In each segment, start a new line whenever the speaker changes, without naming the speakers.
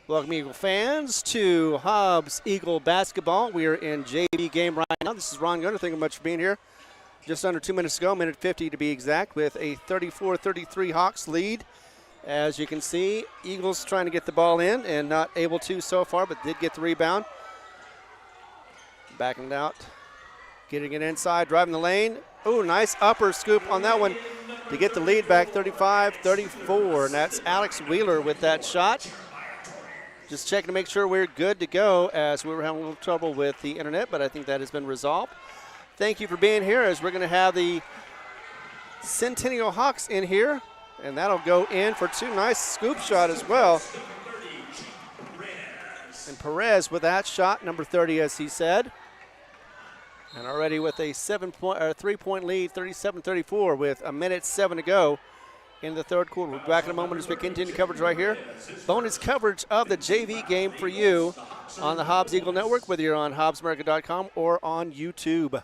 Welcome, Eagle fans, to Hobbs Eagle basketball. We are in JV game right now. This is Ron Gunner. Thank you much for being here. Just under 2 minutes ago, minute 50 to be exact, with a 34-33 Hawks lead. As you can see, Eagles trying to get the ball in and not able to so far, but did get the rebound. Backing it out, getting it inside, driving the lane. Ooh, nice upper scoop on that one to get the lead back, 35-34. And that's Alex Wheeler with that shot. Just checking to make sure we're good to go, as we were having a little trouble with the internet, but I think that has been resolved. Thank you for being here, as we're going to have the Centennial Hawks in here, and that'll go in for two. Nice scoop shot as well. And Perez with that shot, number 30, as he said. And already with a 3-point lead, 37-34, with a minute 7 to go in the third quarter. We'll be back in a moment as we continue coverage right here. Bonus coverage of the JV game for you on the Hobbs Eagle Network, whether you're on HobbsAmerica.com or on YouTube.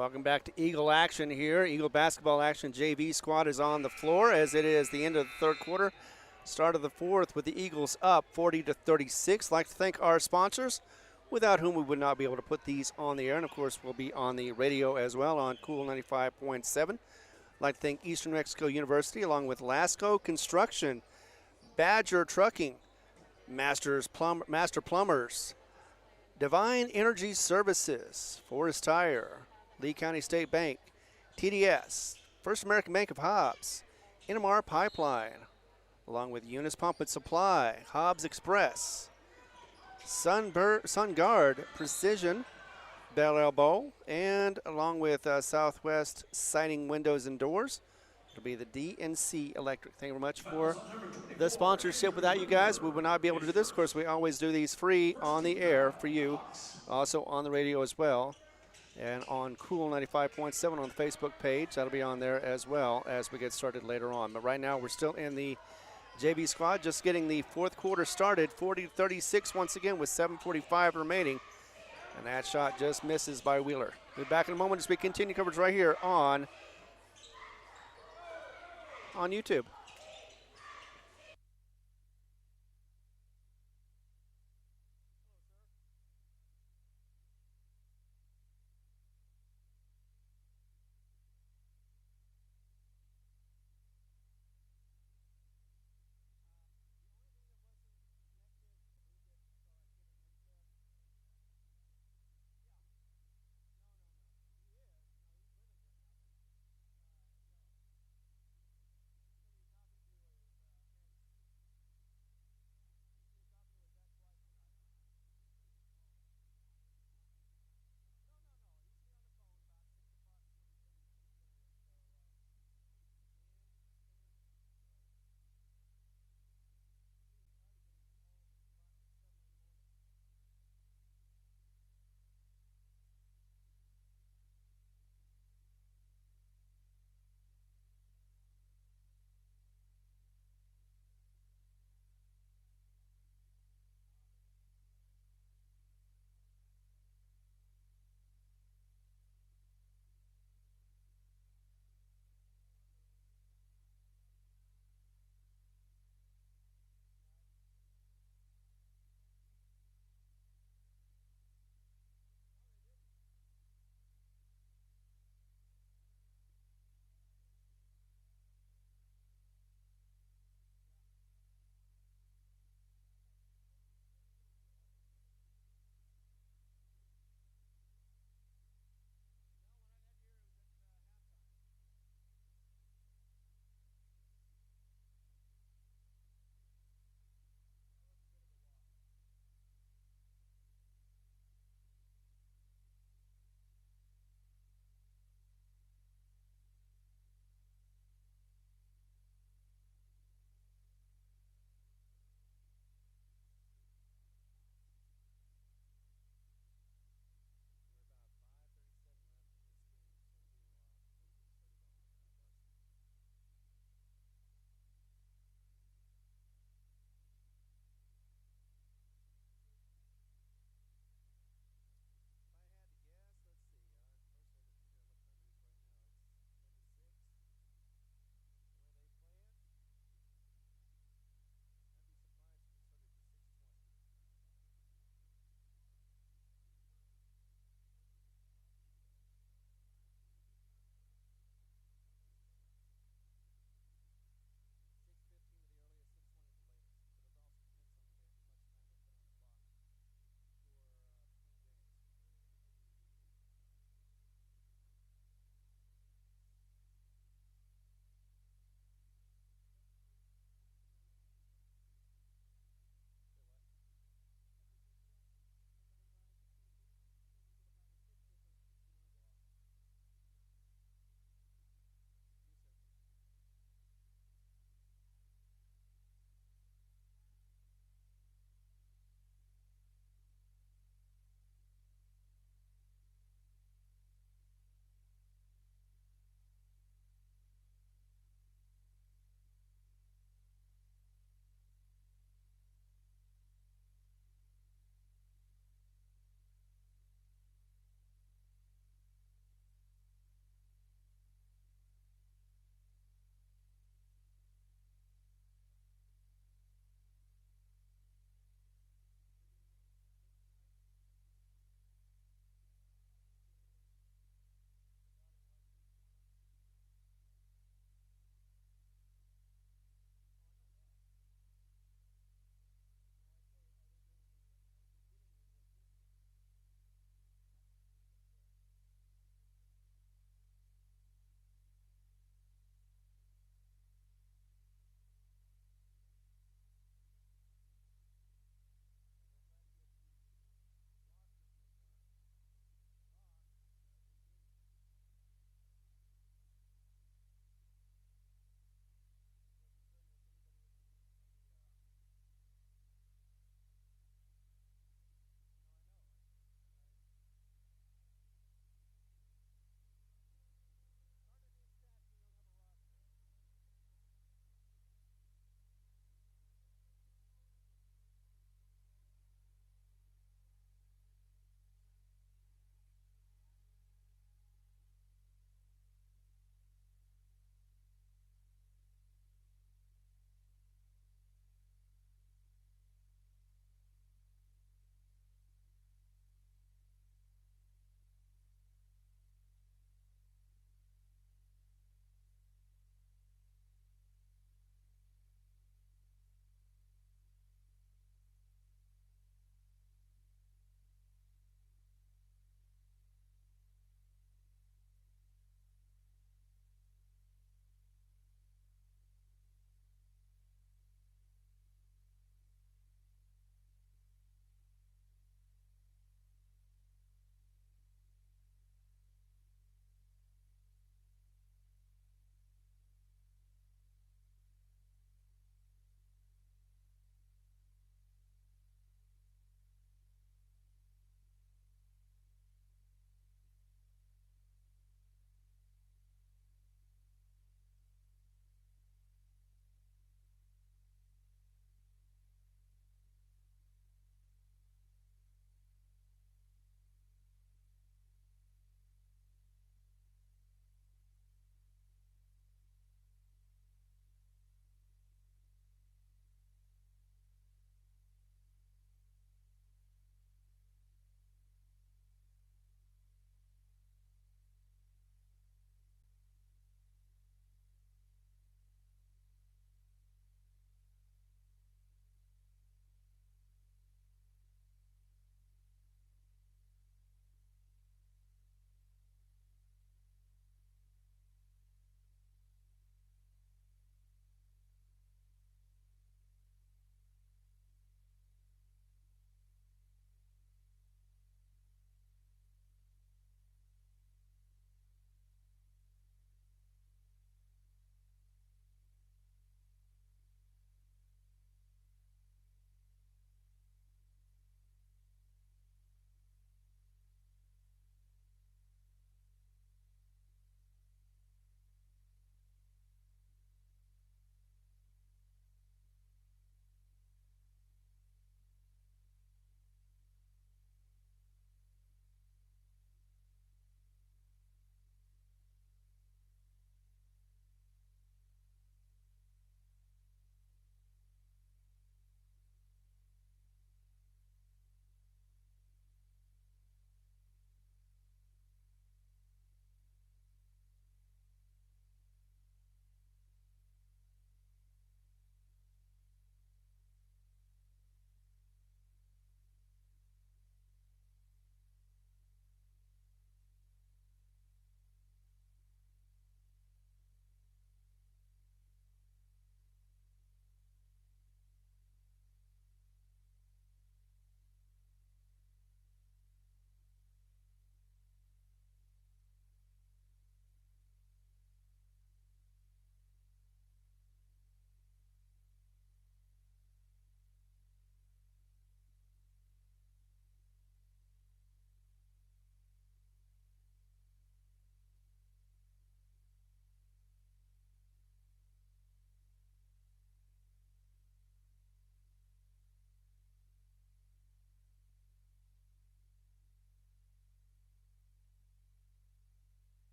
Welcome back to Eagle action here. Eagle basketball action. JV squad is on the floor as it is the end of the third quarter. Start of the fourth with the Eagles up 40-36. I'd like to thank our sponsors, without whom we would not be able to put these on the air. And, of course, we'll be on the radio as well on Cool 95.7. I'd like to thank Eastern Mexico University along with Lasco Construction, Badger Trucking, Master Plumbers, Divine Energy Services, Forest Tire, Lee County State Bank, TDS, First American Bank of Hobbs, NMR Pipeline, along with Eunice Pump and Supply, Hobbs Express, SunGuard Precision, Bell Elbow, and along with Southwest Siding Windows and Doors. It'll be the DNC Electric. Thank you very much for the sponsorship. Without you guys, we would not be able to do this. Of course, we always do these free on the air for you, also on the radio as well, and on Cool 95.7 on the Facebook page. That'll be on there as well as we get started later on. But right now, we're still in the JV squad, just getting the fourth quarter started, 40-36 once again with 7:45 remaining. And that shot just misses by Wheeler. We'll be back in a moment as we continue coverage right here on YouTube.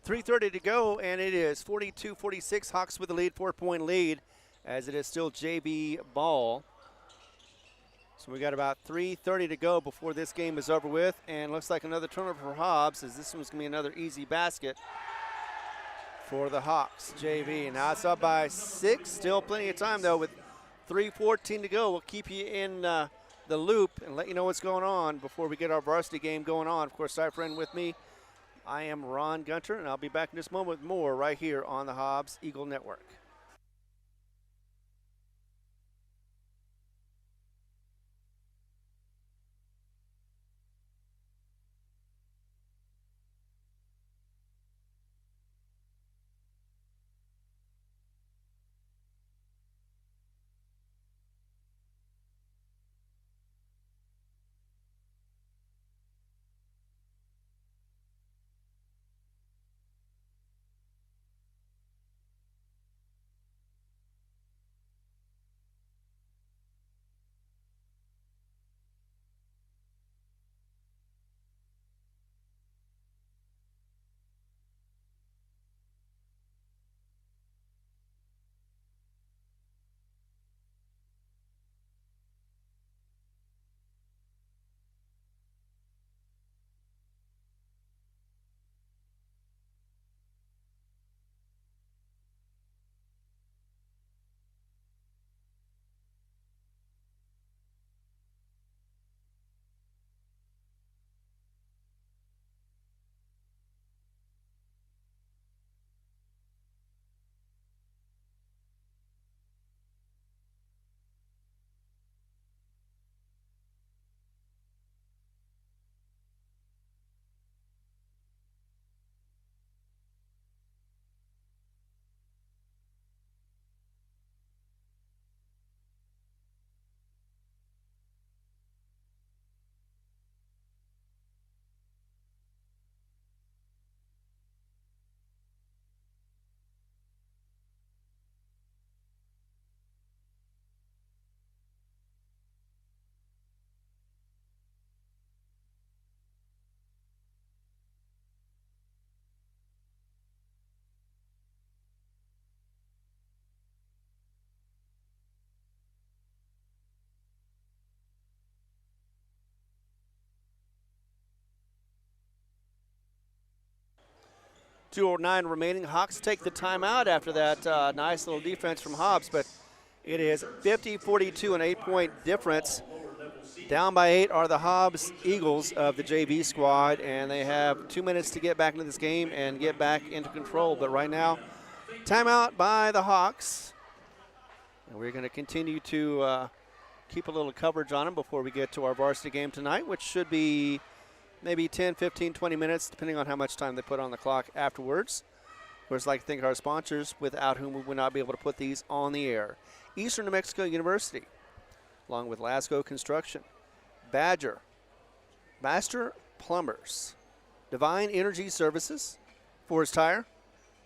3:30 to go, and it is 42-46. Hawks with the lead, 4-point lead, as it is still JV ball. So we got about 3:30 to go before this game is over with, and looks like another turnover for Hobbs, as this one's going to be another easy basket for the Hawks, JV. Now it's up by 6. Still plenty of time, though, with 3:14 to go. We'll keep you in the loop and let you know what's going on before we get our varsity game going on. Of course, Cypher with me. I am Ron Gunter, and I'll be back in just a moment with more right here on the Hobbs Eagle Network. .209 remaining. Hawks take the timeout after that nice little defense from Hobbs, but it is 50-42, an 8-point difference. Down by 8 are the Hobbs Eagles of the JV squad, and they have 2 minutes to get back into this game and get back into control. But right now, timeout by the Hawks. And we're going to continue to keep a little coverage on them before we get to our varsity game tonight, which should be maybe 10, 15, 20 minutes, depending on how much time they put on the clock afterwards. Of course, I'd like to thank our sponsors, without whom we would not be able to put these on the air. Eastern New Mexico University, along with Lasco Construction, Badger, Master Plumbers, Divine Energy Services, Forest Tire,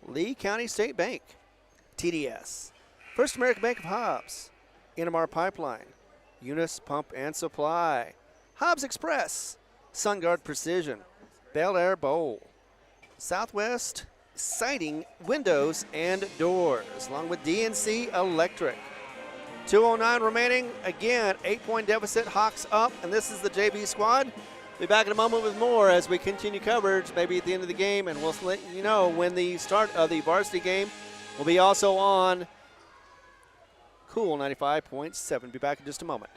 Lee County State Bank, TDS, First American Bank of Hobbs, NMR Pipeline, Eunice Pump and Supply, Hobbs Express, SunGuard Precision, Bel Air Bowl, Southwest Siding, Windows, and Doors, along with DNC Electric. 2:09 remaining. Again, 8-point deficit. Hawks up, and this is the JV squad. Be back in a moment with more as we continue coverage, maybe at the end of the game, and we'll let you know when the start of the varsity game will be also on Cool 95.7. Be back in just a moment.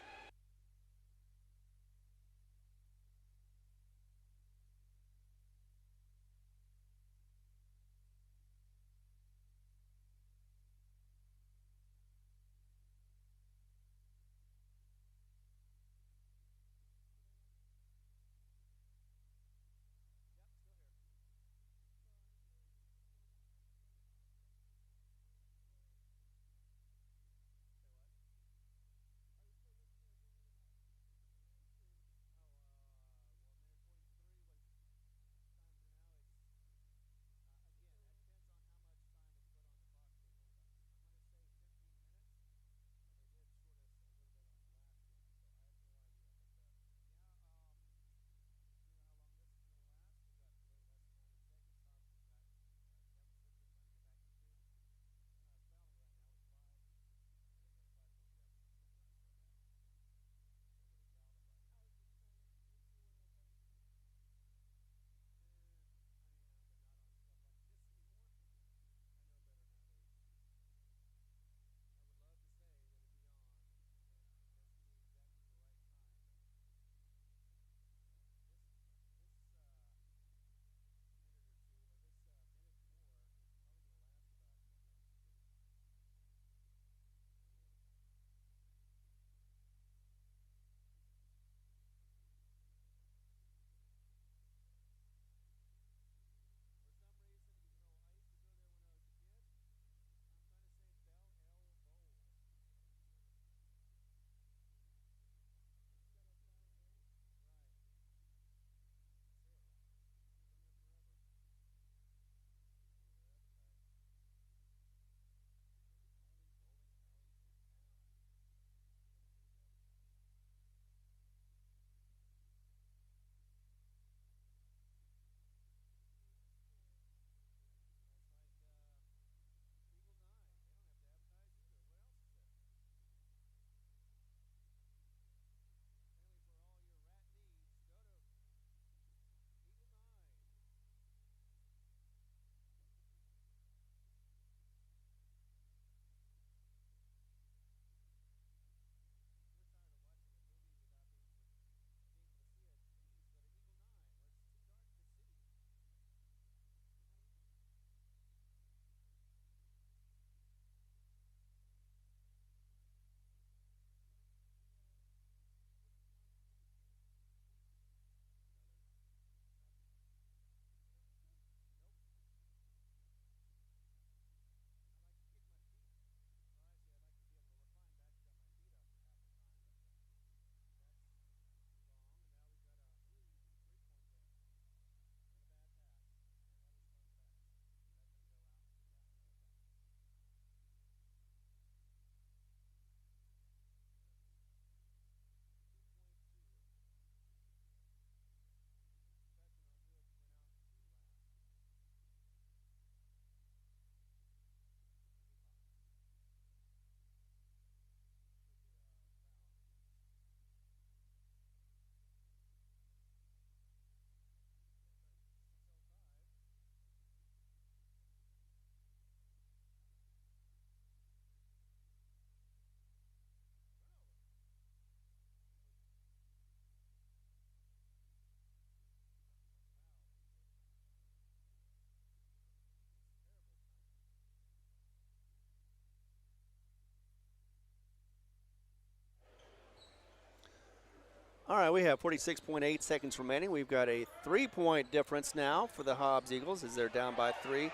All right, we have 46.8 seconds remaining. We've got a 3-point difference now for the Hobbs Eagles as they're down by 3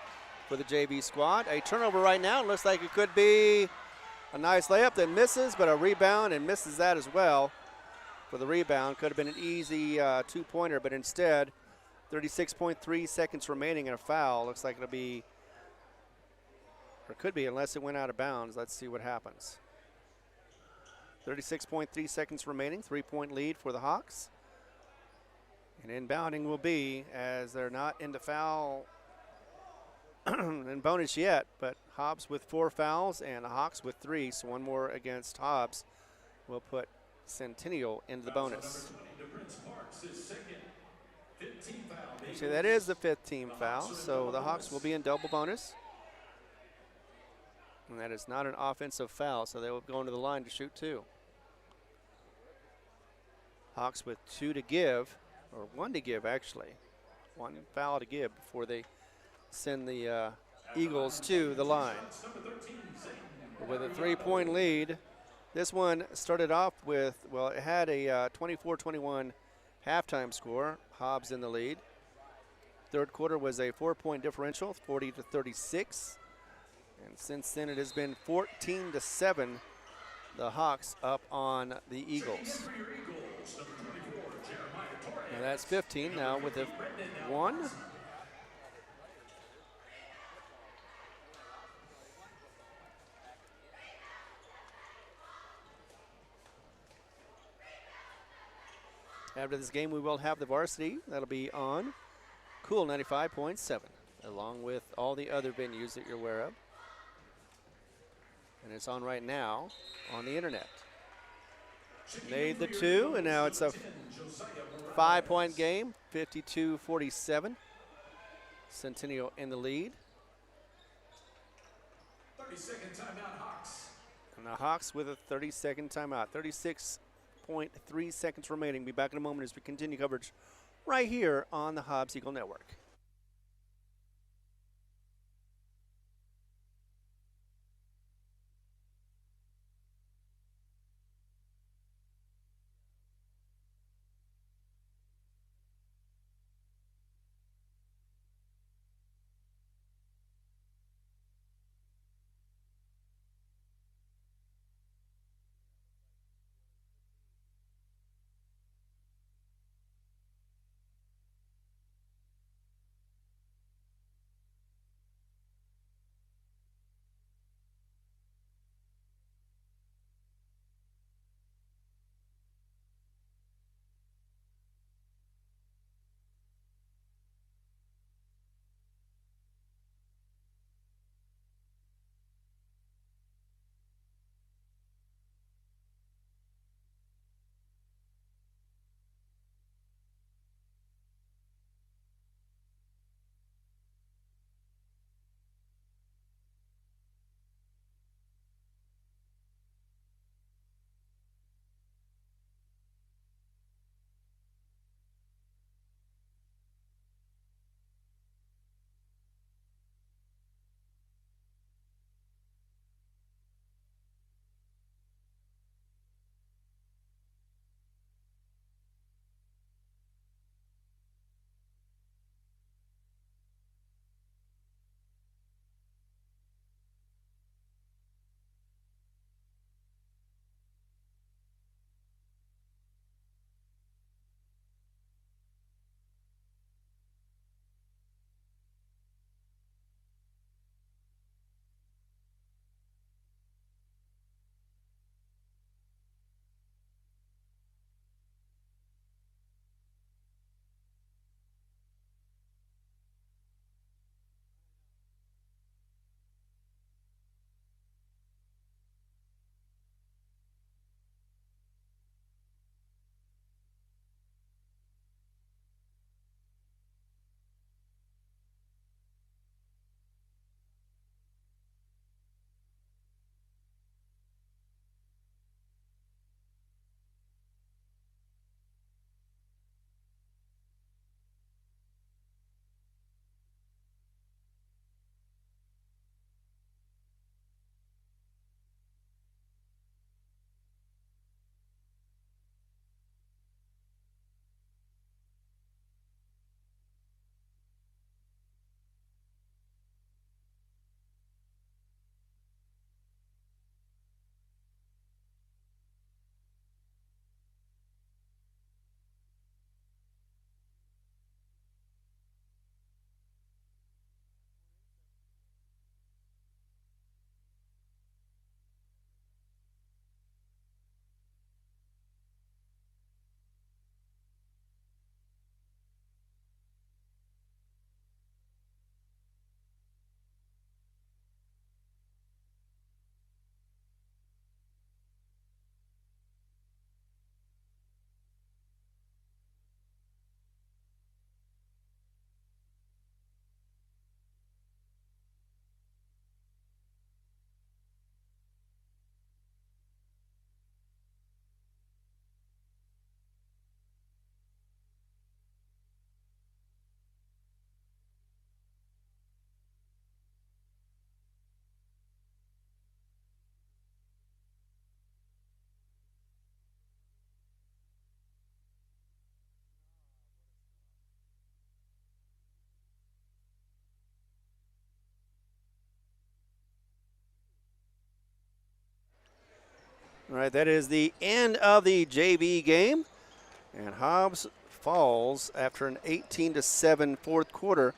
for the JV squad. A turnover right now. Looks like it could be a nice layup that misses, but a rebound and misses that as well for the rebound. Could have been an easy 2-pointer, but instead, 36.3 seconds remaining and a foul. Looks like it'll be, or could be, unless it went out of bounds. Let's see what happens. 36.3 seconds remaining, 3-point lead for the Hawks. And inbounding will be, as they're not into foul and bonus yet, but Hobbs with 4 fouls and the Hawks with 3, so one more against Hobbs will put Centennial into the bonus. Actually, that is the 5th team foul, so the Hawks will be in double bonus. And that is not an offensive foul, so they will go into the line to shoot 2. Hawks with 2 to give, or 1 to give actually. 1 foul to give before they send the Eagles to the line. With a 3-point lead, this one started off with, well, it had a 24-21 halftime score. Hobbs in the lead. Third quarter was a 4-point differential, 40-36. And since then, it has been 14-7. The Hawks up on the Eagles. And that's 15 now with a 1. After this game, we will have the varsity. That'll be on Cool 95.7, along with all the other venues that you're aware of. And it's on right now on the internet. Made the 2, and now it's a 5-point game, 52-47. Centennial in the lead.
30-second timeout, Hawks.
And the Hawks with a 30-second timeout. 36.3 seconds remaining. Be back in a moment as we continue coverage right here on the Hobbs Eagle Network. All right, that is the end of the JV game. And Hobbs falls after an 18-7 fourth quarter.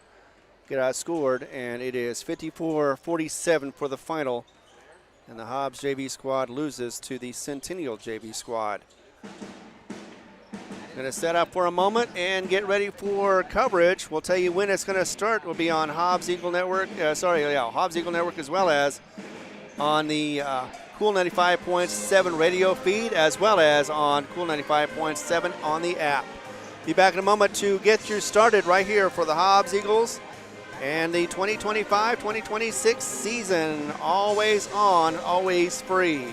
Get outscored, and it is 54-47 for the final. And the Hobbs JV squad loses to the Centennial JV squad. Going to set up for a moment and get ready for coverage. We'll tell you when it's going to start. We'll be on Hobbs Eagle Network. Hobbs Eagle Network, as well as on the Cool 95.7 radio feed, as well as on Cool 95.7 on the app. Be back in a moment to get you started right here for the Hobbs Eagles and the 2025-2026 season. Always on, always free.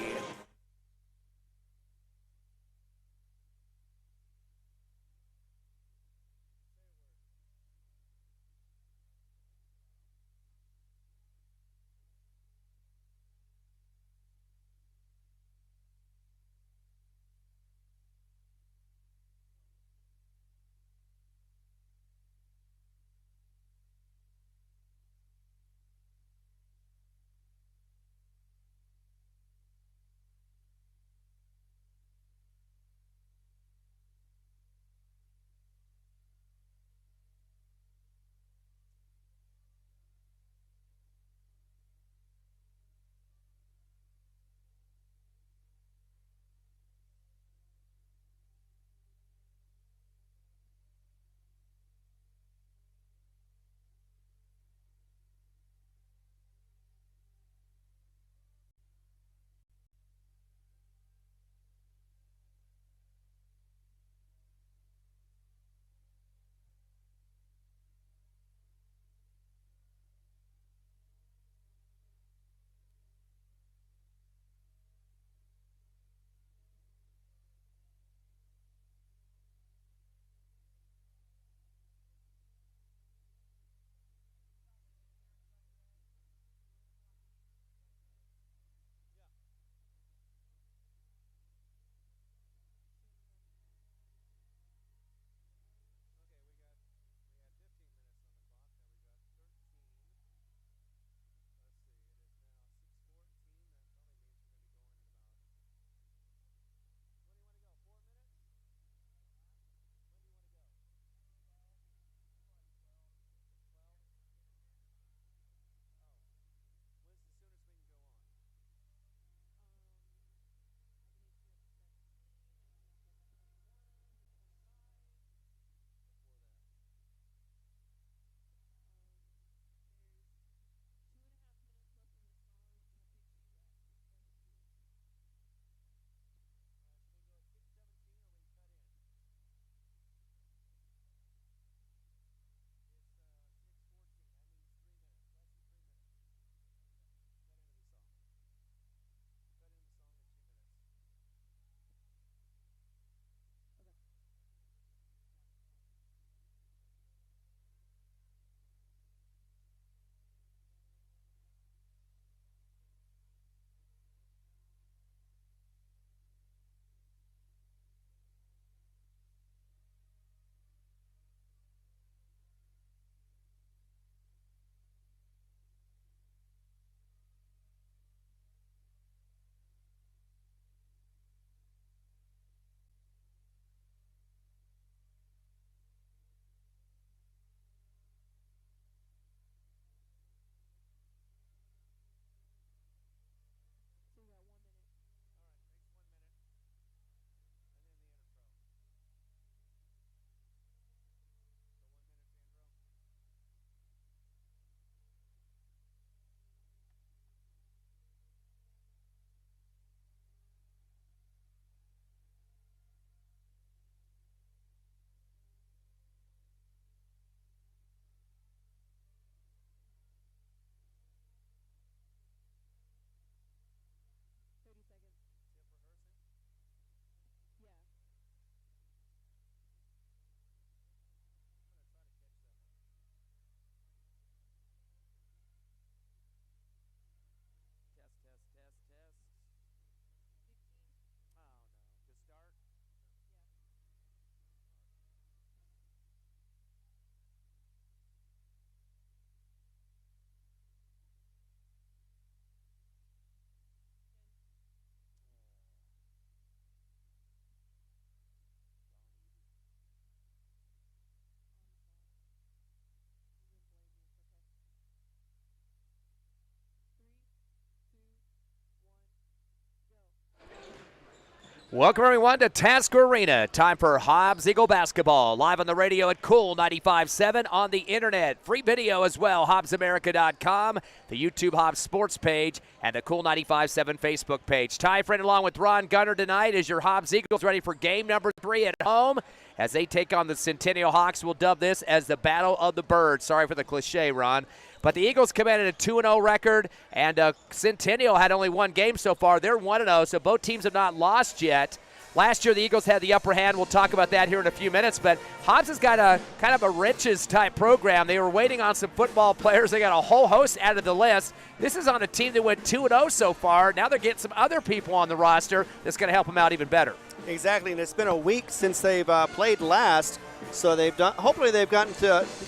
Welcome, everyone, to Tasker Arena. Time for Hobbs Eagle basketball. Live on the radio at Cool 95.7, on the internet. Free video as well, HobbsAmerica.com, the YouTube Hobbs Sports page, and the Cool 95.7 Facebook page. Ty Friend along with Ron Gunner tonight as your Hobbs Eagles ready for game number 3 at home as they take on the Centennial Hawks. We'll dub this as the Battle of the Birds. Sorry for the cliche, Ron. But the Eagles come in at a 2-0 record, and Centennial had only one game so far. They're 1-0, so both teams have not lost yet. Last year, the Eagles had the upper hand. We'll talk about that here in a few minutes. But Hobbs has got a kind of a riches-type program. They were waiting on some football players. They got a whole host added to the list. This is on a team that went 2-0 so far. Now they're getting some other people on the roster that's going to help them out even better. Exactly, and it's been a week since they've played last. So they've done. Hopefully they've gotten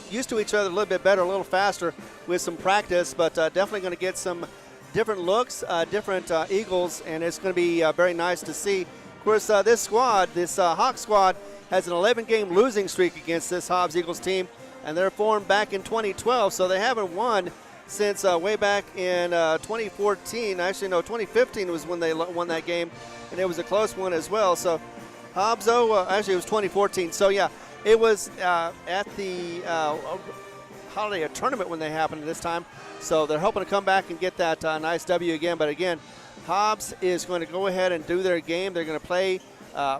used to each other a little bit better, a little faster with some practice. But definitely going to get some different looks, different Eagles, and it's going to be very nice to see. Of course, this squad, this Hawks squad, has an 11-game losing streak against this Hobbs Eagles team, and they're formed back in 2012. So they haven't won since way back in 2014. Actually, no, 2015 was when they won that game, and it was a close one as well. So Hobbs, actually it was 2014. So yeah. It was at the holiday tournament when they happened this time, so they're hoping to come back and get that nice W again. But again, Hobbs is going to go ahead and do their game. They're going to play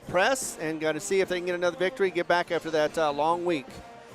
press and going to see if they can get another victory, get back after that long week.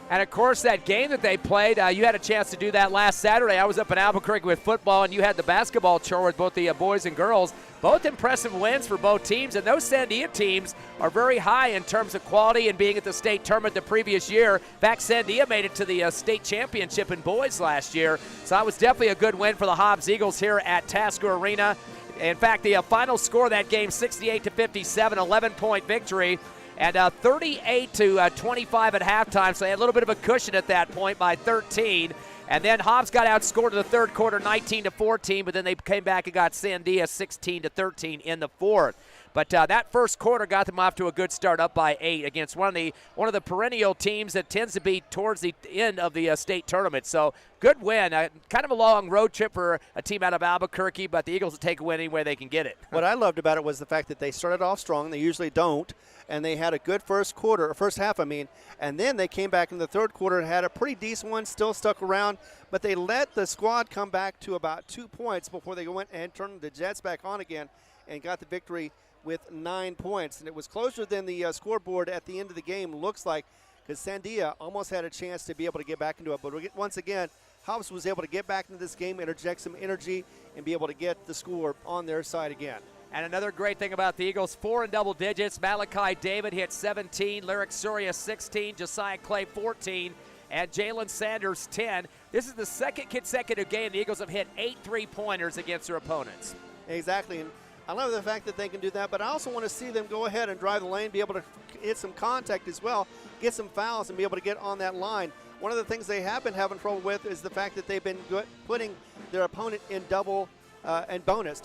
And, of course, that game that they played, you had a chance to do that last Saturday. I was up in Albuquerque with football, and you had the basketball chore with both the boys and girls. Both impressive wins for both teams, and those Sandia teams are very high in terms of quality and being at the state tournament the previous year. In fact, Sandia made it to the state championship in boys last year, so that was definitely a good win for the Hobbs Eagles here at Tasker Arena. In fact, the final score of that game, 68-57, 11-point victory. And 38-25 at halftime, so they had a little bit of a cushion at that point by 13. And then Hobbs got outscored in the third quarter, 19-14, but then they came back and got Sandia 16-13 in the fourth. But that first quarter got them off to a good start, up by 8 against one of the perennial teams that tends to be towards the end of the state tournament. So good win. Kind of a long road trip for a team out of Albuquerque, but the Eagles will take a win any way they can get it. What I loved about it was the fact that they started off strong. They usually don't. And they had a good first half, and then they came back in the third quarter and had a pretty decent one, still stuck around, but they let the squad come back to about 2 points before they went and turned the Jets back on again and got the victory with 9 points. And it was closer than the scoreboard at the end of the game looks like, because Sandia almost had a chance to be able to get back into it. But once again, Hobbs was able to get back into this game, interject some energy, and be able to get the score on their side again. And another great thing about the Eagles, 4 in double digits. Malachi David hit 17, Lyric Surya 16, Josiah Clay 14, and Jalen Sanders 10. This is the second consecutive game the Eagles have hit 8 3-pointers against their opponents. Exactly, and I love the fact that they can do that, but I also want to see them go ahead and drive the lane, be able to hit some contact as well, get some fouls, and be able to get on that line. One of the things they have been having trouble with is the fact that they've been putting their opponent in double bonus.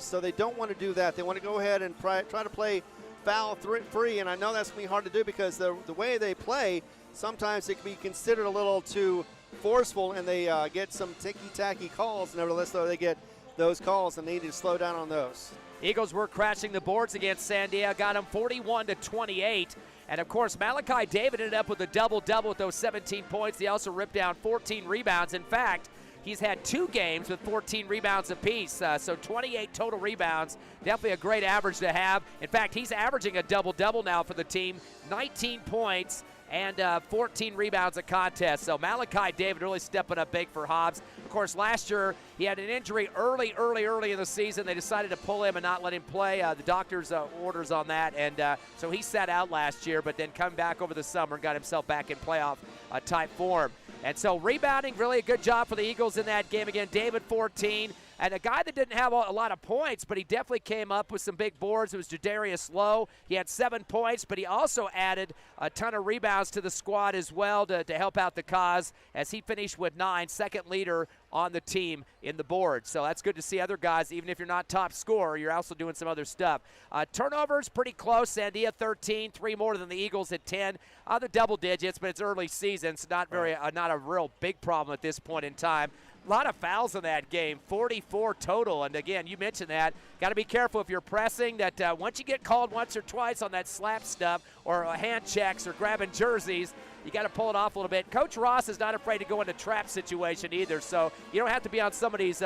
So they don't want to do that. They want to go ahead and try to play foul-free, and I know that's going to be hard to do because the way they play, sometimes it can be considered a little too forceful, and they get some ticky-tacky calls. Nevertheless, though, they get those calls, and they need to slow down on those. Eagles were crashing the boards against Sandia, got them 41-28. And, of course, Malachi David ended up with a double-double with those 17 points. He also ripped down 14 rebounds. In fact, he's had 2 games with 14 rebounds apiece, so 28 total rebounds. Definitely a great average to have. In fact, he's averaging a double-double now for the team, 19 points and 14 rebounds a contest. So Malachi David really stepping up big for Hobbs. Of course, last year he had an injury early in the season. They decided to pull him and not let him play. The doctor's orders on that, and so he sat out last year, but then come back over the summer and got himself back in playoff type form. And so rebounding, really a good job for the Eagles in that game. Again, David 14. And a guy that didn't have a lot of points, but he definitely came up with some big boards. It was Jadarius Lowe. He had 7 points, but he also added a ton of rebounds to the squad as well to help out the cause as he finished with 9, second leader on the team in the board. So that's good to see other guys, even if you're not top scorer, you're also doing some other stuff. Turnovers, pretty close. Sandia 13, 3 more than the Eagles at 10. The double digits, but it's early season, so not a real big problem at this point in time. lot of fouls in that game, 44 total. And again, you mentioned that. Got to be careful if you're pressing that once you get called once or twice on that slap stuff or hand checks or grabbing jerseys, you got to pull it off a little bit. Coach Ross is not afraid to go into trap situation either, so you don't have to be on somebody's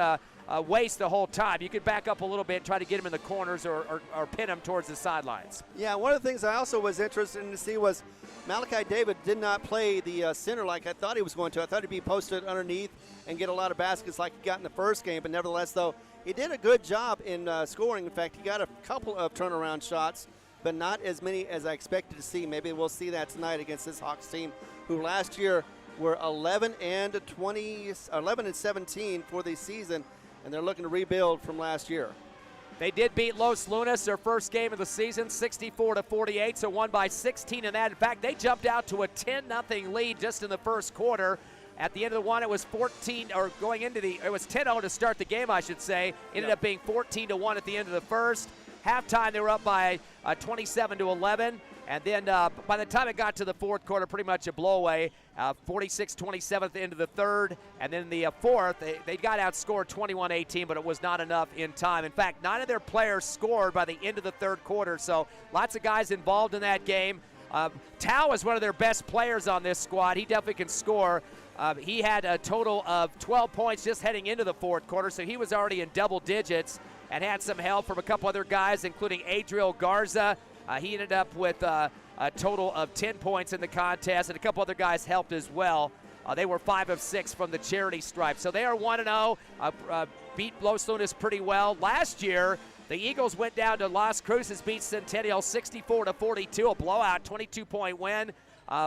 waist the whole time. You could back up a little bit and try to get him in the corners or pin him towards the sidelines.
Yeah, one of the things I also was interested in to see was Malachi David did not play the center like I thought he was going to. I thought he'd be posted underneath and get a lot of baskets like he got in the first game, but nevertheless, though, he did a good job in scoring. In fact, he got a couple of turnaround shots, but not as many as I expected to see. Maybe we'll see that tonight against this Hawks team, who last year were 11 and 17 for the season, and they're looking to rebuild from last year.
They did beat Los Lunas, their first game of the season, 64-48, so won by 16 in that. In fact, they jumped out to a 10-0 lead just in the first quarter. At the end of the one, it was 14, or going into the, it was 10-0 to start the game, I should say. Ended up being 14-1 at the end of the first. Halftime, they were up by 27-11. And then by the time it got to the fourth quarter, pretty much a blowaway, 46-27 at the end of the third. And then the fourth, they got outscored 21-18, but it was not enough in time. In fact, 9 of their players scored by the end of the third quarter. So lots of guys involved in that game. Tao is one of their best players on this squad. He definitely can score. He had a total of 12 points just heading into the fourth quarter, so he was already in double digits and had some help from a couple other guys, including Adriel Garza. He ended up with a total of 10 points in the contest, and a couple other guys helped as well. They were 5 of 6 from the charity stripe. So they are 1-0, beat Los Lunas pretty well. Last year, the Eagles went down to Las Cruces, beat Centennial 64-42, a blowout, 22-point win.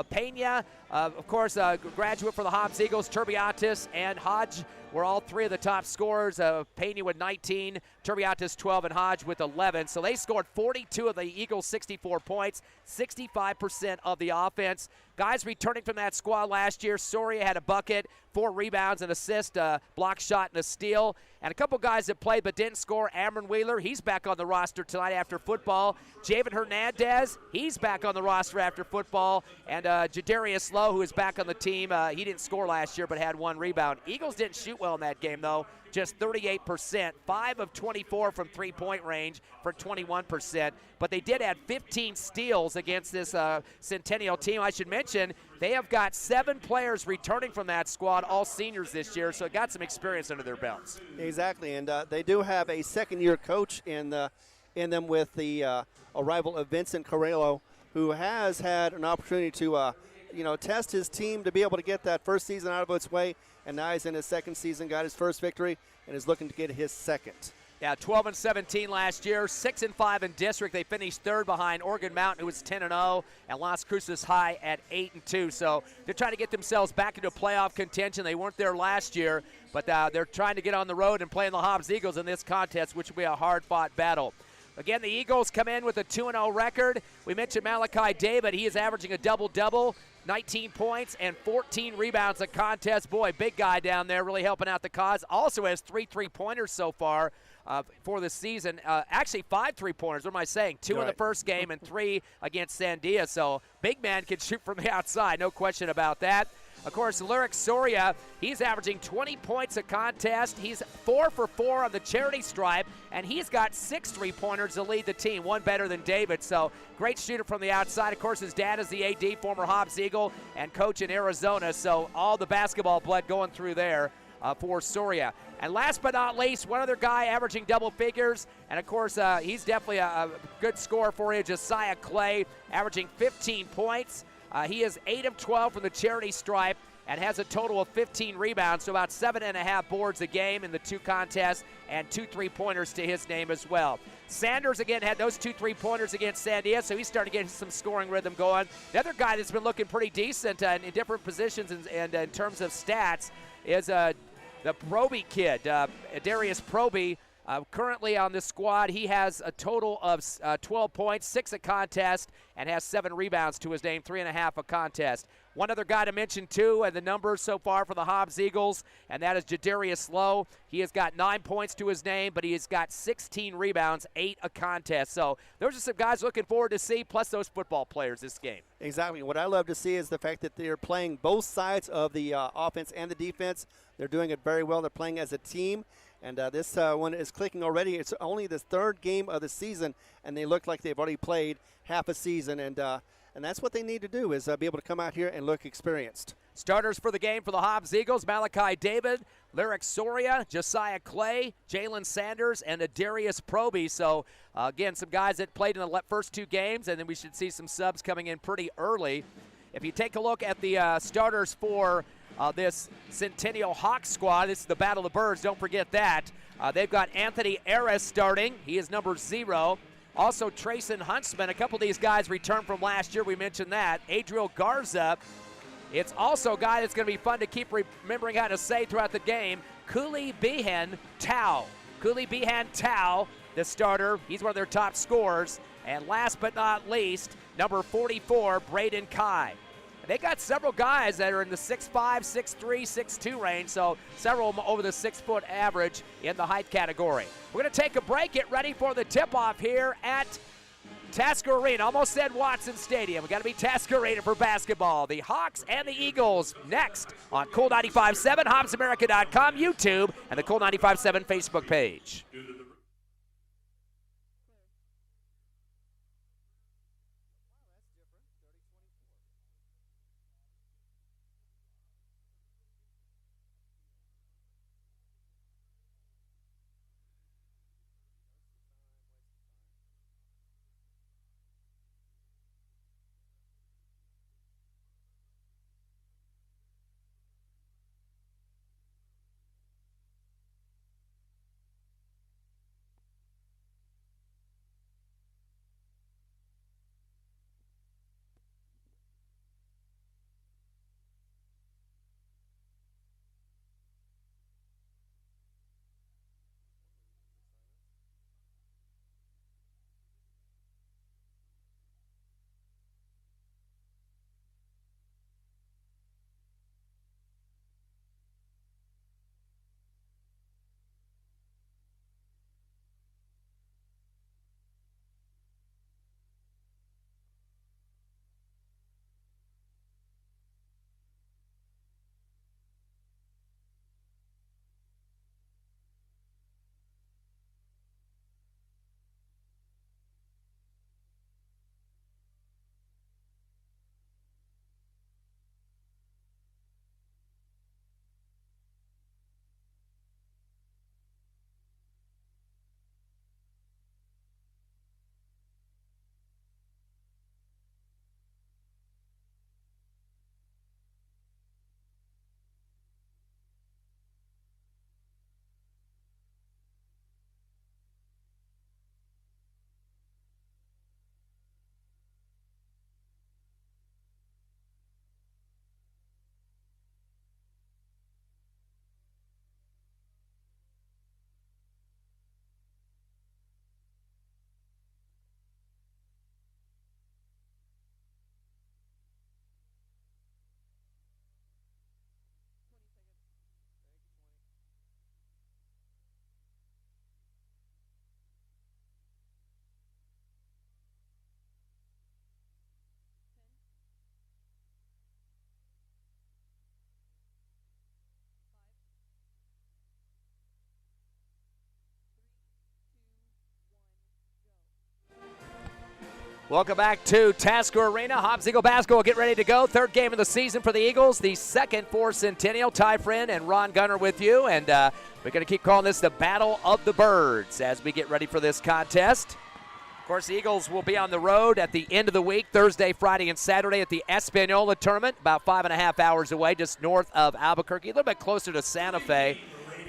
Pena, of course, a graduate for the Hobbs Eagles. Turbiatis and Hodge were all 3 of the top scorers. Pena with 19, Turbiatis 12, and Hodge with 11. So they scored 42 of the Eagles' 64 points, 65% of the offense. Guys returning from that squad last year, Soria had a bucket, 4 rebounds, an assist, a block shot, and a steal. And a couple guys that played but didn't score. Amron Wheeler, he's back on the roster tonight after football. Javen Hernandez, he's back on the roster after football. And Jadarius Lowe, who is back on the team, he didn't score last year but had 1 rebound. Eagles didn't shoot well in that game, though, just 38%, 5 of 24 from three-point range for 21%. But they did add 15 steals against this Centennial team. I should mention they have got 7 players returning from that squad, all seniors this year, so got some experience under their belts.
Exactly, and they do have a second-year coach in them with the arrival of Vincent Carrello, who has had an opportunity to test his team to be able to get that first season out of its way, and now he's in his second season, got his first victory, and is looking to get his second.
Yeah, 12-17 last year, 6-5 in district. They finished third behind Oregon Mountain, who was 10-0, and Las Cruces High at 8-2. So they're trying to get themselves back into playoff contention. They weren't there last year, but they're trying to get on the road and play in the Hobbs Eagles in this contest, which will be a hard-fought battle. Again, the Eagles come in with a 2-0 record. We mentioned Malachi David. He is averaging a double-double, 19 points and 14 rebounds a contest. Boy, big guy down there, really helping out the cause. Also has 3 3-pointers so far for the season. Actually, 5 3-pointers. What am I saying? 2 in the first game and 3 against Sandia. So big man can shoot from the outside, no question about that. Of course, Lyric Soria, he's averaging 20 points a contest. He's 4 for 4 on the charity stripe, and he's got 6 3-pointers to lead the team, 1 better than David. So great shooter from the outside. Of course, his dad is the AD, former Hobbs Eagle, and coach in Arizona. So all the basketball blood going through there for Soria. And last but not least, one other guy averaging double figures, and of course, he's definitely a good scorer for you, Josiah Clay, averaging 15 points. He is 8 of 12 from the charity stripe and has a total of 15 rebounds, so about 7.5 boards a game in the 2 contests and 2 3-pointers to his name as well. Sanders, again, had those 2 3-pointers against Sandia, so he's starting to get some scoring rhythm going. The other guy that's been looking pretty decent in different positions and in terms of stats is the Proby kid, Darius Proby. Currently on this squad, he has a total of 12 points, 6 a contest, and has 7 rebounds to his name, 3.5 a contest. One other guy to mention, too, and the numbers so far for the Hobbs Eagles, and that is Jadarius Lowe. He has got 9 points to his name, but he has got 16 rebounds, 8 a contest. So those are some guys looking forward to see, plus those football players this game.
Exactly. What I love to see is the fact that they're playing both sides of the offense and the defense. They're doing it very well. They're playing as a team. And this one is clicking already. It's only the 3rd game of the season, and they look like they've already played half a season. And that's what they need to do, is be able to come out here and look experienced.
Starters for the game for the Hobbs Eagles: Malachi David, Lyric Soria, Josiah Clay, Jalen Sanders, and Adarius Proby. So, again, some guys that played in the first 2 games, and then we should see some subs coming in pretty early. If you take a look at the starters for this Centennial Hawks squad, this is the Battle of the Birds, don't forget that. They've got Anthony Aris starting. He is number 0. Also, Trayson Huntsman. A couple of these guys returned from last year. We mentioned that. Adriel Garza. It's also a guy that's going to be fun to keep remembering how to say throughout the game. Cooley Behan Tao. Cooley Behan Tao, the starter. He's one of their top scorers. And last but not least, number 44, Braden Kai. They got several guys that are in the 6'5", 6'3", 6'2 range, so several of them over the 6-foot average in the height category. We're going to take a break, get ready for the tip-off here at Tasker Arena. Almost said Watson Stadium. We got to be Tasker Arena for basketball. The Hawks and the Eagles next on Cool 95.7, HobbsAmerica.com, YouTube, and the Cool 95.7 Facebook page. Welcome back to Tasker Arena. Hobbs Eagle basketball get ready to go. 3rd game of the season for the Eagles. The 2nd for Centennial. Ty Friend and Ron Gunner with you. And we're going to keep calling this the Battle of the Birds as we get ready for this contest. Of course, the Eagles will be on the road at the end of the week, Thursday, Friday, and Saturday at the Espanola tournament, about 5.5 hours away, just north of Albuquerque, a little bit closer to Santa Fe.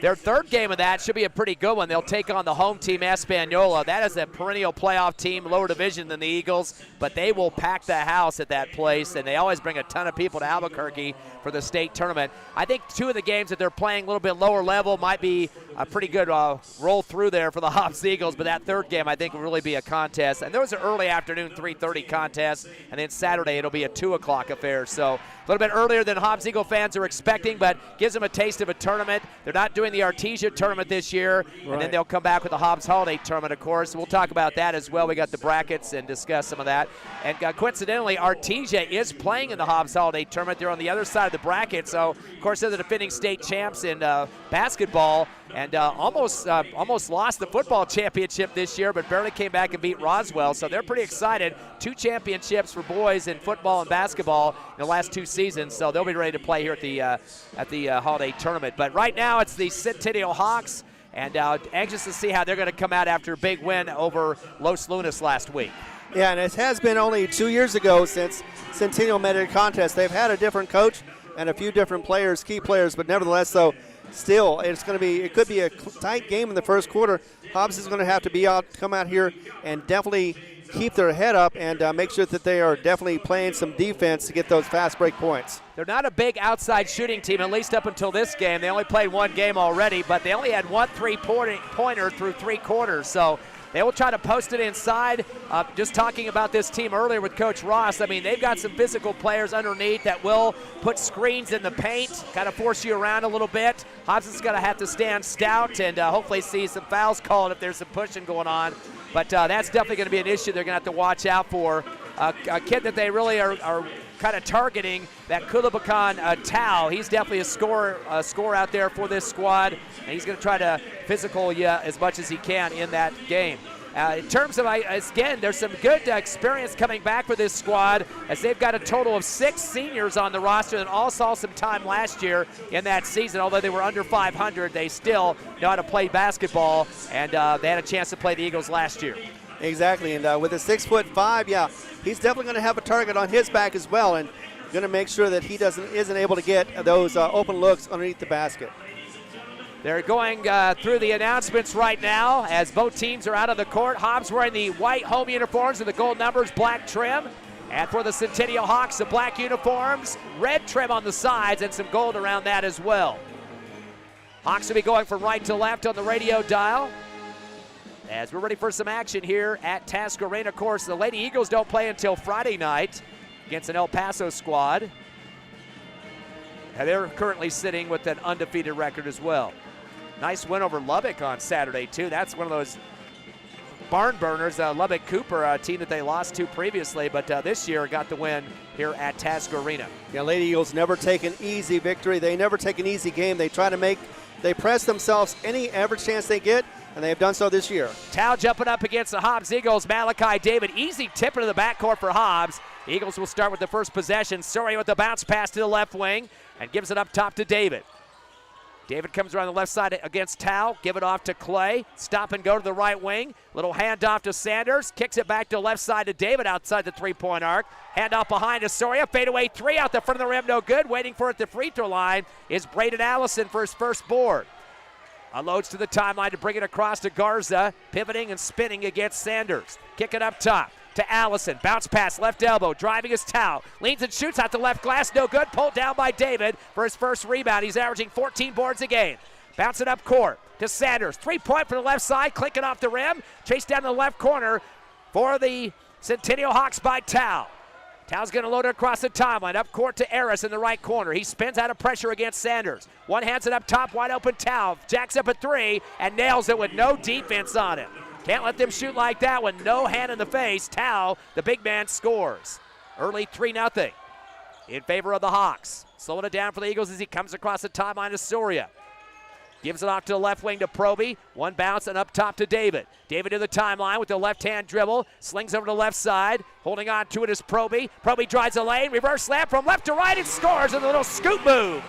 Their 3rd game of that should be a pretty good one. They'll take on the home team, Espanola. That is a perennial playoff team, lower division than the Eagles, but they will pack the house at that place, and they always bring a ton of people to Albuquerque for the state tournament. I think 2 of the games that they're playing a little bit lower level might be a pretty good roll through there for the Hobbs Eagles, but that third game I think will really be a contest. And those are early afternoon 3:30 contests, and then Saturday it'll be a 2 o'clock affair. So a little bit earlier than Hobbs Eagle fans are expecting, but gives them a taste of a tournament. They're not doing the Artesia tournament this year, and then they'll come back with the Hobbs Holiday tournament, of course. We'll talk about that as well. We got the brackets and discuss some of that. And coincidentally, Artesia is playing in the Hobbs Holiday tournament. They're on the other side of the bracket, so of course they're the defending state champs in basketball, and almost lost the football championship this year, but barely came back and beat Roswell. So they're pretty excited. 2 championships for boys in football and basketball in the last 2 seasons. So they'll be ready to play here at the holiday tournament. But right now it's the Centennial Hawks, and anxious to see how they're going to come out after a big win over Los Lunas last week.
Yeah, and it has been only 2 years ago since Centennial made a contest. They've had a different coach and a few different players, key players, but nevertheless, though, still, it could be a tight game in the first quarter. Hobbs is going to have to come out here and definitely keep their head up and make sure that they are definitely playing some defense to get those fast break points.
They're not a big outside shooting team, at least up until this game. They only played 1 game already, but they only had 1 3-pointer through 3 quarters. So they will try to post it inside. Just talking about this team earlier with Coach Ross, I mean, they've got some physical players underneath that will put screens in the paint, kind of force you around a little bit. Hobbs is going to have to stand stout and hopefully see some fouls called if there's some pushing going on. But that's definitely going to be an issue they're going to have to watch out for. A kid that they really are kind of targeting, that Kulabakan Tao. He's definitely a scorer out there for this squad, and he's going to try to physical you as much as he can in that game. In terms of, again, there's some good experience coming back for this squad, as they've got a total of 6 seniors on the roster that all saw some time last year in that season. Although they were under 500, they still know how to play basketball, and they had a chance to play the Eagles last year.
Exactly, and with a 6'5", yeah, he's definitely going to have a target on his back as well, and going to make sure that he isn't able to get those open looks underneath the basket.
They're going through the announcements right now as both teams are out of the court. Hobbs wearing the white home uniforms with the gold numbers, black trim. And for the Centennial Hawks, the black uniforms, red trim on the sides, and some gold around that as well. Hawks will be going from right to left on the radio dial, as we're ready for some action here at Task Arena. Of course, the Lady Eagles don't play until Friday night against an El Paso squad. And they're currently sitting with an undefeated record as well. Nice win over Lubbock on Saturday, too. That's one of those barn burners. Lubbock Cooper, a team that they lost to previously, but this year got the win here at Task Arena.
Yeah, Lady Eagles never take an easy victory. They never take an easy game. They press themselves any average chance they get, and they have done so this year.
Tao jumping up against the Hobbs Eagles. Malachi David, easy tip into the backcourt for Hobbs. The Eagles will start with the first possession. Surrey with the bounce pass to the left wing and gives it up top to David. David comes around the left side against Tao. Give it off to Clay. Stop and go to the right wing. Little handoff to Sanders. Kicks it back to left side to David outside the 3-point arc. Handoff behind to Soria. Fadeaway 3 out the front of the rim. No good. Waiting for it at the free throw line is Braden Allison for his first board. Unloads to the timeline to bring it across to Garza. Pivoting and spinning against Sanders. Kick it up top to Allison. Bounce pass, left elbow. Driving his Tao. Leans and shoots out the left glass. No good. Pulled down by David for his first rebound. He's averaging 14 boards a game. Bounce it up court to Sanders. 3-point from the left side. Clinking off the rim. Chased down the left corner for the Centennial Hawks by Tao. Tao's going to load it across the timeline. Up court to Eris in the right corner. He spins out of pressure against Sanders. One hands it up top, wide open Tao. Jacks up a 3 and nails it with no defense on him. Can't let them shoot like that with no hand in the face. Tao, the big man, scores. Early 3-0 in favor of the Hawks. Slowing it down for the Eagles as he comes across the timeline to Soria. Gives it off to the left wing to Proby. One bounce and up top to David. David to the timeline with the left-hand dribble. Slings over to the left side. Holding on to it is Proby. Proby drives the lane. Reverse slam from left to right and scores with a little scoop move.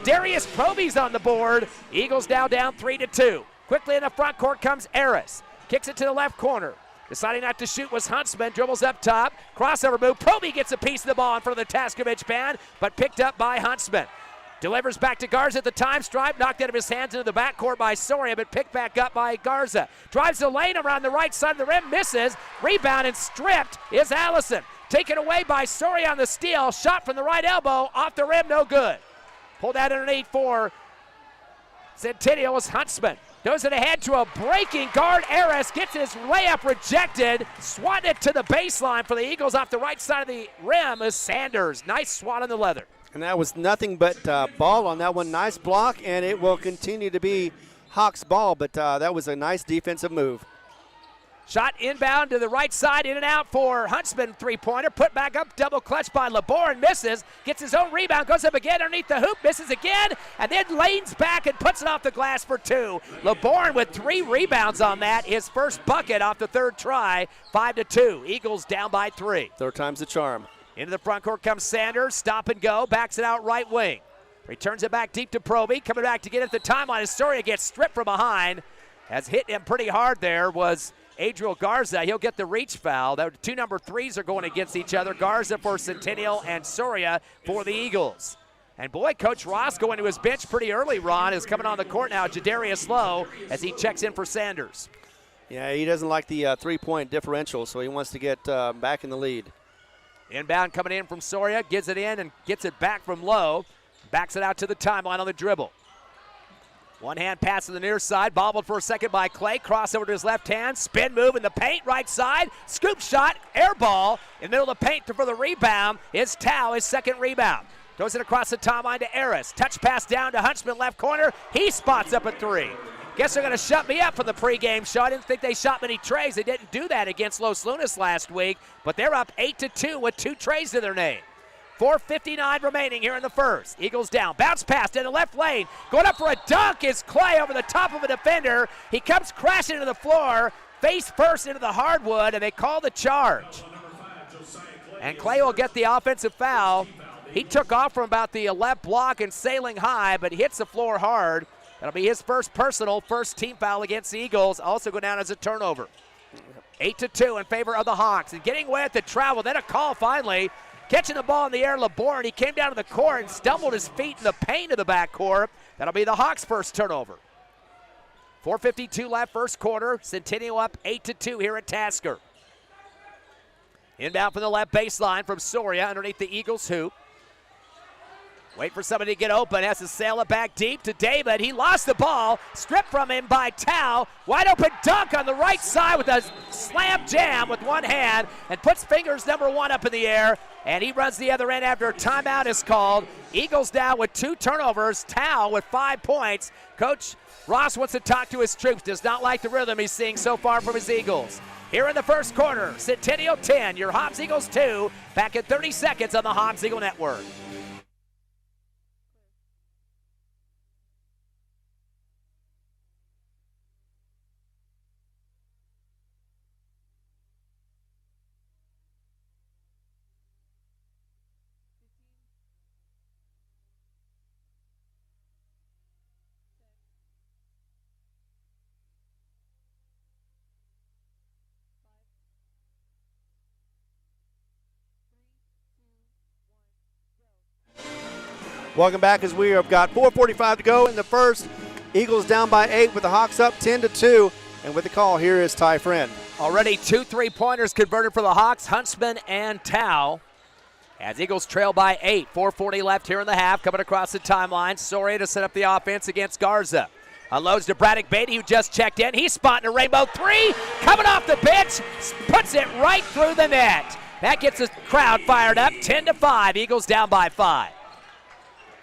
Darius Proby's on the board. Eagles now down 3-2. Quickly in the front court comes Eris. Kicks it to the left corner. Deciding not to shoot was Huntsman. Dribbles up top. Crossover move. Proby gets a piece of the ball in front of the Taskovich band, but picked up by Huntsman. Delivers back to Garza at the time stripe. Knocked out of his hands into the backcourt by Soria, but picked back up by Garza. Drives the lane around the right side of the rim. Misses. Rebound and stripped is Allison. Taken away by Soria on the steal. Shot from the right elbow. Off the rim. No good. Pulled out underneath for Centennial was Huntsman. Goes it ahead to a breaking guard. Harris gets his layup rejected. Swatted it to the baseline for the Eagles off the right side of the rim is Sanders. Nice swat on the leather.
And that was nothing but ball on that one. Nice block, and it will continue to be Hawks ball, but that was a nice defensive move.
Shot inbound to the right side, in and out for Huntsman, three-pointer. Put back up, double clutch by LeBourne, misses. Gets his own rebound, goes up again underneath the hoop, misses again, and then lanes back and puts it off the glass for two. LeBourne with 3 rebounds on that. His first bucket off the third try, 5-2. Eagles down by 3.
Third time's the charm.
Into the front court comes Sanders, stop and go, backs it out right wing. Returns it back deep to Proby, coming back to get at the timeline. Astoria gets stripped from behind. Has hit him pretty hard there was Adriel Garza. He'll get the reach foul. The 2 number 3s are going against each other. Garza for Centennial and Soria for the Eagles. And boy, Coach Ross going to his bench pretty early, Ron, is coming on the court now. Jadarius Lowe as he checks in for Sanders.
Yeah, he doesn't like the 3-point differential, so he wants to get back in the lead.
Inbound coming in from Soria, gives it in and gets it back from Lowe. Backs it out to the timeline on the dribble. One-hand pass to the near side, bobbled for a second by Clay. Crossover to his left hand, spin move in the paint, right side. Scoop shot, air ball. In the middle of the paint for the rebound is Tao, his second rebound. Throws it across the timeline to Harris. Touch pass down to Huntsman, left corner. He spots up a 3. Guess they're going to shut me up for the pregame show. I didn't think they shot many trays. They didn't do that against Los Lunas last week, but they're up 8-2 with 2 trays to their name. 4:59 remaining here in the first. Eagles down. Bounce pass in the left lane. Going up for a dunk is Clay over the top of a defender. He comes crashing to the floor, face first into the hardwood, and they call the charge. And Clay will get the offensive foul. He took off from about the left block and sailing high, but hits the floor hard. That'll be his first personal, first team foul against the Eagles. Also go down as a turnover. 8-2 in favor of the Hawks. And getting away at the travel, then a call finally. Catching the ball in the air, LeBourne, he came down to the court and stumbled his feet in the paint of the backcourt. That'll be the Hawks' first turnover. 4:52 left, first quarter. Centennial up 8-2 here at Tasker. Inbound from the left baseline from Soria underneath the Eagles' hoop. Wait for somebody to get open, has to sail it back deep to David. He lost the ball, stripped from him by Tao. Wide open dunk on the right side with a slam jam with one hand and puts fingers number 1 up in the air. And he runs the other end after a timeout is called. Eagles down with 2 turnovers. Tao with 5 points. Coach Ross wants to talk to his troops. Does not like the rhythm he's seeing so far from his Eagles. Here in the first quarter, Centennial 10, your Hobbs Eagles 2. Back in 30 seconds on the Hobbs Eagle Network.
Welcome back as we have got 4:45 to go in the first. Eagles down by 8 with the Hawks up 10-2. And with the call, here is Ty Friend.
Already 2 3-pointers converted for the Hawks, Huntsman and Tao. As Eagles trail by 8, 4:40 left here in the half. Coming across the timeline, Soria to set up the offense against Garza. Unloads to Braddock Beatty, who just checked in. He's spotting a rainbow 3, coming off the bench, puts it right through the net. That gets the crowd fired up, 10-5. Eagles down by 5.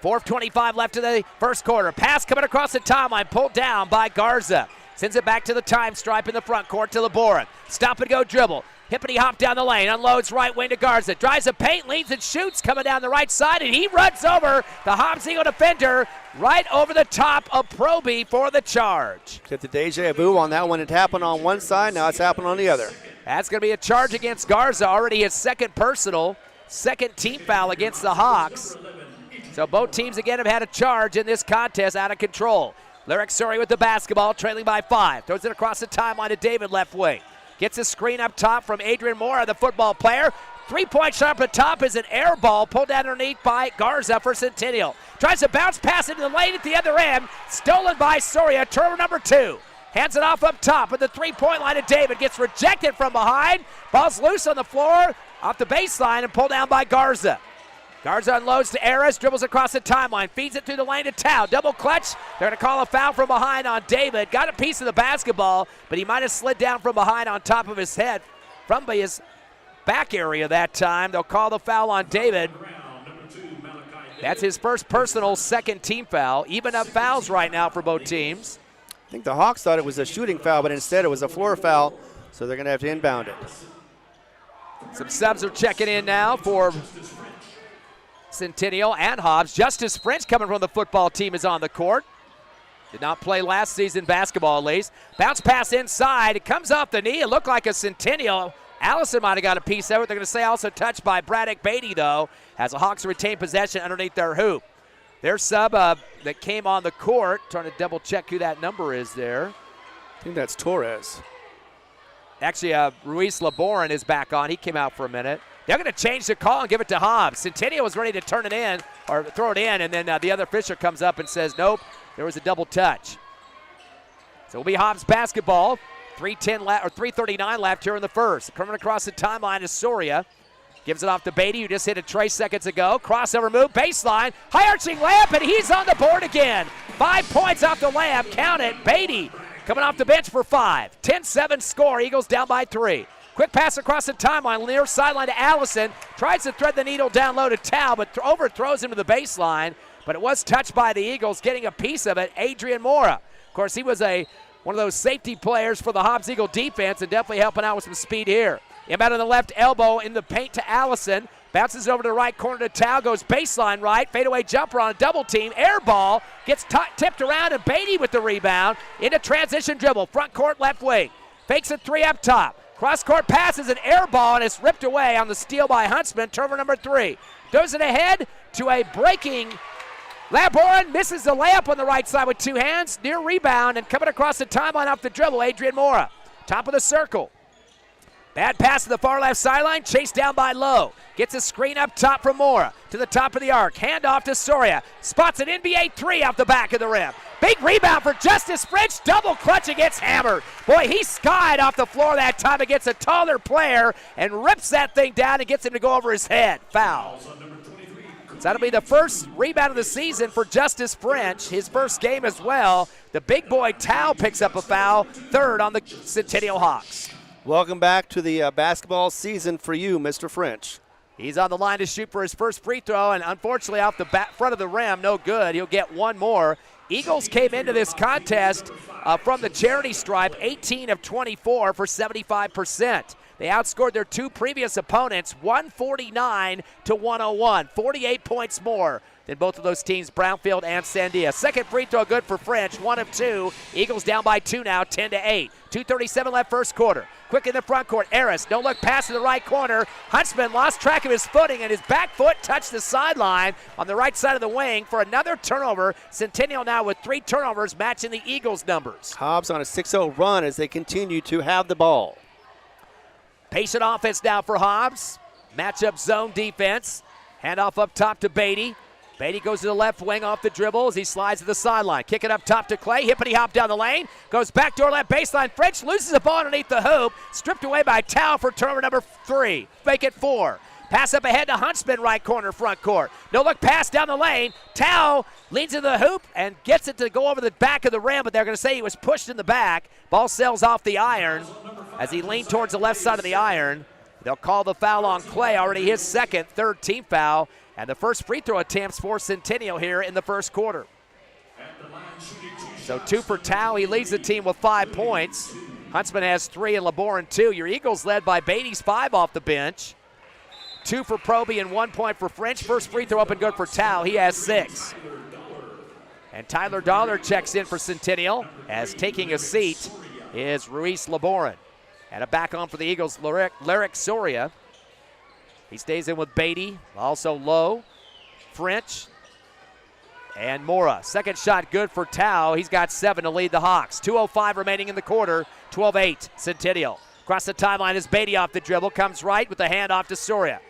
4:25 left in the first quarter. Pass coming across the timeline, pulled down by Garza. Sends it back to the time stripe in the front court to LeBourne. Stop and go dribble. Hippity hop down the lane, unloads right wing to Garza. Drives the paint, leads and shoots, coming down the right side, and he runs over the Hobbs Eagle defender right over the top of Proby for the charge.
Get the deja vu on that one. It happened on one side, now it's happened on the other.
That's going to be a charge against Garza, already his second personal, second team foul against the Hawks. So both teams again have had a charge in this contest, out of control. Lyric Surrey with the basketball, trailing by 5. Throws it across the timeline to David, left wing. Gets a screen up top from Adrian Mora, the football player. 3-point shot up the top is an air ball pulled down underneath by Garza for Centennial. Tries to bounce pass into the lane at the other end. Stolen by Soria, turnover number 2. Hands it off up top at the 3-point line to David. Gets rejected from behind. Ball's loose on the floor, off the baseline and pulled down by Garza. Guards unloads to Aris, dribbles across the timeline, feeds it through the lane to Tao. Double clutch. They're going to call a foul from behind on David. Got a piece of the basketball, but he might have slid down from behind on top of his head from his back area that time. They'll call the foul on David. That's his first personal, second team foul. Even up fouls right now for both teams.
I think the Hawks thought it was a shooting foul, but instead it was a floor foul, so they're going to have to inbound it.
Some subs are checking in now for Centennial and Hobbs. Justice French coming from the football team is on the court. Did not play last season basketball at least. Bounce pass inside. It comes off the knee. It looked like a Centennial. Allison might have got a piece of it. They're going to say also touched by Braddock Beatty, though, as the Hawks retain possession underneath their hoop. Their sub that came on the court, trying to double check who that number is there.
I think that's Torres.
Actually, Ruiz Laboran is back on. He came out for a minute. They're going to change the call and give it to Hobbs. Centennial was ready to turn it in or throw it in, and then the other official comes up and says, nope, there was a double touch. So it'll be Hobbs basketball. 3:39 left here in the first. Coming across the timeline is Soria. Gives it off to Beatty, who just hit a tray seconds ago. Crossover move, baseline, high-arching layup, and he's on the board again. 5 points off the layup. Count it. Beatty coming off the bench for 5. 10-7 score. Eagles down by 3. Quick pass across the timeline, near sideline to Allison. Tries to thread the needle down low to Tao, but overthrows him to the baseline. But it was touched by the Eagles, getting a piece of it. Adrian Mora. Of course, he was one of those safety players for the Hobbs Eagle defense and definitely helping out with some speed here. Inbound on the left elbow in the paint to Allison. Bounces over to the right corner to Tao. Goes baseline right. Fadeaway jumper on a double team. Air ball. Gets tipped around, and Beatty with the rebound. Into transition dribble. Front court left wing. Fakes a 3 up top. Cross-court passes an air ball, and it's ripped away on the steal by Huntsman. Turnover number 3. Throws it ahead to a breaking Laboran. Misses the layup on the right side with 2 hands. Near rebound, and coming across the timeline off the dribble, Adrian Mora. Top of the circle. Bad pass to the far left sideline. Chased down by Lowe. Gets a screen up top from Mora. To the top of the arc. Hand off to Soria. Spots an NBA 3 off the back of the rim. Big rebound for Justice French. Double clutch against Hammer. Boy, he skied off the floor that time against a taller player and rips that thing down and gets him to go over his head. Foul. So that'll be the first rebound of the season for Justice French. His first game as well. The big boy Tao picks up a foul. 3rd on the Centennial Hawks.
Welcome back to the basketball season for you, Mr. French.
He's on the line to shoot for his first free throw, and unfortunately off the front of the rim, no good. He'll get one more. Eagles came into this contest from the charity stripe, 18 of 24 for 75%. They outscored their 2 previous opponents, 149 to 101, 48 points more than both of those teams, Brownfield and Sandia. Second free throw good for French, 1 of 2. Eagles down by 2 now, 10-8. 2:37 left first quarter. Quick in the front court, Aris, no look pass to the right corner. Huntsman lost track of his footing, and his back foot touched the sideline on the right side of the wing for another turnover. Centennial now with 3 turnovers, matching the Eagles' numbers.
Hobbs on a 6-0 run as they continue to have the ball.
Patient offense now for Hobbs. Matchup zone defense. Handoff up top to Beatty. Beatty goes to the left wing off the dribble as he slides to the sideline. Kick it up top to Clay. Hippity hop down the lane. Goes backdoor left baseline. French loses the ball underneath the hoop. Stripped away by Tao for turnover number 3. Make it 4. Pass up ahead to Huntsman, right corner, front court. No look pass down the lane. Tao leads into the hoop and gets it to go over the back of the rim, but they're going to say he was pushed in the back. Ball sails off the iron as he leaned towards the left side of the iron. They'll call the foul on Clay, already his second, 3rd team foul, and the first free throw attempts for Centennial here in the first quarter. So 2 for Tao. He leads the team with 5 points. Huntsman has 3 and Laboran 2. Your Eagles led by Beatty's 5 off the bench. 2 for Proby and 1 point for French. First free throw up and good for Tao. He has 6. And Tyler Dollar checks in for Centennial as taking a seat is Ruiz Laboran. And a back on for the Eagles, Lyric Soria. He stays in with Beatty, also Lowe, French, and Mora. Second shot good for Tao. He's got 7 to lead the Hawks. 2:05 remaining in the quarter, 12-8 Centennial. Across the timeline is Beatty off the dribble, comes right with the handoff to Soria.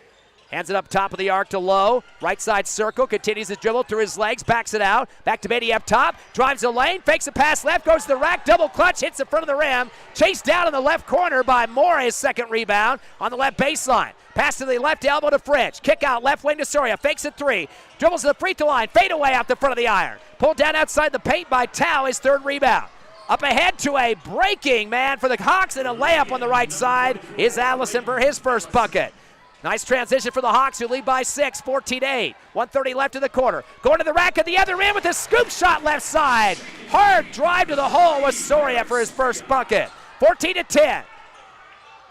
Hands it up top of the arc to Lowe. Right side circle, continues to dribble through his legs, backs it out. Back to Beatty up top, drives the lane, fakes a pass left, goes to the rack, double clutch, hits the front of the rim. Chased down in the left corner by Moore, his second rebound on the left baseline. Pass to the left elbow to French. Kick out left wing to Soria, fakes it three. Dribbles to the free throw line, fade away out the front of the iron. Pulled down outside the paint by Tao, his third rebound. Up ahead to a breaking man for the Hawks and a layup on the right side is Allison for his first bucket. Nice transition for the Hawks, who lead by 6, 14-8. 1:30 left in the quarter. Going to the rack at the other end with a scoop shot left side. Hard drive to the hole with Soria for his first bucket. 14-10.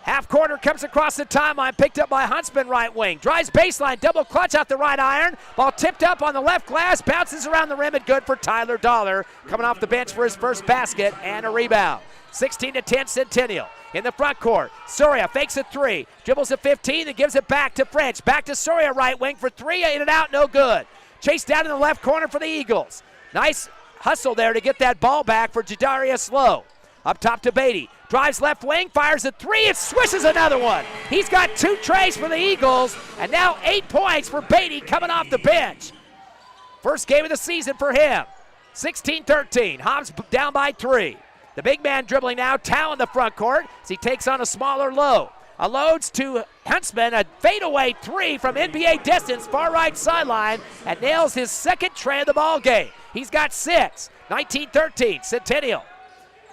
Half quarter comes across the timeline, picked up by Huntsman right wing. Drives baseline, double clutch out the right iron. Ball tipped up on the left glass, bounces around the rim and good for Tyler Dollar. Coming off the bench for his first basket and a rebound. 16-10 Centennial. In the front court, Soria fakes a three, dribbles a 15 and gives it back to French. Back to Soria right wing for three, in and out, no good. Chased down in the left corner for the Eagles. Nice hustle there to get that ball back for Jadarius Lowe. Up top to Beatty, drives left wing, fires a three, and swishes another one. He's got 2 trays for the Eagles, and now 8 points for Beatty coming off the bench. First game of the season for him. 16-13, Hobbs down by 3. The big man dribbling now, Tao in the front court as he takes on a smaller Lowe. Unloads to Huntsman, a fadeaway three from NBA distance, far right sideline, and nails his second tray of the ball game. He's got 6. 19-13, Centennial.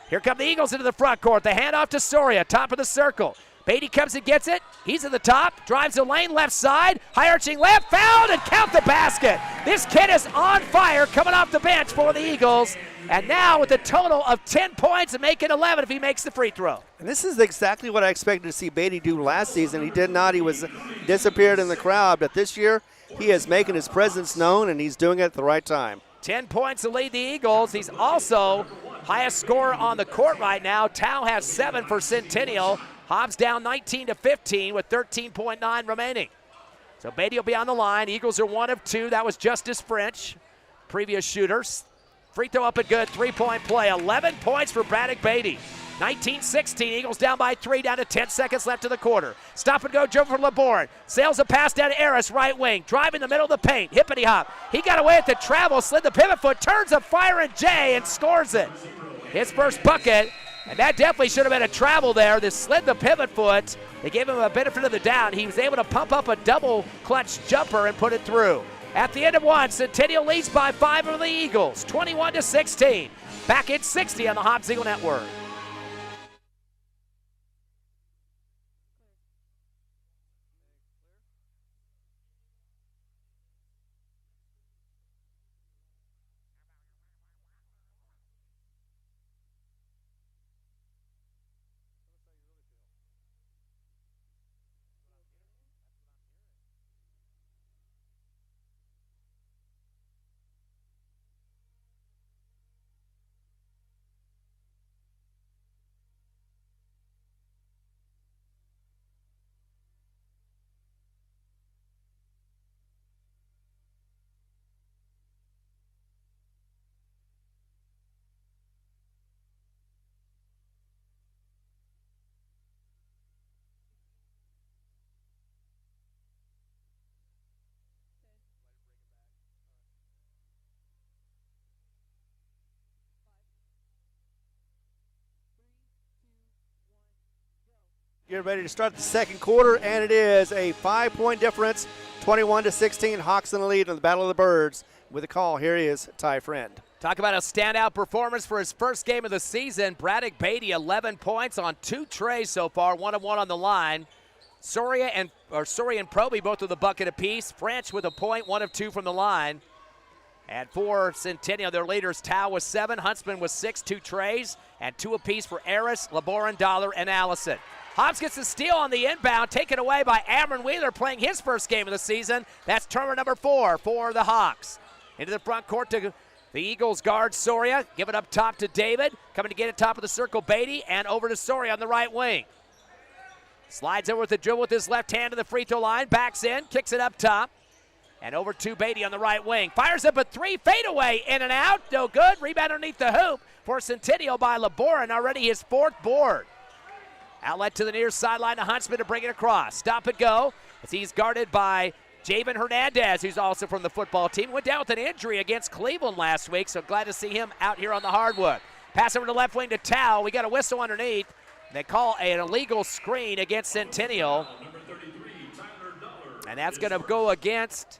Here come the Eagles into the front court. The handoff to Soria, top of the circle. Beatty comes and gets it. He's at the top, drives the lane left side, high arching left, fouled, and count the basket. This kid is on fire coming off the bench for the Eagles. And now with a total of 10 points and make it 11 if he makes the free throw.
And this is exactly what I expected to see Beatty do last season. He did not. He was disappeared in the crowd. But this year, he is making his presence known, and he's doing it at the right time.
10 points to lead the Eagles. He's also highest scorer on the court right now. Tao has 7 for Centennial. Hobbs down 19-15 with 13.9 remaining. So Beatty will be on the line. Eagles are 1 of 2. That was Justice French, previous shooters. Free throw up and good, 3-point play. 11 points for Braddock Beatty. 19-16, Eagles down by 3, down to 10 seconds left in the quarter. Stop and go dribble for LeBourne. Sails a pass down to Harris, right wing. Drive in the middle of the paint, hippity hop. He got away at the travel, slid the pivot foot, turns a firing J and scores it. His first bucket, and that definitely should have been a travel there. This slid the pivot foot. They gave him a benefit of the doubt. He was able to pump up a double clutch jumper and put it through. At the end of 1, Centennial leads by 5 over the Eagles, 21-16. Back at 60 on the Hobbs Eagle Network.
Get ready to start the second quarter, and it is a 5-point difference, 21-16. Hawks in the lead in the Battle of the Birds. With a call, here he is, Ty Friend.
Talk about a standout performance for his first game of the season. Braddock Beatty, 11 points on 2 trays so far, 1 of 1 on the line. Soria and Proby both with a bucket apiece. French with a point, 1 of 2 from the line. And for Centennial, their leaders, Tao with 7, Huntsman with 6, 2 trays, and 2 apiece for Eris, LeBourne, Dollar, and Allison. Hobbs gets the steal on the inbound, taken away by Amron Wheeler playing his first game of the season. That's turnover number 4 for the Hawks. Into the front court to the Eagles guard Soria. Give it up top to David. Coming to get it top of the circle, Beatty, and over to Soria on the right wing. Slides over with the dribble with his left hand to the free throw line. Backs in, kicks it up top. And over to Beatty on the right wing. Fires up a 3, fadeaway, in and out. No good. Rebound underneath the hoop for Centennial by LeBourne, already his 4th board. Outlet to the near sideline to Huntsman to bring it across. Stop and go as he's guarded by Javen Hernandez, who's also from the football team. Went down with an injury against Cleveland last week, so glad to see him out here on the hardwood. Pass over to left wing to Tao. We got a whistle underneath. They call an illegal screen against Centennial. And that's going to go against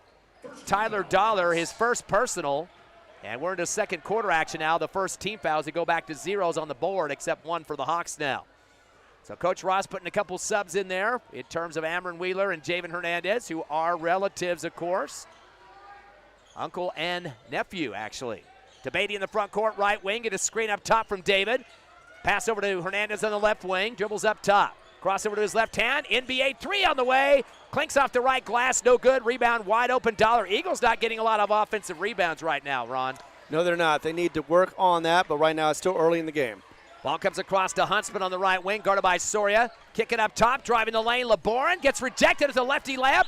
Tyler Dollar, his first personal. And we're into second quarter action now. The first team fouls. They go back to zeros on the board, except one for the Hawks now. So Coach Ross putting a couple subs in there in terms of Amron Wheeler and Javen Hernandez, who are relatives, of course. Uncle and nephew, actually. To Beatty in the front court, right wing. Get a screen up top from David. Pass over to Hernandez on the left wing. Dribbles up top. Cross over to his left hand. NBA three on the way. Clinks off the right glass. No good. Rebound wide open. Dollar. Eagles not getting a lot of offensive rebounds right now, Ron.
No, they're not. They need to work on that, but right now it's still early in the game.
Ball comes across to Huntsman on the right wing, guarded by Soria. Kick it up top, driving the lane. LeBorin gets rejected as a lefty layup.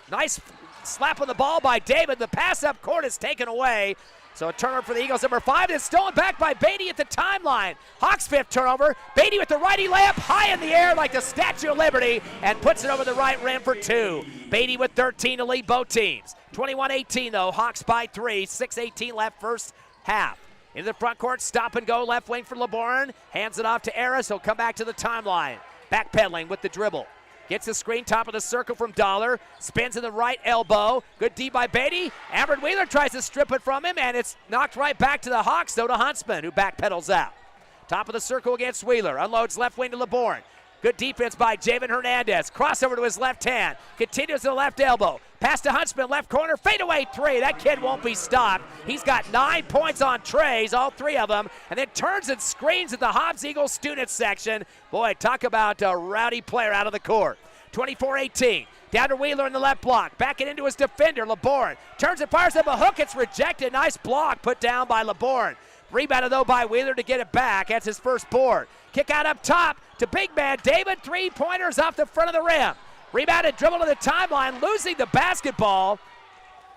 Nice slap on the ball by David. The pass up court is taken away. So a turnover for the Eagles, number 5. It's stolen back by Beatty at the timeline. Hawks' 5th turnover. Beatty with the righty layup high in the air like the Statue of Liberty and puts it over the right rim for 2. Beatty with 13 to lead both teams. 21-18 though, Hawks by 3. 6:18 left first half. Into the front court, stop and go, left wing for LeBorin. Hands it off to Aris, he'll come back to the timeline. Backpedaling with the dribble. Gets the screen, top of the circle from Dollar. Spins in the right elbow. Good D by Beatty. Amron Wheeler tries to strip it from him, and it's knocked right back to the Hawks, though, to Huntsman, who backpedals out. Top of the circle against Wheeler. Unloads left wing to LeBorin. Good defense by Javen Hernandez. Crossover to his left hand. Continues to the left elbow. Pass to Huntsman, left corner. Fadeaway 3. That kid won't be stopped. He's got 9 points on trays, all 3 of them, and then turns and screens at the Hobbs Eagles student section. Boy, talk about a rowdy player out of the court. 24-18. Down to Wheeler in the left block. Back it into his defender, LeBorin. Turns and fires up a hook. It's rejected. Nice block put down by LeBorin. Rebounded, though, by Wheeler to get it back. That's his first board. Kick out up top to big man David. 3-pointers off the front of the rim. Rebounded, dribble to the timeline. Losing the basketball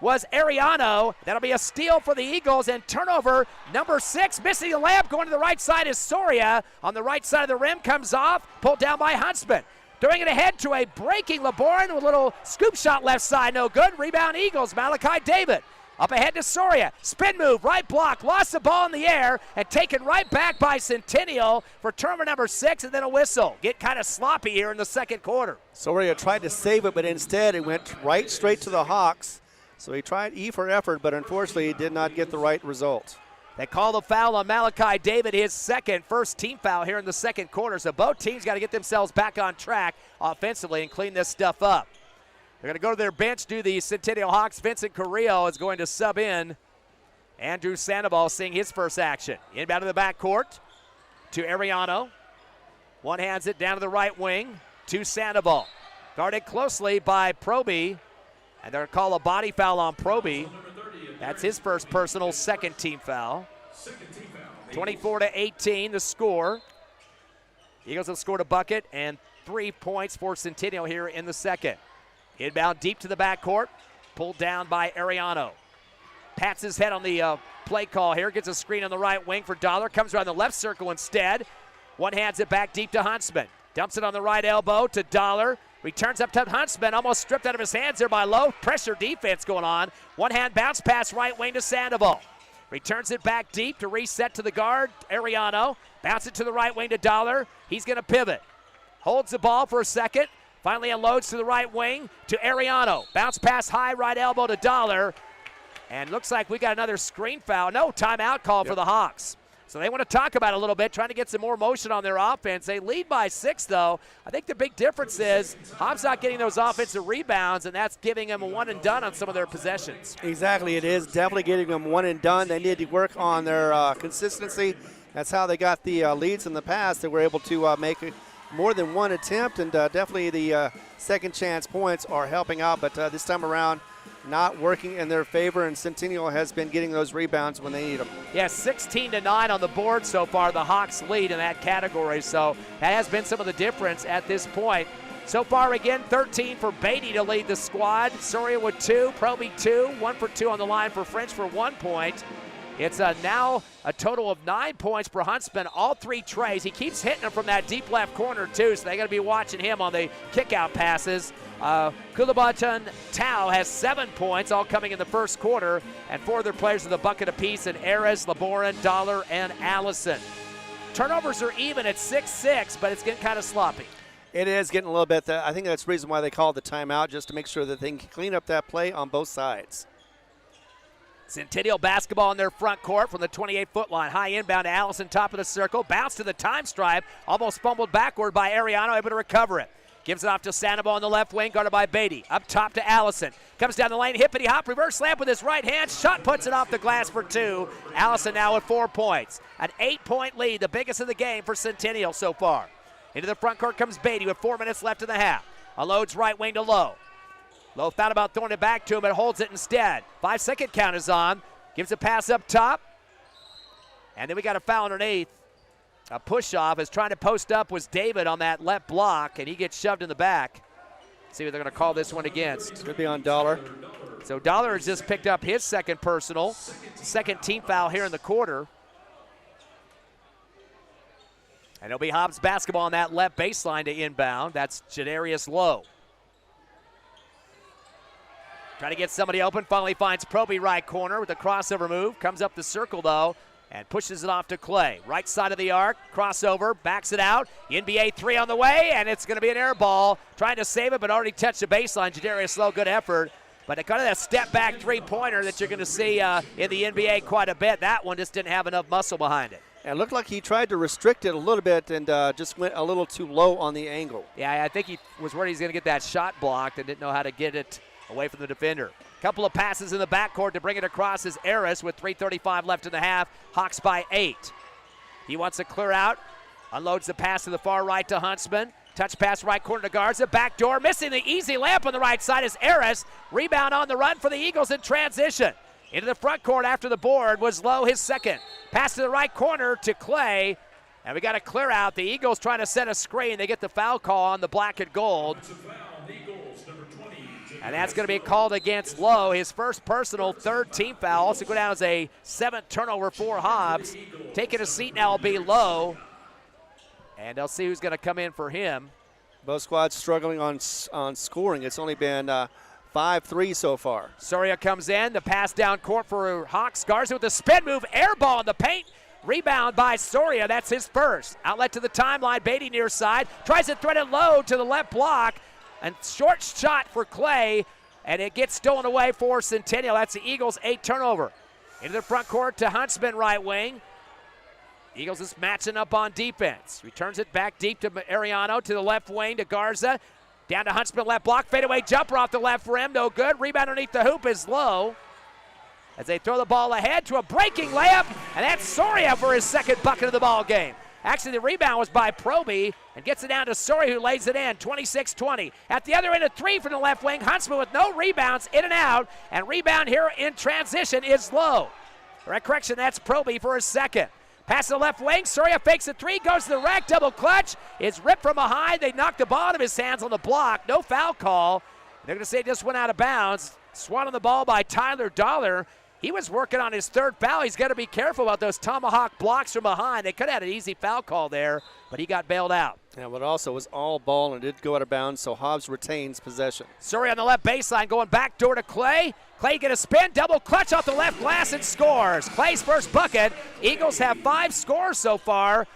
was Ariano. That'll be a steal for the Eagles, and turnover number 6. Missing the layup, going to the right side is Soria. On the right side of the rim, comes off, pulled down by Huntsman. Throwing it ahead to a breaking LeBorin with a little scoop shot left side, no good. Rebound Eagles, Malachi David. Up ahead to Soria. Spin move, right block, lost the ball in the air, and taken right back by Centennial for turnover number 6, and then a whistle. Get kind of sloppy here in the second quarter.
Soria tried to save it, but instead it went right straight to the Hawks. So he tried E for effort, but unfortunately he did not get the right result.
They call the foul on Malachi David, his first team foul here in the second quarter. So both teams got to get themselves back on track offensively and clean this stuff up. They're going to go to their bench, do the Centennial Hawks. Vincent Carrillo is going to sub in. Andrew Sandoval seeing his first action. Inbound to the backcourt to Ariano. One hands it down to the right wing to Sandoval. Guarded closely by Proby. And they're going to call a body foul on Proby. That's his first personal, second team foul. 24-18 the score. Eagles have scored a bucket and 3 points for Centennial here in the second. Inbound deep to the backcourt. Pulled down by Ariano. Pats his head on the play call here. Gets a screen on the right wing for Dollar. Comes around the left circle instead. One hands it back deep to Huntsman. Dumps it on the right elbow to Dollar. Returns up to Huntsman. Almost stripped out of his hands there by Lowe. Pressure defense going on. One hand bounce pass right wing to Sandoval. Returns it back deep to reset to the guard, Ariano. Bounce it to the right wing to Dollar. He's going to pivot. Holds the ball for a second. Finally unloads to the right wing to Ariano. Bounce pass high, right elbow to Dollar. And looks like we got another screen foul. No, timeout call for the Hawks. So they want to talk about it a little bit, trying to get some more motion on their offense. They lead by 6, though. I think the big difference is Hobbs not getting those offensive rebounds, and that's giving them a one and done on some of their possessions.
Exactly, it is definitely getting them one and done. They need to work on their consistency. That's how they got the leads in the past. They were able to make more than one attempt, and definitely the second chance points are helping out, but this time around, not working in their favor, and Centennial has been getting those rebounds when they need them.
Yeah, 16-9 on the board so far. The Hawks lead in that category, so that has been some of the difference at this point. So far, again, 13 for Beatty to lead the squad. Soria with 2, Proby 2, 1 for 2 on the line for French for 1 point. It's now a total of 9 points for Huntsman, all 3 trays. He keeps hitting them from that deep left corner, too, so they got to be watching him on the kick-out passes. Kulabatan Tao has 7 points, all coming in the first quarter, and 4 other players with a bucket apiece, and Ares, Laboran, Dollar, and Allison. Turnovers are even at 6-6, but it's getting kind of sloppy.
It is getting a little bit. I think that's the reason why they called the timeout, just to make sure that they can clean up that play on both sides.
Centennial basketball in their front court from the 28-foot line. High inbound to Allison, top of the circle. Bounce to the time stripe. Almost fumbled backward by Ariano, able to recover it. Gives it off to Sandoval on the left wing, guarded by Beatty. Up top to Allison. Comes down the lane, hippity hop, reverse slam with his right hand. Shot puts it off the glass for 2. Allison now with 4 points. An 8-point lead, the biggest of the game for Centennial so far. Into the front court comes Beatty with 4 minutes left in the half. Unloads right wing to Lowe. Lowe thought about throwing it back to him, but holds it instead. 5-second count is on. Gives a pass up top. And then we got a foul underneath. A push-off is trying to post up was David on that left block, and he gets shoved in the back. See what they're going to call this one against.
Could be on Dollar.
So Dollar has just picked up his second personal. Second team foul here in the quarter. And it'll be Hobbs basketball on that left baseline to inbound. That's Jadarius Lowe. Trying to get somebody open, finally finds Proby right corner with a crossover move. Comes up the circle, though, and pushes it off to Clay. Right side of the arc, crossover, backs it out. NBA 3 on the way, and it's going to be an air ball. Trying to save it, but already touched the baseline. Jadarius Lowe, good effort. But it kind of that step-back three-pointer that you're going to see in the NBA quite a bit. That one just didn't have enough muscle behind it.
And it looked like he tried to restrict it a little bit and just went a little too low on the angle.
Yeah, I think he was worried he's going to get that shot blocked and didn't know how to get it away from the defender. Couple of passes in the backcourt to bring it across is Aris with 3:35 left in the half. Hawks by 8. He wants to clear out. Unloads the pass to the far right to Huntsman. Touch pass right corner to Garza. Back door. Missing the easy layup on the right side is Aris. Rebound on the run for the Eagles in transition. Into the front court after the board was Lowe, his second. Pass to the right corner to Clay. And we got a clear out. The Eagles trying to set a screen. They get the foul call on the black and gold. And that's going to be called against Lowe. His first personal, 3rd team foul. Also go down as a 7th turnover for Hobbs. Taking a seat now will be Lowe. And they'll see who's going to come in for him.
Both squads struggling on scoring. It's only been 5-3 so far.
Soria comes in. The pass down court for Hawks. Garza with the spin move. Air ball in the paint. Rebound by Soria. That's his first. Outlet to the timeline. Beatty near side. Tries to thread it low to the left block. And short shot for Clay, and it gets stolen away for Centennial. That's the Eagles' 8th turnover. Into the front court to Huntsman, right wing. Eagles is matching up on defense. Returns it back deep to Ariano, to the left wing to Garza. Down to Huntsman, left block, fadeaway jumper off the left rim, no good. Rebound underneath the hoop is Lowe. As they throw the ball ahead to a breaking layup, and that's Soria for his second bucket of the ball game. Actually, the rebound was by Proby, and gets it down to Soria, who lays it in, 26-20. At the other end, a 3 from the left wing. Huntsman with no rebounds, in and out, and rebound here in transition is Lowe. Correction, that's Proby for his second. Pass to the left wing, Soria fakes a 3, goes to the rack, double clutch. It's ripped from behind. They knock the ball out of his hands on the block. No foul call. They're going to say it just went out of bounds. Swat on the ball by Tyler Dollar. He was working on his 3rd foul. He's got to be careful about those tomahawk blocks from behind. They could have had an easy foul call there, but he got bailed out.
Yeah, but also was all ball and did go out of bounds, so Hobbs retains possession.
Surrey on the left baseline, going back door to Clay. Clay get a spin, double clutch off the left glass and scores. Clay's first bucket. Eagles have 5 scores so far,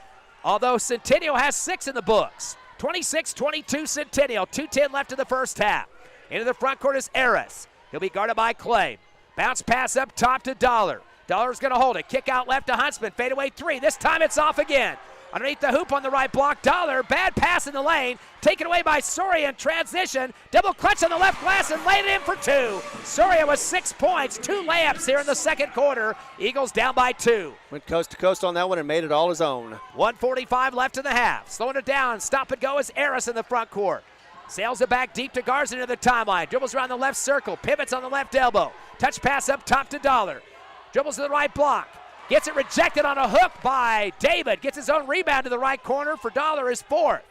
although Centennial has 6 in the books. 26-22 Centennial, 2:10 left in the first half. Into the front court is Aris. He'll be guarded by Clay. Bounce pass up top to Dollar. Dollar's going to hold it. Kick out left to Huntsman. Fadeaway 3. This time it's off again. Underneath the hoop on the right block, Dollar. Bad pass in the lane. Taken away by Soria in transition. Double clutch on the left glass and laid it in for 2. Soria with 6 points. 2 layups here in the second quarter. Eagles down by 2.
Went coast to coast on that one and made it all his own.
1:45 left in the half. Slowing it down. Stop and go is Aris in the front court. Sails it back deep to Garza to the timeline. Dribbles around the left circle. Pivots on the left elbow. Touch pass up top to Dollar. Dribbles to the right block. Gets it rejected on a hook by David. Gets his own rebound to the right corner for Dollar, his 4th.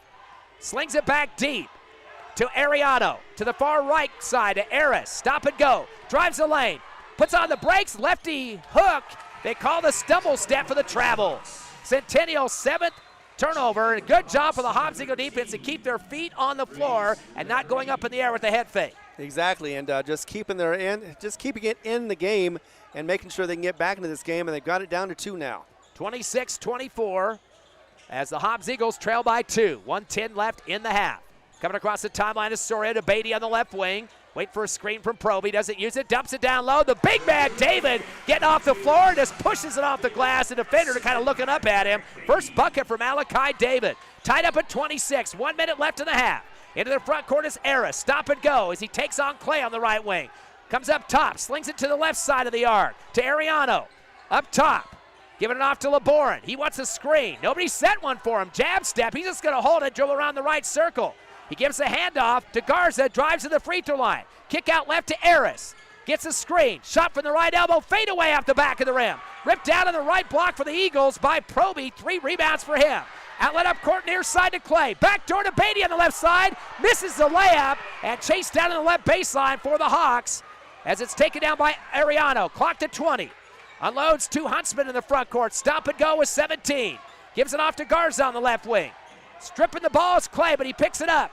Slings it back deep to Ariano. To the far right side to Aris. Stop and go. Drives the lane. Puts on the brakes. Lefty hook. They call the stumble step for the travel. Centennial 7th turnover. Good job for the Hobbs Eagle defense to keep their feet on the floor and not going up in the air with the head fake.
Exactly, and just keeping it in the game and making sure they can get back into this game, and they've got it down to 2 now.
26-24 as the Hobbs Eagles trail by 2. 1:10 left in the half. Coming across the timeline is Soria to Beatty on the left wing. Wait for a screen from Proby. Doesn't use it. Dumps it down low. The big man, David, getting off the floor and just pushes it off the glass. The defender kind of looking up at him. First bucket from Malachi David. Tied up at 26. 1 minute left in the half. Into the front court is Eris. Stop and go as he takes on Clay on the right wing. Comes up top. Slings it to the left side of the arc. To Ariano. Up top. Giving it off to Laboran. He wants a screen. Nobody set one for him. Jab step. He's just going to hold it, dribble around the right circle. He gives the handoff to Garza, drives to the free throw line. Kick out left to Eris. Gets a screen. Shot from the right elbow. Fade away off the back of the rim. Ripped down on the right block for the Eagles by Proby. 3 rebounds for him. Outlet up court near side to Clay. Back door to Beatty on the left side. Misses the layup and chased down on the left baseline for the Hawks as it's taken down by Ariano. Clock to 20. Unloads 2 Huntsman in the front court. Stop and go with 17. Gives it off to Garza on the left wing. Stripping the ball is Clay, but he picks it up.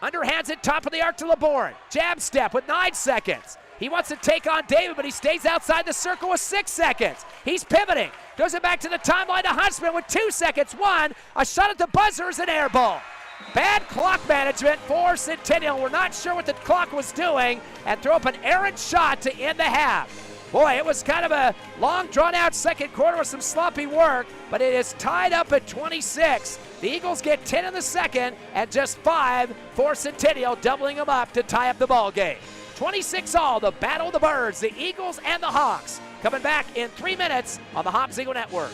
Underhands it top of the arc to Laboran. Jab step with 9 seconds. He wants to take on David, but he stays outside the circle with 6 seconds. He's pivoting. Goes it back to the timeline to Huntsman with 2 seconds. 1, a shot at the buzzer is an air ball. Bad clock management for Centennial. We're not sure what the clock was doing and throw up an errant shot to end the half. Boy, it was kind of a long, drawn-out second quarter with some sloppy work, but it is tied up at 26. The Eagles get 10 in the second and just 5 for Centennial, doubling them up to tie up the ball game. 26 all, the battle of the birds, the Eagles and the Hawks. Coming back in 3 minutes on the Hobbs Eagle Network.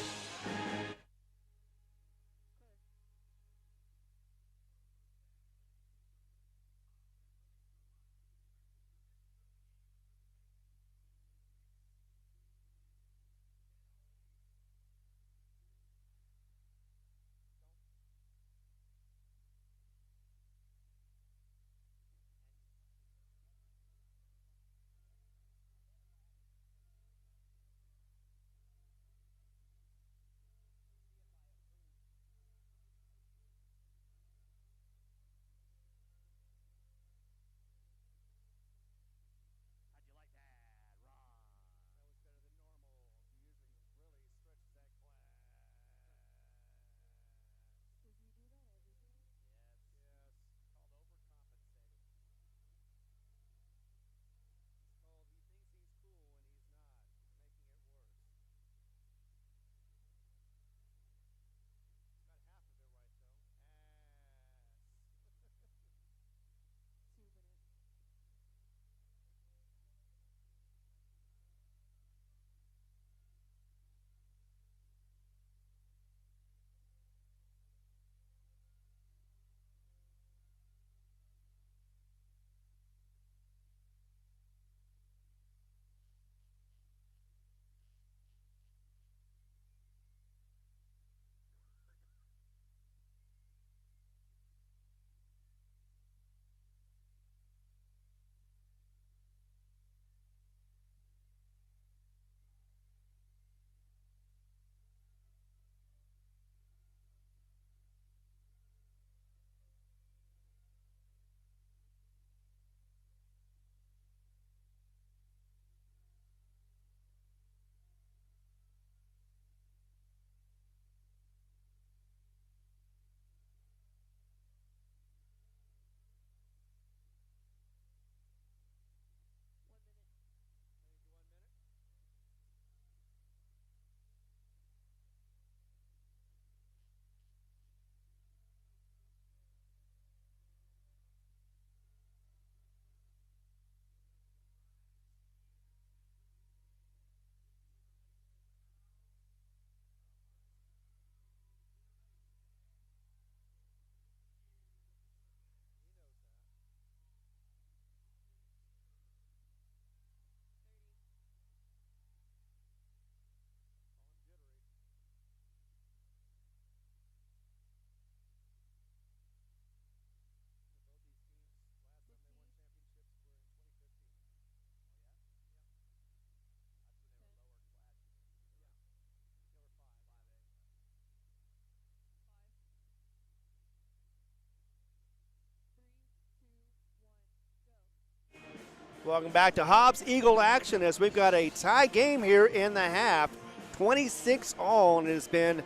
Welcome back to Hobbs Eagle action as we've got a tie game here in the half. 26 all, and it has been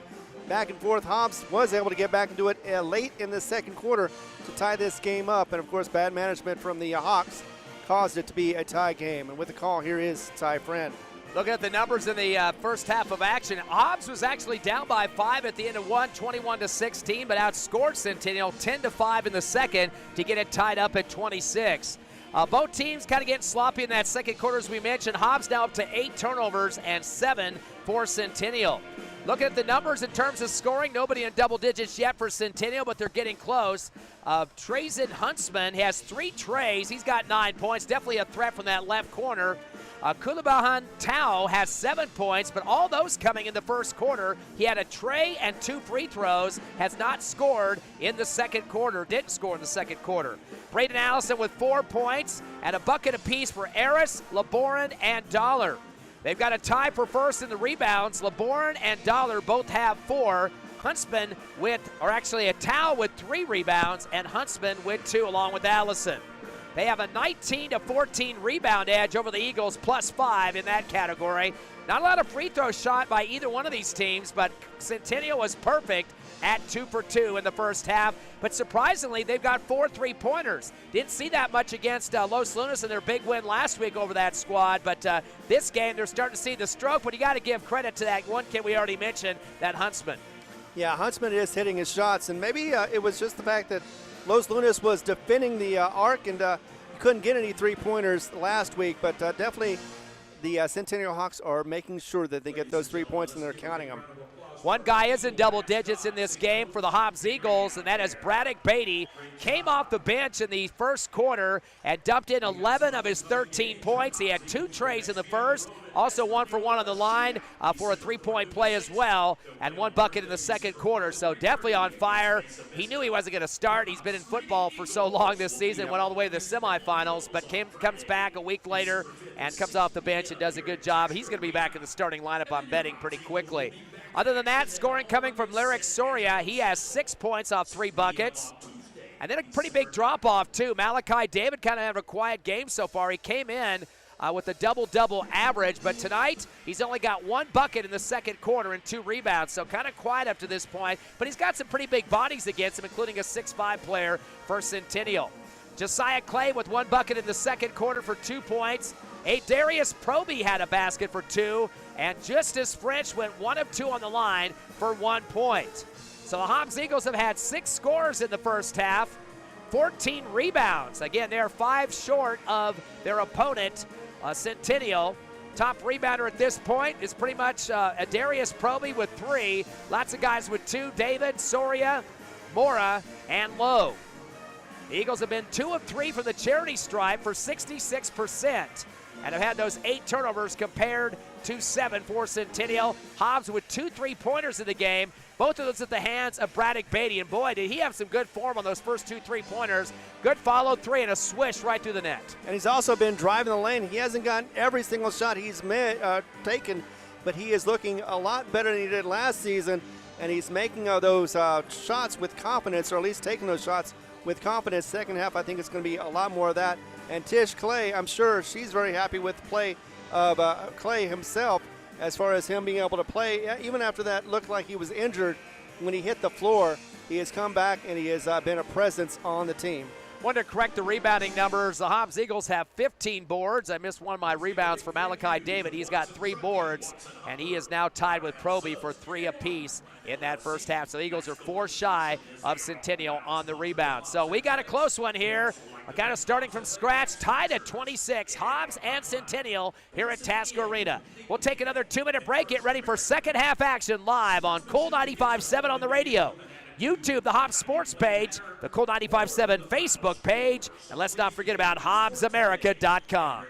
back and forth. Hobbs was able to get back and do it late in the second quarter to tie this game up. And, of course, bad management from the Hawks caused it to be a tie game. And with the call, here is Ty Friend.
Looking at the numbers in the first half of action, Hobbs was actually down by 5 at the end of one, 21-16, but outscored Centennial 10-5 in the second to get it tied up at 26. Both teams kind of getting sloppy in that second quarter, as we mentioned. Hobbs now up to 8 turnovers and 7 for Centennial. Looking at the numbers in terms of scoring, nobody in double digits yet for Centennial, but they're getting close. Trazen Huntsman has 3 trays. He's got 9 points. Definitely a threat from that left corner. Kulabahan Tao has 7 points, but all those coming in the first quarter. He had a tray and 2 free throws, has not scored in the second quarter, didn't score in the second quarter. Braden Allison with 4 points and a bucket apiece for Eris, Laboran, and Dollar. They've got a tie for first in the rebounds. Laboran and Dollar both have 4. Huntsman a Tao with 3 rebounds, and Huntsman with 2 along with Allison. They have a 19-14 rebound edge over the Eagles, +5 in that category. Not a lot of free throws shot by either one of these teams, but Centennial was perfect at 2 for 2 in the first half. But surprisingly, they've got 4 3-pointers. Didn't see that much against Los Lunas in their big win last week over that squad. But this game, they're starting to see the stroke. But you got to give credit to that one kid we already mentioned, that Huntsman.
Yeah, Huntsman is hitting his shots. And maybe it was just the fact that Los Lunas was defending the arc and couldn't get any 3-pointers last week. But definitely the Centennial Hawks are making sure that they get those 3 points and they're counting them.
One guy is in double digits in this game for the Hobbs Eagles, and that is Braddock Beatty. Came off the bench in the first quarter and dumped in 11 of his 13 points. He had 2 trays in the first, also 1 for 1 on the line for a 3-point play as well, and 1 bucket in the second quarter. So definitely on fire. He knew he wasn't going to start. He's been in football for so long this season, went all the way to the semifinals, but comes back a week later and comes off the bench and does a good job. He's going to be back in the starting lineup, I'm betting, pretty quickly. Other than that, scoring coming from Lyric Soria. He has 6 points off 3 buckets. And then a pretty big drop-off, too. Malachi David kind of had a quiet game so far. He came in with a double-double average, but tonight he's only got 1 bucket in the second quarter and 2 rebounds, so kind of quiet up to this point. But he's got some pretty big bodies against him, including a 6'5" player for Centennial. Josiah Clay with 1 bucket in the second quarter for 2 points. Darius Proby had a basket for 2, and Justice French went 1 of 2 on the line for 1 point. So the Hobbs Eagles have had 6 scores in the first half, 14 rebounds. Again, they're 5 short of their opponent, Centennial. Top rebounder at this point is pretty much Darius Proby with 3. Lots of guys with 2, David, Soria, Mora, and Lowe. The Eagles have been 2 of 3 from the charity stripe for 66%. And have had those 8 turnovers compared to 7 for Centennial. Hobbs with 2 3-pointers in the game. Both of those at the hands of Braddock Beatty. And boy, did he have some good form on those first 2 3-pointers. Good follow 3 and a swish right through the net. And
he's also been driving the lane. He hasn't gotten every single shot he's taken, but he is looking a lot better than he did last season. And he's making those shots with confidence, or at least taking those shots with confidence. Second half, I think it's going to be a lot more of that. And Tish Clay, I'm sure she's very happy with the play of Clay himself as far as him being able to play. Even after that looked like he was injured when he hit the floor, he has come back and he has been a presence on the team.
Wanted to correct the rebounding numbers. The Hobbs Eagles have 15 boards. I missed one of my rebounds for Malachi David. He's got 3 boards, and he is now tied with Proby for 3 apiece in that first half. So the Eagles are 4 shy of Centennial on the rebound. So we got a close one here. Kind of starting from scratch, tied at 26, Hobbs and Centennial here at Tasker Arena. We'll take another 2-minute break. Get ready for second half action live on Cool 95.7 on the radio, YouTube, the Hobbs Sports page, the Cool 95.7 Facebook page, and let's not forget about HobbsAmerica.com.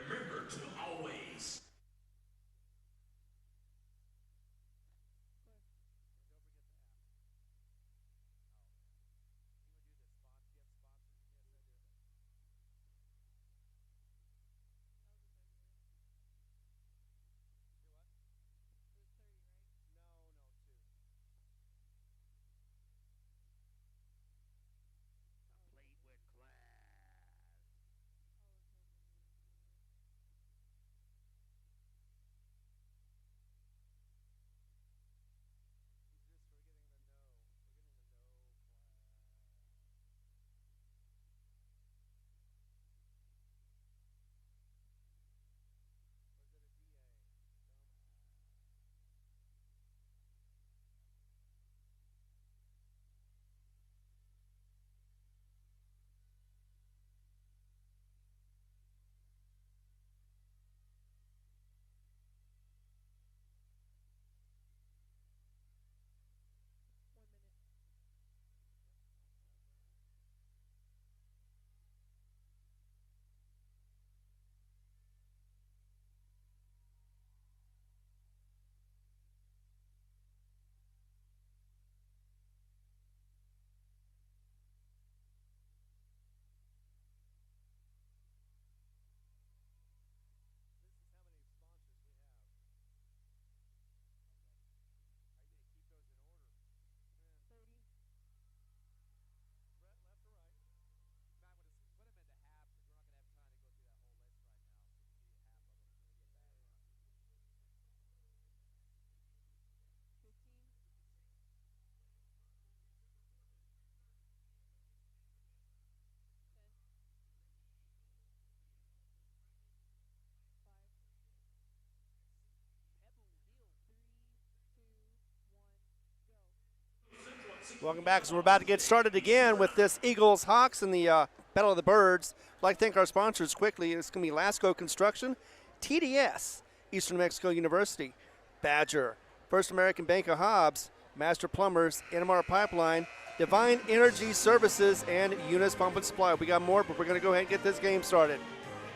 Welcome back. So we're about to get started again with this Eagles-Hawks in the Battle of the Birds. I'd like to thank our sponsors quickly. It's going to be Lasco Construction, TDS, Eastern New Mexico University, Badger, First American Bank of Hobbs, Master Plumbers, NMR Pipeline, Divine Energy Services, and Eunice Pump and Supply. We got more, but we're going to go ahead and get this game started.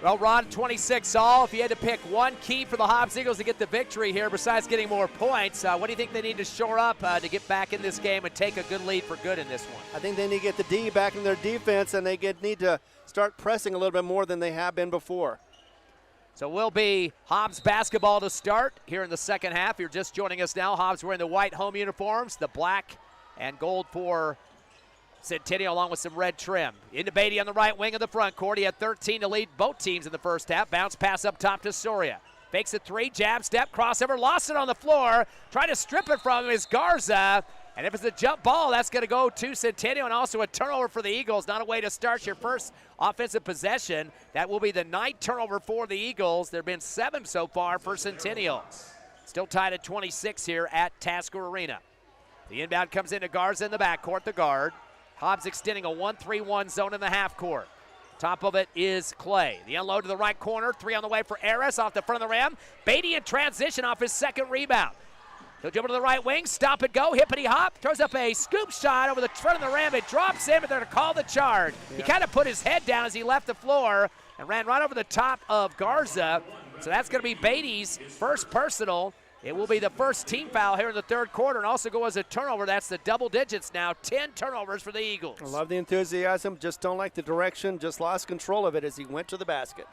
Well, Ron, 26-all. If you had to pick one key for the Hobbs Eagles to get the victory here, besides getting more points, what do you think they need to shore up to get back in this game and take a good lead for good in this one?
I think they need to get the D back in their defense, and they need to start pressing a little bit more than they have been before.
So will be Hobbs basketball to start here in the second half. You're just joining us now. Hobbs wearing the white home uniforms, the black and gold for Centennial along with some red trim. Into Beatty on the right wing of the front court. He had 13 to lead both teams in the first half. Bounce pass up top to Soria. Fakes a three, jab, step, crossover, lost it on the floor. Trying to strip it from him is Garza. And if it's a jump ball, that's going to go to Centennial, and also a turnover for the Eagles. Not a way to start your first offensive possession. That will be the ninth turnover for the Eagles. There have been 7 so far for Centennial. Still tied at 26 here at Tasker Arena. The inbound comes into Garza in the backcourt, the guard. Hobbs extending a 1-3-1 zone in the half court. Top of it is Clay. The unload to the right corner. 3 on the way for Aris off the front of the rim. Beatty in transition off his second rebound. He'll dribble to the right wing, stop and go, hippity hop, throws up a scoop shot over the front of the rim. It drops in, but they're going to call the charge. Yeah. He kind of put his head down as he left the floor and ran right over the top of Garza. So that's going to be Beatty's first personal. It will be the first team foul here in the third quarter and also go as a turnover. That's the double digits now, 10 turnovers for the Eagles.
I love the enthusiasm, just don't like the direction, just lost control of it as he went to the basket.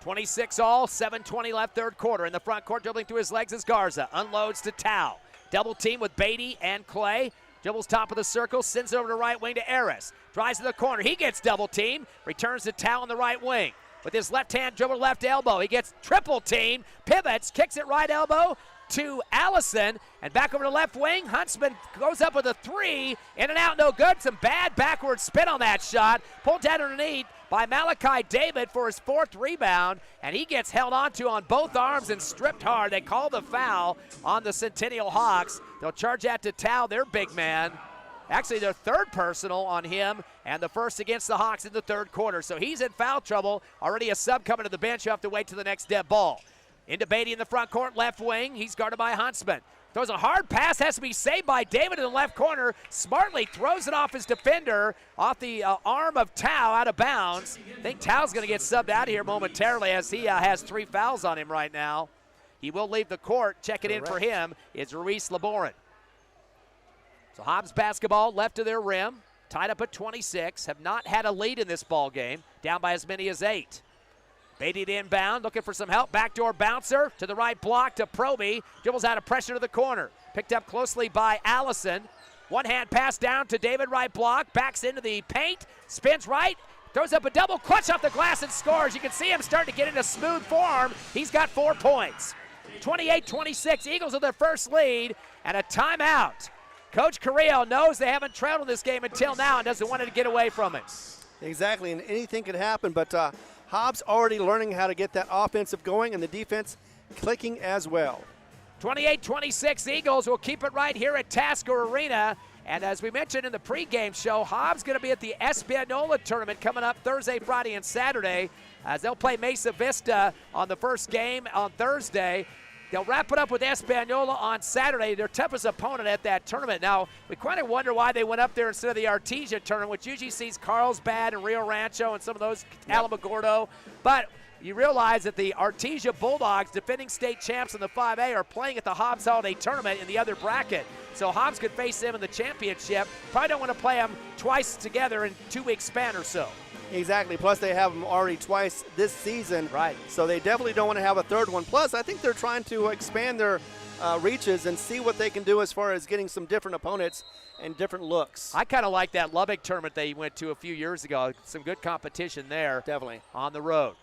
26-all, 7:20 left third quarter. In the front court, dribbling through his legs is Garza. Unloads to Tao. Double team with Beatty and Clay. Dribbles top of the circle, sends it over to right wing to Aris. Drives to the corner. He gets double team. Returns to Tao on the right wing. With his left hand, dribble left elbow. He gets triple team, pivots, kicks it right elbow to Allison. And back over to left wing. Huntsman goes up with a 3. In and out, no good. Some bad backward spin on that shot. Pulled down underneath by Malachi David for his 4th rebound, and he gets held onto on both arms and stripped hard. They call the foul on the Centennial Hawks. They'll charge that to Tao, their big man. Actually, their 3rd personal on him, and the first against the Hawks in the third quarter. So he's in foul trouble. Already a sub coming to the bench. You have to wait to the next dead ball. Into Beatty in the front court, left wing. He's guarded by Huntsman. Throws a hard pass, has to be saved by David in the left corner. Smartly throws it off his defender, off the arm of Tao, out of bounds. I think Tao's going to get subbed out of here momentarily as he has 3 fouls on him right now. He will leave the court. Checking in for him is Ruiz Laborin. So Hobbs basketball left to their rim, tied up at 26, have not had a lead in this ball game, down by as many as 8. Beatty to inbound, looking for some help. Backdoor bouncer to the right block to Proby. Dribbles out of pressure to the corner. Picked up closely by Allison. One hand pass down to David, right block. Backs into the paint, spins right. Throws up a double clutch off the glass and scores. You can see him starting to get into smooth form. He's got 4 points. 28-26, Eagles with their first lead and a timeout. Coach Carrillo knows they haven't trailed in this game until now and doesn't want to get away from it.
Exactly, and anything could happen, but Hobbs already learning how to get that offensive going and the defense clicking as well.
28-26, Eagles will keep it right here at Tasker Arena. And as we mentioned in the pregame show, Hobbs going to be at the Espanola tournament coming up Thursday, Friday, and Saturday as they'll play Mesa Vista on the first game on Thursday. They'll wrap it up with Espanola on Saturday, their toughest opponent at that tournament. Now, we kind of wonder why they went up there instead of the Artesia tournament, which usually sees Carlsbad and Rio Rancho and some of those, Alamogordo. But you realize that the Artesia Bulldogs, defending state champs in the 5A, are playing at the Hobbs Holiday Tournament in the other bracket. So Hobbs could face them in the championship. Probably don't want to play them twice together in 2-week span or so.
Exactly. Plus, they have them already twice this season.
Right.
So they definitely don't want to have a third one. Plus, I think they're trying to expand their reaches and see what they can do as far as getting some different opponents and different looks.
I kind of like that Lubbock tournament they went to a few years ago. Some good competition there.
Definitely.
On the road.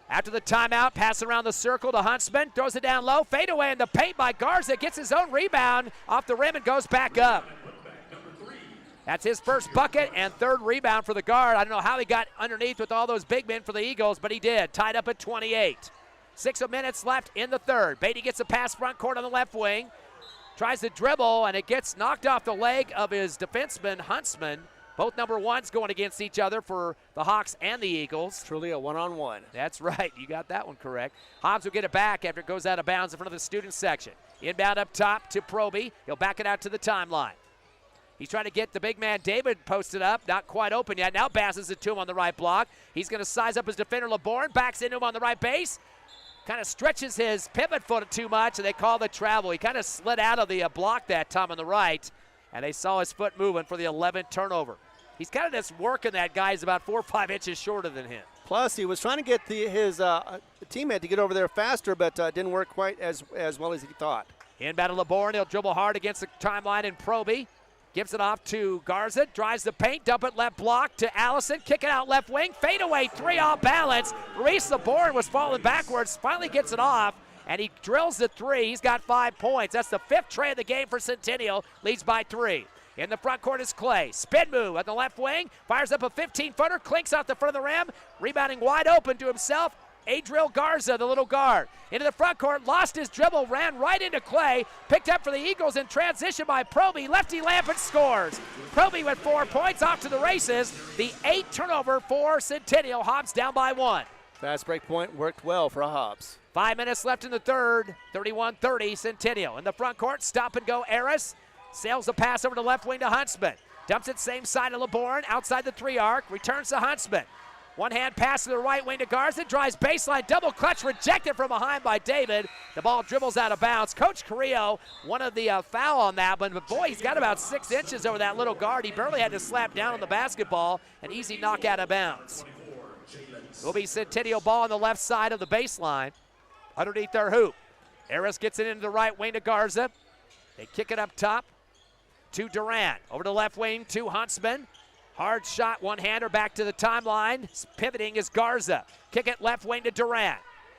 After the timeout, pass around the circle to Huntsman. Throws it down low. Fade away in the paint by Garza. Gets his own rebound off the rim and goes back up. That's his first bucket and 3rd rebound for the guard. I don't know how he got underneath with all those big men for the Eagles, but he did. Tied up at 28. 6 minutes left in the third. Beatty gets a pass front court on the left wing. Tries to dribble, and it gets knocked off the leg of his defenseman, Huntsman. Both number ones going against each other for the Hawks and the Eagles.
Truly a one-on-one.
That's right. You got that one correct. Hobbs will get it back after it goes out of bounds in front of the student section. Inbound up top to Proby. He'll back it out to the timeline. He's trying to get the big man David posted up. Not quite open yet. Now passes it to him on the right block. He's going to size up his defender, LeBourne. Backs into him on the right base. Kind of stretches his pivot foot too much, and they call the travel. He kind of slid out of the block that time on the right, and they saw his foot moving for the 11th turnover. He's kind of just working that guy. He's about 4 or 5 inches shorter than him.
Plus, he was trying to get his teammate to get over there faster, but didn't work quite as well as he thought.
Inbound to LeBourne. He'll dribble hard against the timeline in Proby. Gives it off to Garza. Drives the paint. Dump it left block to Allison. Kick it out left wing. Fade away three off balance. Reese LeBourne was falling backwards. Finally gets it off, and he drills the three. He's got 5 points. That's the 5th tray of the game for Centennial. Leads by 3. In the front court is Clay. Spin move at the left wing. Fires up a 15-footer. Clinks off the front of the rim. Rebounding wide open to himself. Adriel Garza, the little guard. Into the front court. Lost his dribble. Ran right into Clay. Picked up for the Eagles in transition by Proby. Lefty Lampert scores. Proby with 4 points off to the races. The 8th turnover for Centennial. Hobbs down by 1.
Fast break point worked well for Hobbs.
5 minutes left in the third. 31-30 Centennial. In the front court, stop and go Aris. Sails the pass over to left wing to Huntsman. Dumps it same side of LeBourne, outside the 3 arc. Returns to Huntsman. One hand pass to the right wing to Garza. Drives baseline, double clutch, rejected from behind by David. The ball dribbles out of bounds. Coach Carrillo wanted the foul on that one, but boy, he's got about 6 inches over that little guard. He barely had to slap down on the basketball. An easy knock out of bounds. Will be Centennial ball on the left side of the baseline, underneath their hoop. Harris gets it into the right wing to Garza. They kick it up top to Durant. Over to left wing to Huntsman. Hard shot, one-hander back to the timeline. Pivoting is Garza. Kick it left wing to Durant.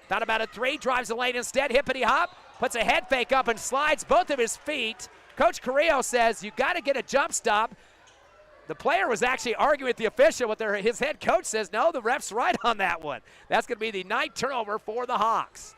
Thought about a 3, drives the lane instead. Hippity hop, puts a head fake up and slides both of his feet. Coach Carrillo says, you got to get a jump stop. The player was actually arguing with the official, but his head coach says, no, the ref's right on that one. That's going to be the 9th turnover for the Hawks.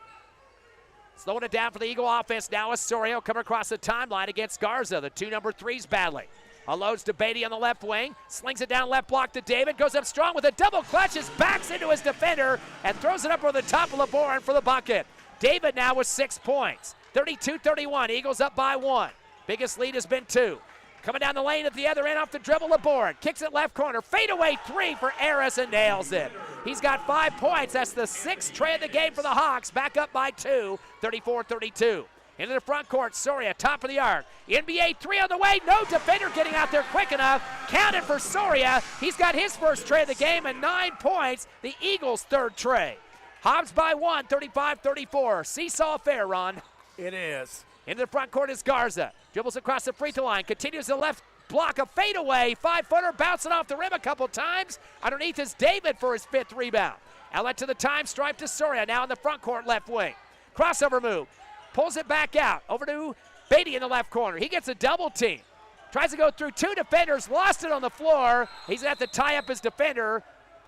Slowing it down for the Eagle offense now is Sorio coming across the timeline against Garza. The 2 number 3s battling. Unloads to Beatty on the left wing. Slings it down left block to David. Goes up strong with a double clutch. Backs into his defender and throws it up over the top of LeBourne for the bucket. David now with 6 points. 32-31. Eagles up by 1. Biggest lead has been 2. Coming down the lane at the other end off the dribble, LeBourne. Kicks it left corner. Fade away 3 for Aris and nails it. He's got 5 points. That's the 6th tray of the game for the Hawks. Back up by 2, 34-32. Into the front court, Soria, top of the arc. NBA 3 on the way. No defender getting out there quick enough. Counted for Soria. He's got his first tray of the game and 9 points. The Eagles' 3rd tray. Hobbs by 1, 35-34. Seesaw affair, Ron.
It is.
Into the front court is Garza. Dribbles across the free throw line. Continues the left block, a fadeaway. 5-footer bouncing off the rim a couple times. Underneath is David for his 5th rebound. Outlet to the time stripe to Soria. Now in the front court, left wing. Crossover move. Pulls it back out. Over to Beatty in the left corner. He gets a double team. Tries to go through 2 defenders. Lost it on the floor. He's going to have to tie up his defender.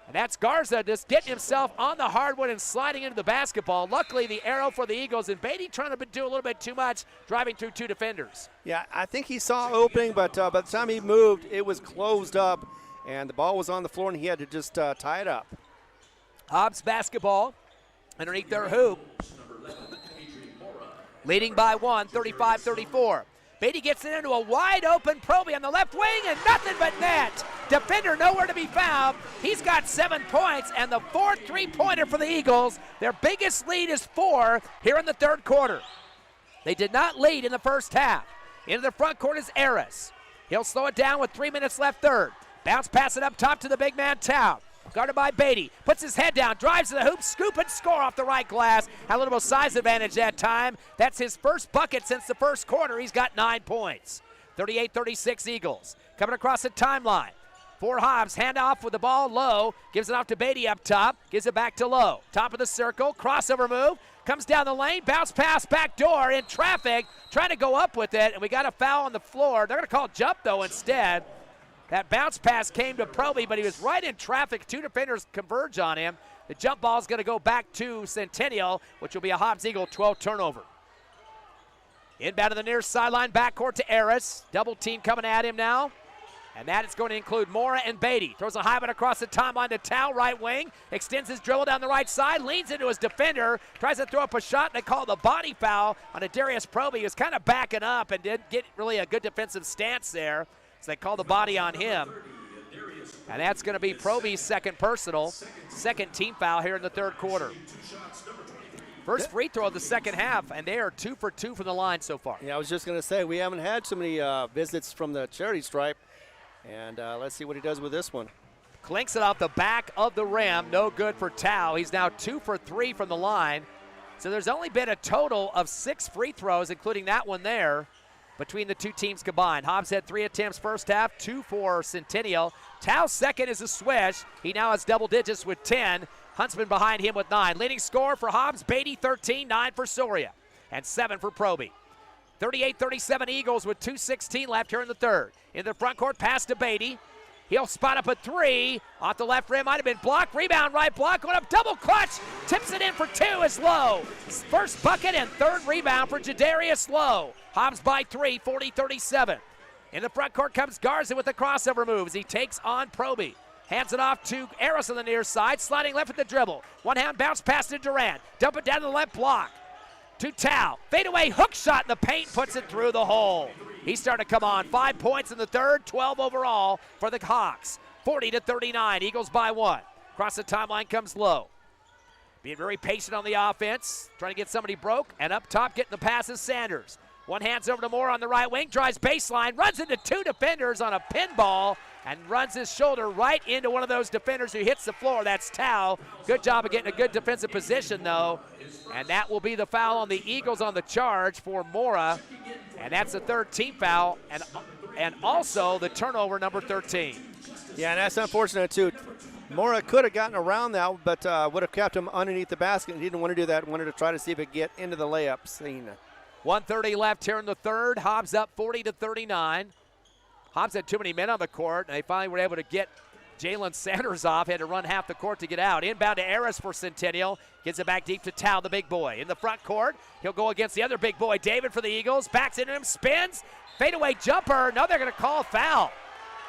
And that's Garza just getting himself on the hardwood and sliding into the basketball. Luckily, the arrow for the Eagles, and Beatty trying to do a little bit too much, driving through 2 defenders.
Yeah, I think he saw opening, but by the time he moved, it was closed up, and the ball was on the floor, and he had to just tie it up.
Hobbs basketball underneath their hoop. Leading by 1, 35-34. Beatty gets it into a wide open Proby on the left wing and nothing but net. Defender nowhere to be found. He's got 7 points and the 4th 3-pointer for the Eagles. Their biggest lead is 4 here in the 3rd quarter. They did not lead in the first half. Into the front court is Aris. He'll slow it down with 3 minutes left 3rd. Bounce pass it up top to the big man Tao. Guarded by Beatty. Puts his head down, drives to the hoop, scoop and score off the right glass. Had a little size advantage that time. That's his first bucket since the first quarter. He's got 9 points. 38-36 Eagles. Coming across the timeline. For Hobbs, handoff with the ball low. Gives it off to Beatty up top. Gives it back to Lowe. Top of the circle, crossover move. Comes down the lane, bounce pass, back door, in traffic. Trying to go up with it, and we got a foul on the floor. They're going to call jump, though, instead. That bounce pass came to Proby, but he was right in traffic. 2 defenders converge on him. The jump ball is going to go back to Centennial, which will be a Hobbs Eagle 12 turnover. Inbound to the near sideline, backcourt to Eris. Double team coming at him now. And that is going to include Mora and Beatty. Throws a high one across the timeline to Tao, right wing. Extends his dribble down the right side, leans into his defender, tries to throw up a shot, and they call the body foul on a Darius Proby. He was kind of backing up and didn't get really a good defensive stance there. So they call the body on him. And that's going to be Proby's second personal, second team foul here in the third quarter. First free throw of the second half, and they are 2 for 2 from the line so far.
Yeah, I was just going to say, we haven't had too many visits from the charity stripe. And let's see what he does with this one.
Clinks it off the back of the rim. No good for Tao. He's now 2 for 3 from the line. So there's only been a total of 6 free throws, including that one there, between the two teams combined. Hobbs had 3 attempts first half, 2 for Centennial. Tao's second is a swish. He now has double digits with 10. Huntsman behind him with 9. Leading scorer for Hobbs, Beatty 13, 9 for Soria, and 7 for Proby. 38-37 Eagles with 2:16 left here in the third. In the front court, pass to Beatty. He'll spot up a 3. Off the left rim, might have been blocked. Rebound, right block, going up, double clutch. Tips it in for 2 is Lowe. First bucket and third rebound for Jadarius Lowe. Hobbs by 3, 40-37. In the front court comes Garza with the crossover moves. He takes on Proby. Hands it off to Eris on the near side, sliding left with the dribble. One hand bounce pass to Durant. Dump it down to the left block. To Tao. Fadeaway hook shot in the paint, puts it through the hole. He's starting to come on. 5 points in the third, 12 overall for the Hawks. 40-39, Eagles by 1. Across the timeline comes Lowe. Being very patient on the offense, trying to get somebody broke, and up top getting the passes Sanders. One hands over to Moore on the right wing, drives baseline, runs into 2 defenders on a pinball, and runs his shoulder right into one of those defenders who hits the floor. That's Tao. Good job of getting a good defensive position, though. And that will be the foul on the Eagles on the charge for Mora. And that's the third team foul, and also the turnover, number 13.
Yeah, and that's unfortunate, too. Mora could have gotten around that, but would have kept him underneath the basket. He didn't want to do that. Wanted to try to see if he could get into the layup scene.
1:30 left here in the third. Hobbs up 40-39. Hobbs had too many men on the court, and they finally were able to get Jalen Sanders off. Had to run half the court to get out. Inbound to Eris for Centennial. Gets it back deep to Tao, the big boy. In the front court, he'll go against the other big boy, David, for the Eagles. Backs into him, spins. Fadeaway jumper. No, they're going to call a foul.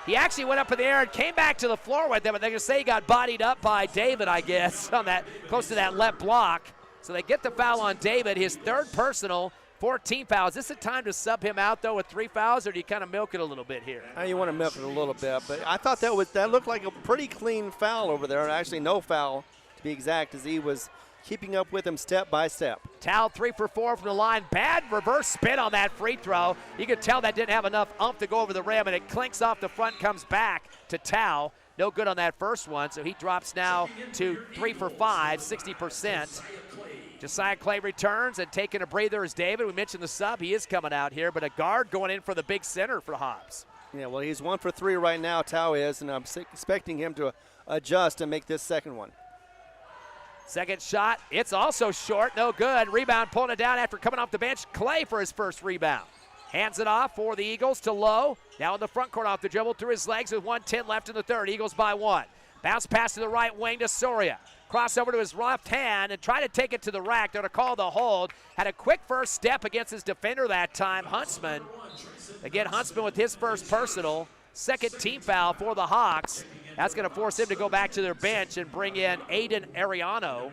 He actually went up in the air and came back to the floor with them, but they're going to say he got bodied up by David, I guess, on that, close to that left block. So they get the foul on David, his third personal. 14 fouls. Is this a time to sub him out, though, with 3 fouls, or do you kind of milk it a little bit here?
You want to milk it a little bit, but I thought that looked like a pretty clean foul over there, and actually no foul, to be exact, as he was keeping up with him step by step.
Tao 3 for 4 from the line. Bad reverse spin on that free throw. You could tell that didn't have enough oomph to go over the rim, and it clinks off the front, comes back to Tao. No good on that first one, so he drops now to 3 for 5, 60%. Josiah Clay returns, and taking a breather is David. We mentioned the sub. He is coming out here, but a guard going in for the big center for Hobbs.
Yeah, well, he's 1 for 3 right now, Tao is, and I'm expecting him to adjust and make this second one.
Second shot, it's also short, no good. Rebound, pulling it down after coming off the bench. Clay for his first rebound. Hands it off for the Eagles to Lowe. Now in the front court off the dribble through his legs with 1:10 left in the third. Eagles by 1. Bounce pass to the right wing to Soria. Cross over to his left hand and try to take it to the rack. They're to call the hold. Had a quick first step against his defender that time, Huntsman. Again, Huntsman with his first personal. Second team foul for the Hawks. That's going to force him to go back to their bench and bring in Aiden Ariano.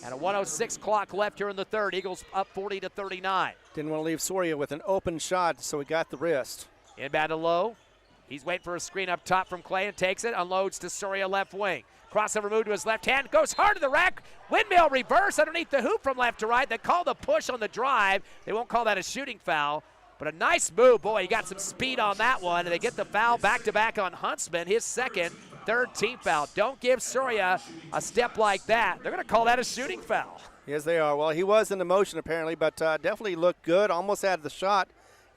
And a 1:06 clock left here in the third. Eagles up 40-39.
Didn't want to leave Soria with an open shot, so he got the wrist.
Inbound to Lowe. He's waiting for a screen up top from Clay and takes it. Unloads to Soria left wing. Crossover move to his left hand. Goes hard to the rack. Windmill reverse underneath the hoop from left to right. They call the push on the drive. They won't call that a shooting foul. But a nice move. Boy, he got some speed on that one. And they get the foul back-to-back on Huntsman. His second, third team foul. Don't give Soria a step like that. They're going to call that a shooting foul.
Yes, they are. Well, he was in the motion apparently, but definitely looked good. Almost had the shot.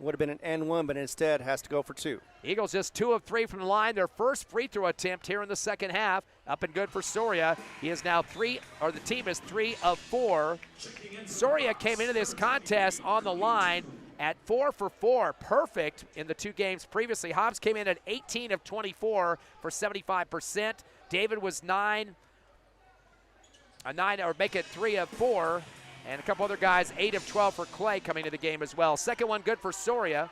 Would have been an N1, but instead has to go for 2.
Eagles just 2 of 3 from the line. Their first free throw attempt here in the second half. Up and good for Soria. He is now the team is 3 of 4. Soria came into this contest on the line at 4 for 4. Perfect in the 2 games previously. Hobbs came in at 18 of 24 for 75%. David was 9, or make it 3 of 4. And a couple other guys, 8 of 12 for Clay coming to the game as well. Second one good for Soria.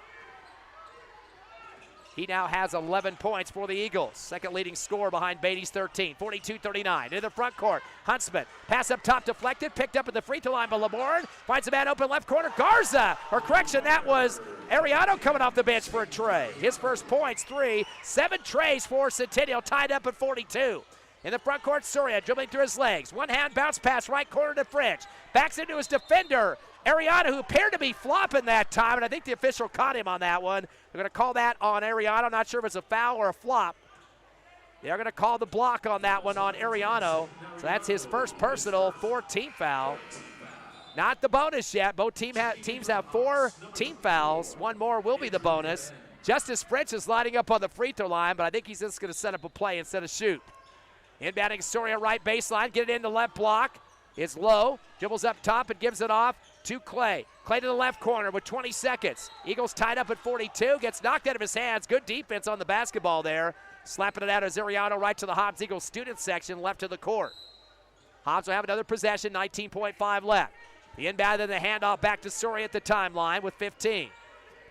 He now has 11 points for the Eagles. Second leading scorer behind Beatty's 13, 42-39. Into the front court, Huntsman. Pass up top deflected, picked up at the free throw line by Laborn. Finds a man open left corner, Garza. Or correction, that was Ariano coming off the bench for a tray. His first points, 3. 7 trays for Centennial, tied up at 42. In the front court, Soria dribbling through his legs. One hand bounce pass, right corner to French. Backs into his defender, Ariano, who appeared to be flopping that time, and I think the official caught him on that one. They're going to call that on Ariano. Not sure if it's a foul or a flop. They're going to call the block on that one on Ariano. So that's his first personal 4-team foul. Not the bonus yet. Both teams have 4 team fouls. One more will be the bonus. Justice French is lining up on the free throw line, but I think he's just going to set up a play instead of shoot. Inbounding Soria right baseline, get it in the left block. It's low, dribbles up top and gives it off to Clay. Clay to the left corner with 20 seconds. Eagles tied up at 42, gets knocked out of his hands. Good defense on the basketball there. Slapping it out as Ariano right to the Hobbs Eagles student section, left to the court. Hobbs will have another possession, 19.5 left. The inbound and the handoff back to Soria at the timeline with 15.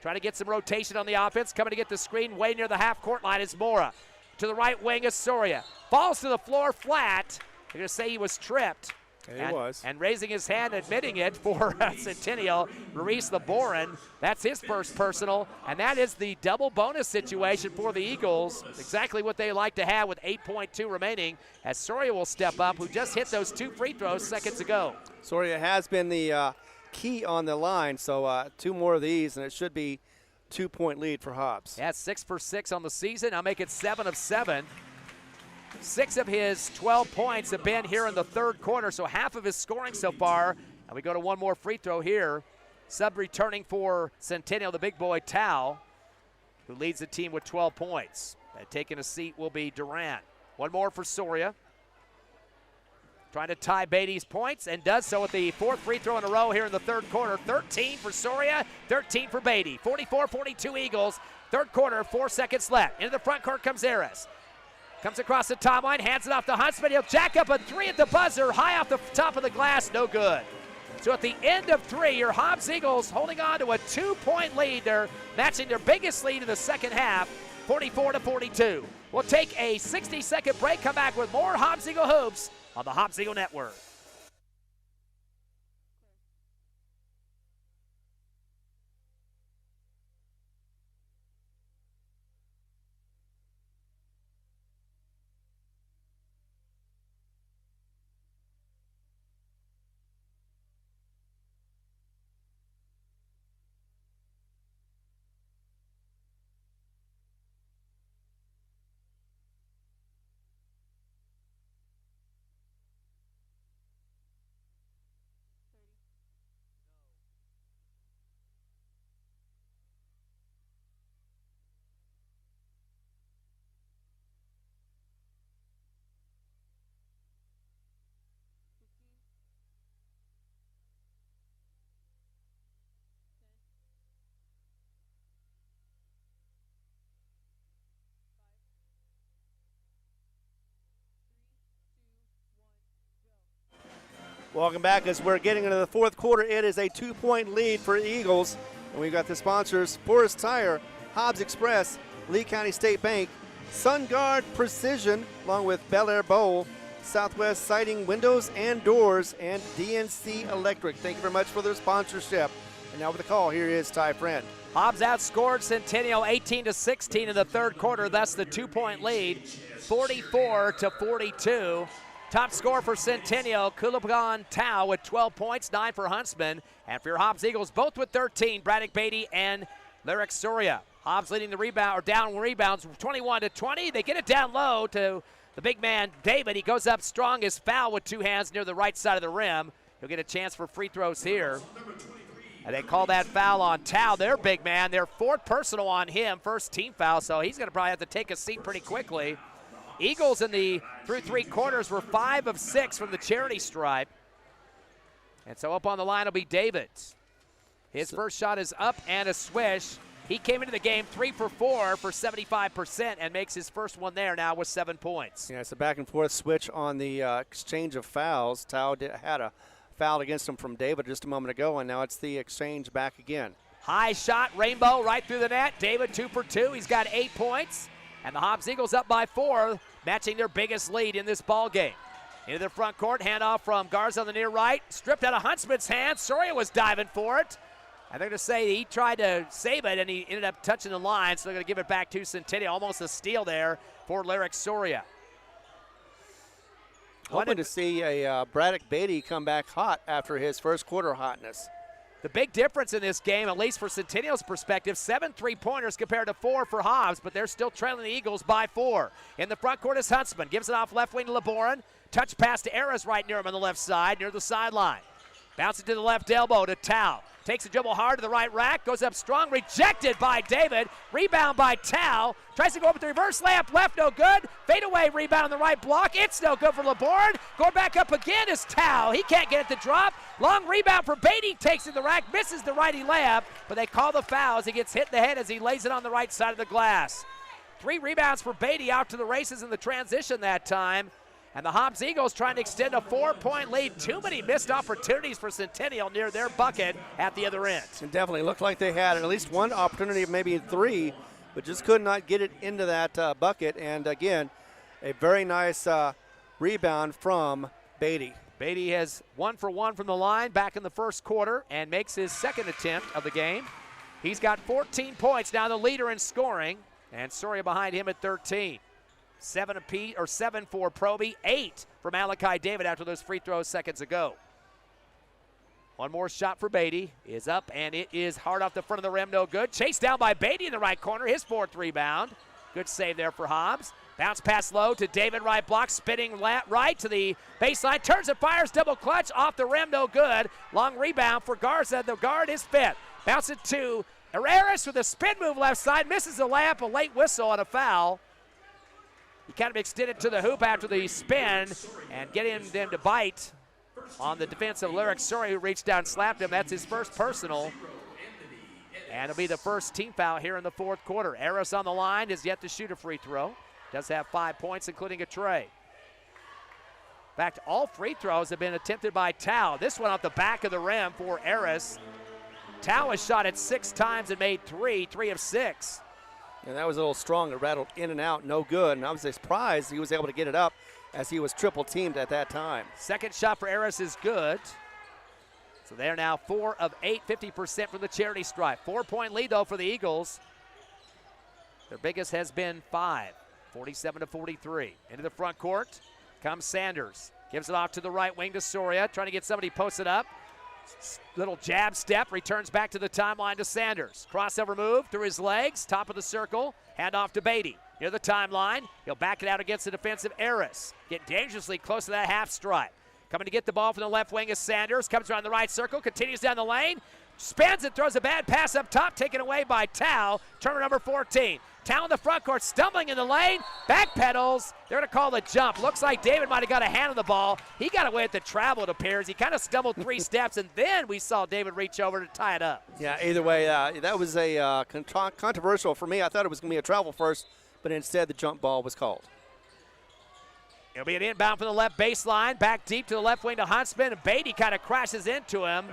Trying to get some rotation on the offense, coming to get the screen way near the half-court line is Mora. To the right wing is Soria. Falls to the floor flat. They're going to say he was tripped.
And he was.
And raising his hand, admitting it for Centennial, Maurice Laborin. That's his first personal, and that is the double bonus situation for the Eagles. Exactly what they like to have with 8.2 remaining, as Soria will step up, who just hit those 2 free throws seconds ago.
Soria has been the key on the line, so 2 more of these, and it should be 2-point lead for Hobbs.
Yeah, 6 for 6 on the season. I'll make it 7 of 7. 6 of his 12 points have been here in the third quarter, so half of his scoring so far. And we go to one more free throw here. Sub returning for Centennial, the big boy Tao, who leads the team with 12 points. And taking a seat will be Durant. One more for Soria. Trying to tie Beatty's points, and does so with the 4th free throw in a row here in the third quarter. 13 for Soria, 13 for Beatty. 44-42 Eagles. Third quarter, 4 seconds left. Into the front court comes Aris. Comes across the top line, hands it off to Huntsman. He'll jack up a 3 at the buzzer, high off the top of the glass, no good. So at the end of 3, your Hobbs Eagles holding on to a 2-point lead. They're matching their biggest lead in the second half, 44-42. We'll take a 60-second break, come back with more Hobbs Eagle hoops on the Hobbs Eagle Network.
Welcome back as we're getting into the fourth quarter. It is a 2-point lead for Eagles. And we've got the sponsors, Forest Tire, Hobbs Express, Lee County State Bank, SunGuard Precision, along with Bel Air Bowl, Southwest Siding Windows and Doors, and DNC Electric. Thank you very much for their sponsorship. And now with the call, here is Ty Friend.
Hobbs outscored Centennial 18-16 in the third quarter. That's the 2-point lead, 44-42. Top scorer for Centennial, Kulaban Tao with 12 points, 9 for Huntsman. And for your Hobbs Eagles, both with 13, Braddock Beatty and Lyric Soria. Hobbs leading the rebound, or down rebounds, 21-20. They get it down low to the big man, David. He goes up strong, his foul with 2 hands near the right side of the rim. He'll get a chance for free throws here. And they call that foul on Tao, their big man. Their 4th personal on him, first team foul, so he's going to probably have to take a seat pretty quickly. Eagles through 3 quarters were 5 of 6 from the charity stripe. And so up on the line will be David. His first shot is up and a swish. He came into the game 3 for 4 for 75% and makes his first one there now with 7 points.
Yeah, it's a back and forth switch on the exchange of fouls. Tao had a fouled against him from David just a moment ago, and now it's the exchange back again.
High shot, rainbow right through the net. David 2 for 2. He's got 8 points. And the Hobbs Eagles up by 4, matching their biggest lead in this ball game. Into the front court, handoff from Garza on the near right. Stripped out of Huntsman's hand. Soria was diving for it. And they're going to say he tried to save it, and he ended up touching the line, so they're going to give it back to Centennial. Almost a steal there for Lyric Soria.
Hoping to see a Braddock Beatty come back hot after his first quarter hotness.
The big difference in this game, at least for Centennial's perspective, 7 3-pointers compared to 4 for Hobbs, but they're still trailing the Eagles by 4. In the front court is Huntsman. Gives it off left wing to LeBoran. Touch pass to Aris right near him on the left side, near the sideline. Bounce it to the left elbow to Tao. Takes a dribble hard to the right rack. Goes up strong. Rejected by David. Rebound by Tao. Tries to go up with the reverse layup. Left, no good. Fade away rebound on the right block. It's no good for LeBourne. Going back up again is Tao. He can't get it to drop. Long rebound for Beatty. Takes it to the rack. Misses the righty layup. But they call the foul as he gets hit in the head as he lays it on the right side of the glass. 3 rebounds for Beatty, out to the races in the transition that time. And the Hobbs Eagles trying to extend a 4-point lead. Too many missed opportunities for Centennial near their bucket at the other end.
It definitely looked like they had at least one opportunity, maybe 3, but just could not get it into that bucket. And again, a very nice rebound from Beatty.
Beatty has 1 for 1 from the line back in the first quarter and makes his second attempt of the game. He's got 14 points, now the leader in scoring, and Soria behind him at 13. 7 for Proby, 8 for Malachi David after those free throws seconds ago. One more shot for Beatty is up, and it is hard off the front of the rim, no good. Chased down by Beatty in the right corner, his 4th rebound. Good save there for Hobbs. Bounce pass low to David, right block, spinning right to the baseline, turns and fires, double clutch, off the rim, no good. Long rebound for Garza, the guard is fit. Bounce it to Herreras with a spin move left side, misses the layup, a late whistle and a foul. He kind of extended to the hoop after the spin and getting them to bite on the defensive Lyric Soria, who reached down and slapped him. That's his first personal. And it'll be the first team foul here in the fourth quarter. Eris on the line, is yet to shoot a free throw. Does have 5 points, including a tray. In fact, all free throws have been attempted by Tao. This one off the back of the rim for Eris. Tao has shot it 6 times and made 3 of 6.
And that was a little strong. It rattled in and out, no good. And I was surprised he was able to get it up as he was triple teamed at that time.
Second shot for Eris is good. So they're now 4 of 8, 50% from the charity stripe. 4-point lead, though, for the Eagles. Their biggest has been 5, 47-43. Into the front court comes Sanders. Gives it off to the right wing to Soria, trying to get somebody posted up. Little jab step, returns back to the timeline to Sanders. Crossover move through his legs, top of the circle, hand off to Beatty. Near the timeline, he'll back it out against the defensive Eris. Get dangerously close to that half stripe. Coming to get the ball from the left wing is Sanders, comes around the right circle, continues down the lane, spins and throws a bad pass up top, taken away by Tao, turner number 14. Tao in the front court, stumbling in the lane, backpedals. They're going to call the jump. Looks like David might have got a hand on the ball. He got away at the travel, it appears. He kind of stumbled 3 steps, and then we saw David reach over to tie it up.
Yeah, either way, that was a controversial for me. I thought it was going to be a travel first, but instead the jump ball was called.
It'll be an inbound from the left baseline, back deep to the left wing to Huntsman, and Beatty kind of crashes into him.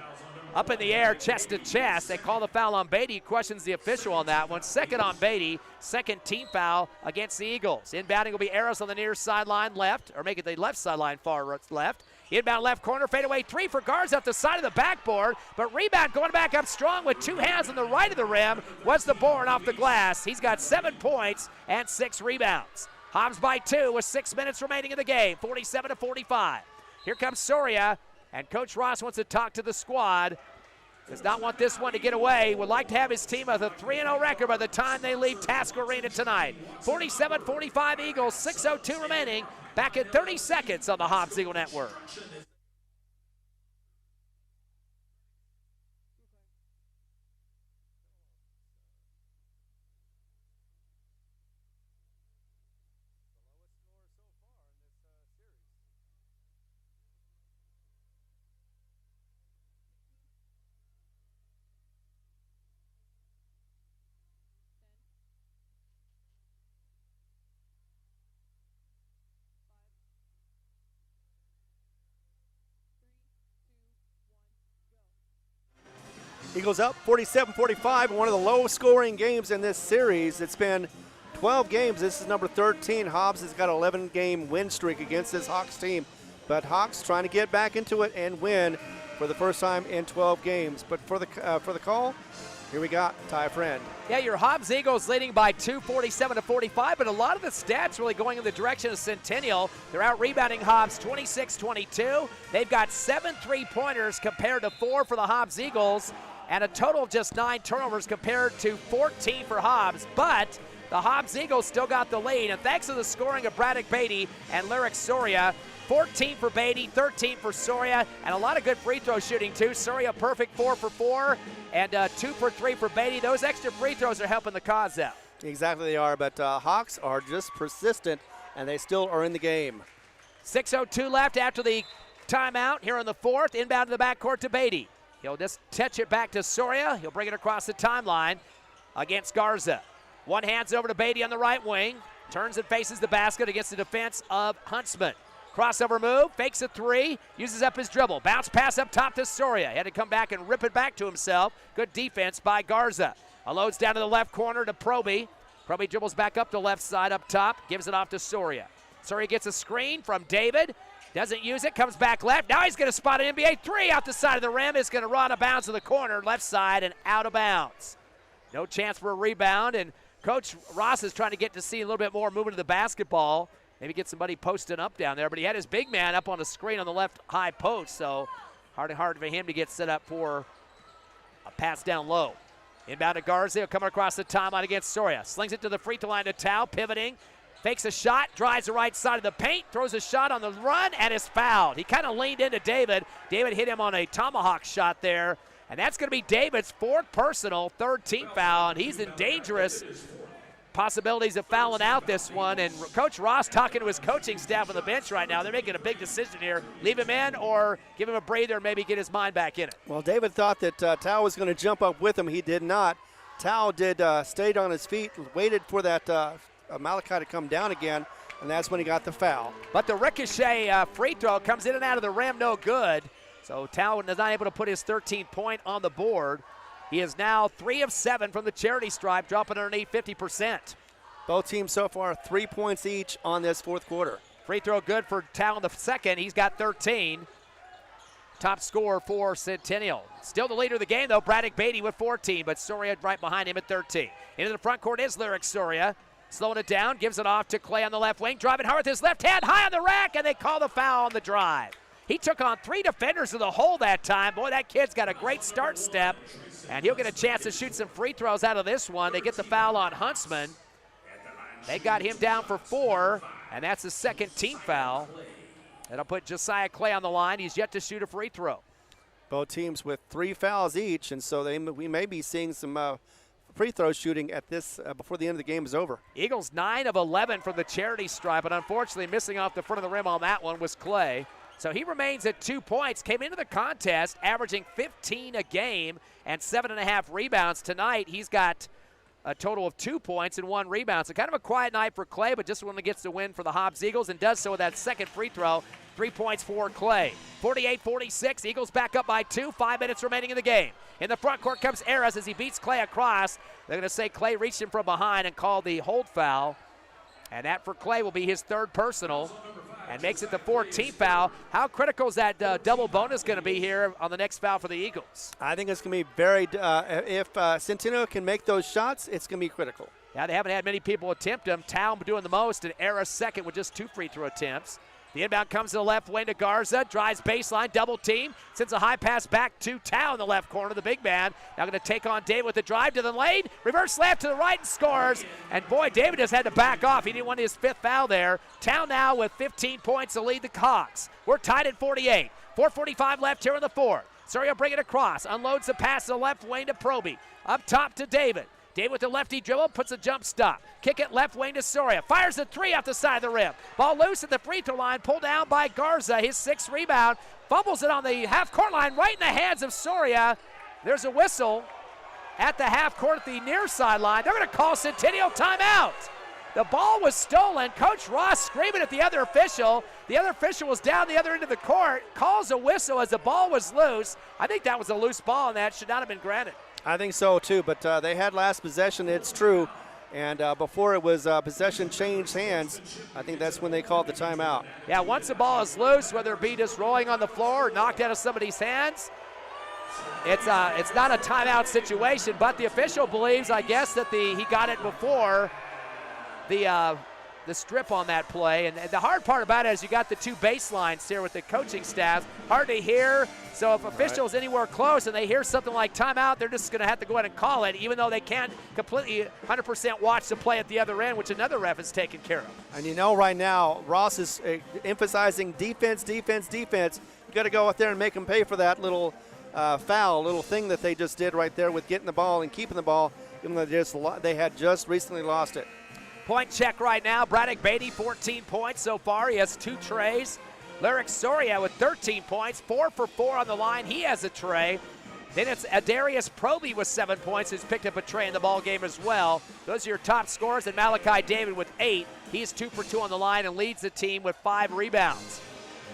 Up in the air, chest to chest. They call the foul on Beatty. Questions the official on that one. Second on Beatty. Second team foul against the Eagles. Inbounding will be Eris on the near sideline left, or make it the left sideline far left. Inbound left corner, fadeaway 3 for Garza up the side of the backboard, but rebound going back up strong with 2 hands on the right of the rim was the Bourne off the glass. He's got 7 points and 6 rebounds. Hobbs by 2 with 6 minutes remaining in the game, 47-45. Here comes Soria. And Coach Ross wants to talk to the squad. Does not want this one to get away. Would like to have his team with a 3-0 record by the time they leave Task Arena tonight. 47-45 Eagles, 6:02 remaining. Back in 30 seconds on the Hobbs Eagle Network.
Eagles up 47-45, one of the lowest scoring games in this series. It's been 12 games. This is number 13. Hobbs has got an 11-game win streak against this Hawks team. But Hawks trying to get back into it and win for the first time in 12 games. But for the call, here we got Ty Friend.
Yeah, your Hobbs Eagles leading by 2, 47-45, but a lot of the stats really going in the direction of Centennial. They're out rebounding Hobbs 26-22. They've got 7 3-pointers compared to 4 for the Hobbs Eagles, and a total of just 9 turnovers compared to 14 for Hobbs. But the Hobbs Eagles still got the lead, and thanks to the scoring of Braddock Beatty and Lyric Soria, 14 for Beatty, 13 for Soria, and a lot of good free throw shooting too. Soria perfect 4 for 4, and 2 for 3 for Beatty. Those extra free throws are helping the cause out.
Exactly they are, but Hawks are just persistent, and they still are in the game.
6:02 left after the timeout here in the fourth. Inbound to the backcourt to Beatty. He'll just touch it back to Soria. He'll bring it across the timeline against Garza. One hand's over to Beatty on the right wing. Turns and faces the basket against the defense of Huntsman. Crossover move, fakes a 3, uses up his dribble. Bounce pass up top to Soria. He had to come back and rip it back to himself. Good defense by Garza. Unloads down to the left corner to Proby. Proby dribbles back up the left side up top, gives it off to Soria. Soria gets a screen from David. Doesn't use it, comes back left. Now he's going to spot an NBA 3 out the side of the rim. It's going to run out of bounds to the corner, left side, and out of bounds. No chance for a rebound, and Coach Ross is trying to get to see a little bit more movement of the basketball. Maybe get somebody posting up down there, but he had his big man up on the screen on the left high post, so hard for him to get set up for a pass down low. Inbound to Garza, coming across the timeline against Soria. Slings it to the free throw line to Tao, pivoting, fakes a shot, drives the right side of the paint, throws a shot on the run, and is fouled. He kind of leaned into David. David hit him on a tomahawk shot there, and that's going to be David's 4th personal, 3rd team foul, and he's in dangerous possibilities of fouling out this one. And Coach Ross talking to his coaching staff on the bench right now. They're making a big decision here. Leave him in or give him a breather and maybe get his mind back in it.
Well, David thought that Tao was going to jump up with him. He did not. Tao stayed on his feet, waited for that Malachi to come down again, and that's when he got the foul.
But the ricochet free throw comes in and out of the rim, no good. So Tao is not able to put his 13th point on the board. He is now 3 of 7 from the charity stripe, dropping underneath 50%.
Both teams so far 3 points each on this fourth quarter.
Free throw good for Tao in the second. He's got 13. Top scorer for Centennial. Still the leader of the game, though, Braddock Beatty with 14, but Soria right behind him at 13. Into the front court is Lyric Soria. Slowing it down, gives it off to Clay on the left wing. Driving hard with his left hand, high on the rack, and they call the foul on the drive. He took on 3 defenders to the hole that time. Boy, that kid's got a great start step, and he'll get a chance to shoot some free throws out of this one. They get the foul on Huntsman. They got him down for 4, and that's the 2nd team foul. That'll put Josiah Clay on the line. He's yet to shoot a free throw.
Both teams with 3 fouls each, and so we may be seeing some free throw shooting at this before the end of the game is over.
Eagles 9 of 11 from the charity stripe, but unfortunately missing off the front of the rim on that one was Clay. So he remains at 2 points, came into the contest averaging 15 a game and 7.5 rebounds. Tonight he's got a total of 2 points and 1 rebound. So kind of a quiet night for Clay, but just one that gets the win for the Hobbs Eagles and does so with that second free throw. 3 points for Clay. 48-46, Eagles back up by 2, 5 minutes remaining in the game. In the front court comes Aras as he beats Clay across. They're going to say Clay reached him from behind and called the hold foul. And that for Clay will be his 3rd personal and makes it the 14th foul. How critical is that double bonus going to be here on the next foul for the Eagles?
I think it's going to be very, if Centennial can make those shots, it's going to be critical.
Yeah, they haven't had many people attempt them. Town doing the most, and Aras second with just 2 free throw attempts. The inbound comes to the left wing to Garza, drives baseline, double team, sends a high pass back to Tao in the left corner, the big man. Now going to take on David with the drive to the lane, reverse left to the right and scores. And boy, David just had to back off. He didn't want his 5th foul there. Tao now with 15 points to lead the Hawks. We're tied at 48. 4:45 left here in the fourth. Soria bring it across, unloads the pass to the left wing to Proby. Up top to David. David with the lefty dribble, puts a jump stop. Kick it left wing to Soria. Fires a 3 off the side of the rim. Ball loose at the free throw line, pulled down by Garza, his 6th rebound. Fumbles it on the half-court line, right in the hands of Soria. There's a whistle at the half-court at the near sideline. They're going to call Centennial timeout. The ball was stolen. Coach Ross screaming at the other official. The other official was down the other end of the court, calls a whistle as the ball was loose. I think that was a loose ball, and that should not have been granted.
I think so too, but they had last possession, it's true. And before it was possession changed hands, I think that's when they called the timeout.
Yeah, once the ball is loose, whether it be just rolling on the floor or knocked out of somebody's hands, it's not a timeout situation, but the official believes, I guess, that he got it before the strip on that play. And the hard part about it is you got the two baselines here with the coaching staff. Hard to hear. So if officials anywhere close and they hear something like timeout, they're just going to have to go ahead and call it, even though they can't completely 100% watch the play at the other end, which another ref is taking care of.
And you know right now, Ross is emphasizing defense, defense, defense. You got to go out there and make them pay for that little foul, little thing that they just did right there with getting the ball and keeping the ball, even though they had just recently lost it.
Point check right now. Braddock Beatty, 14 points so far. He has 2 trays. Lyric Soria with 13 points, 4 for 4 on the line. He has a tray. Then it's Adarius Proby with 7 points, who's picked up a tray in the ball game as well. Those are your top scorers. And Malachi David with 8. He's 2 for 2 on the line and leads the team with 5 rebounds.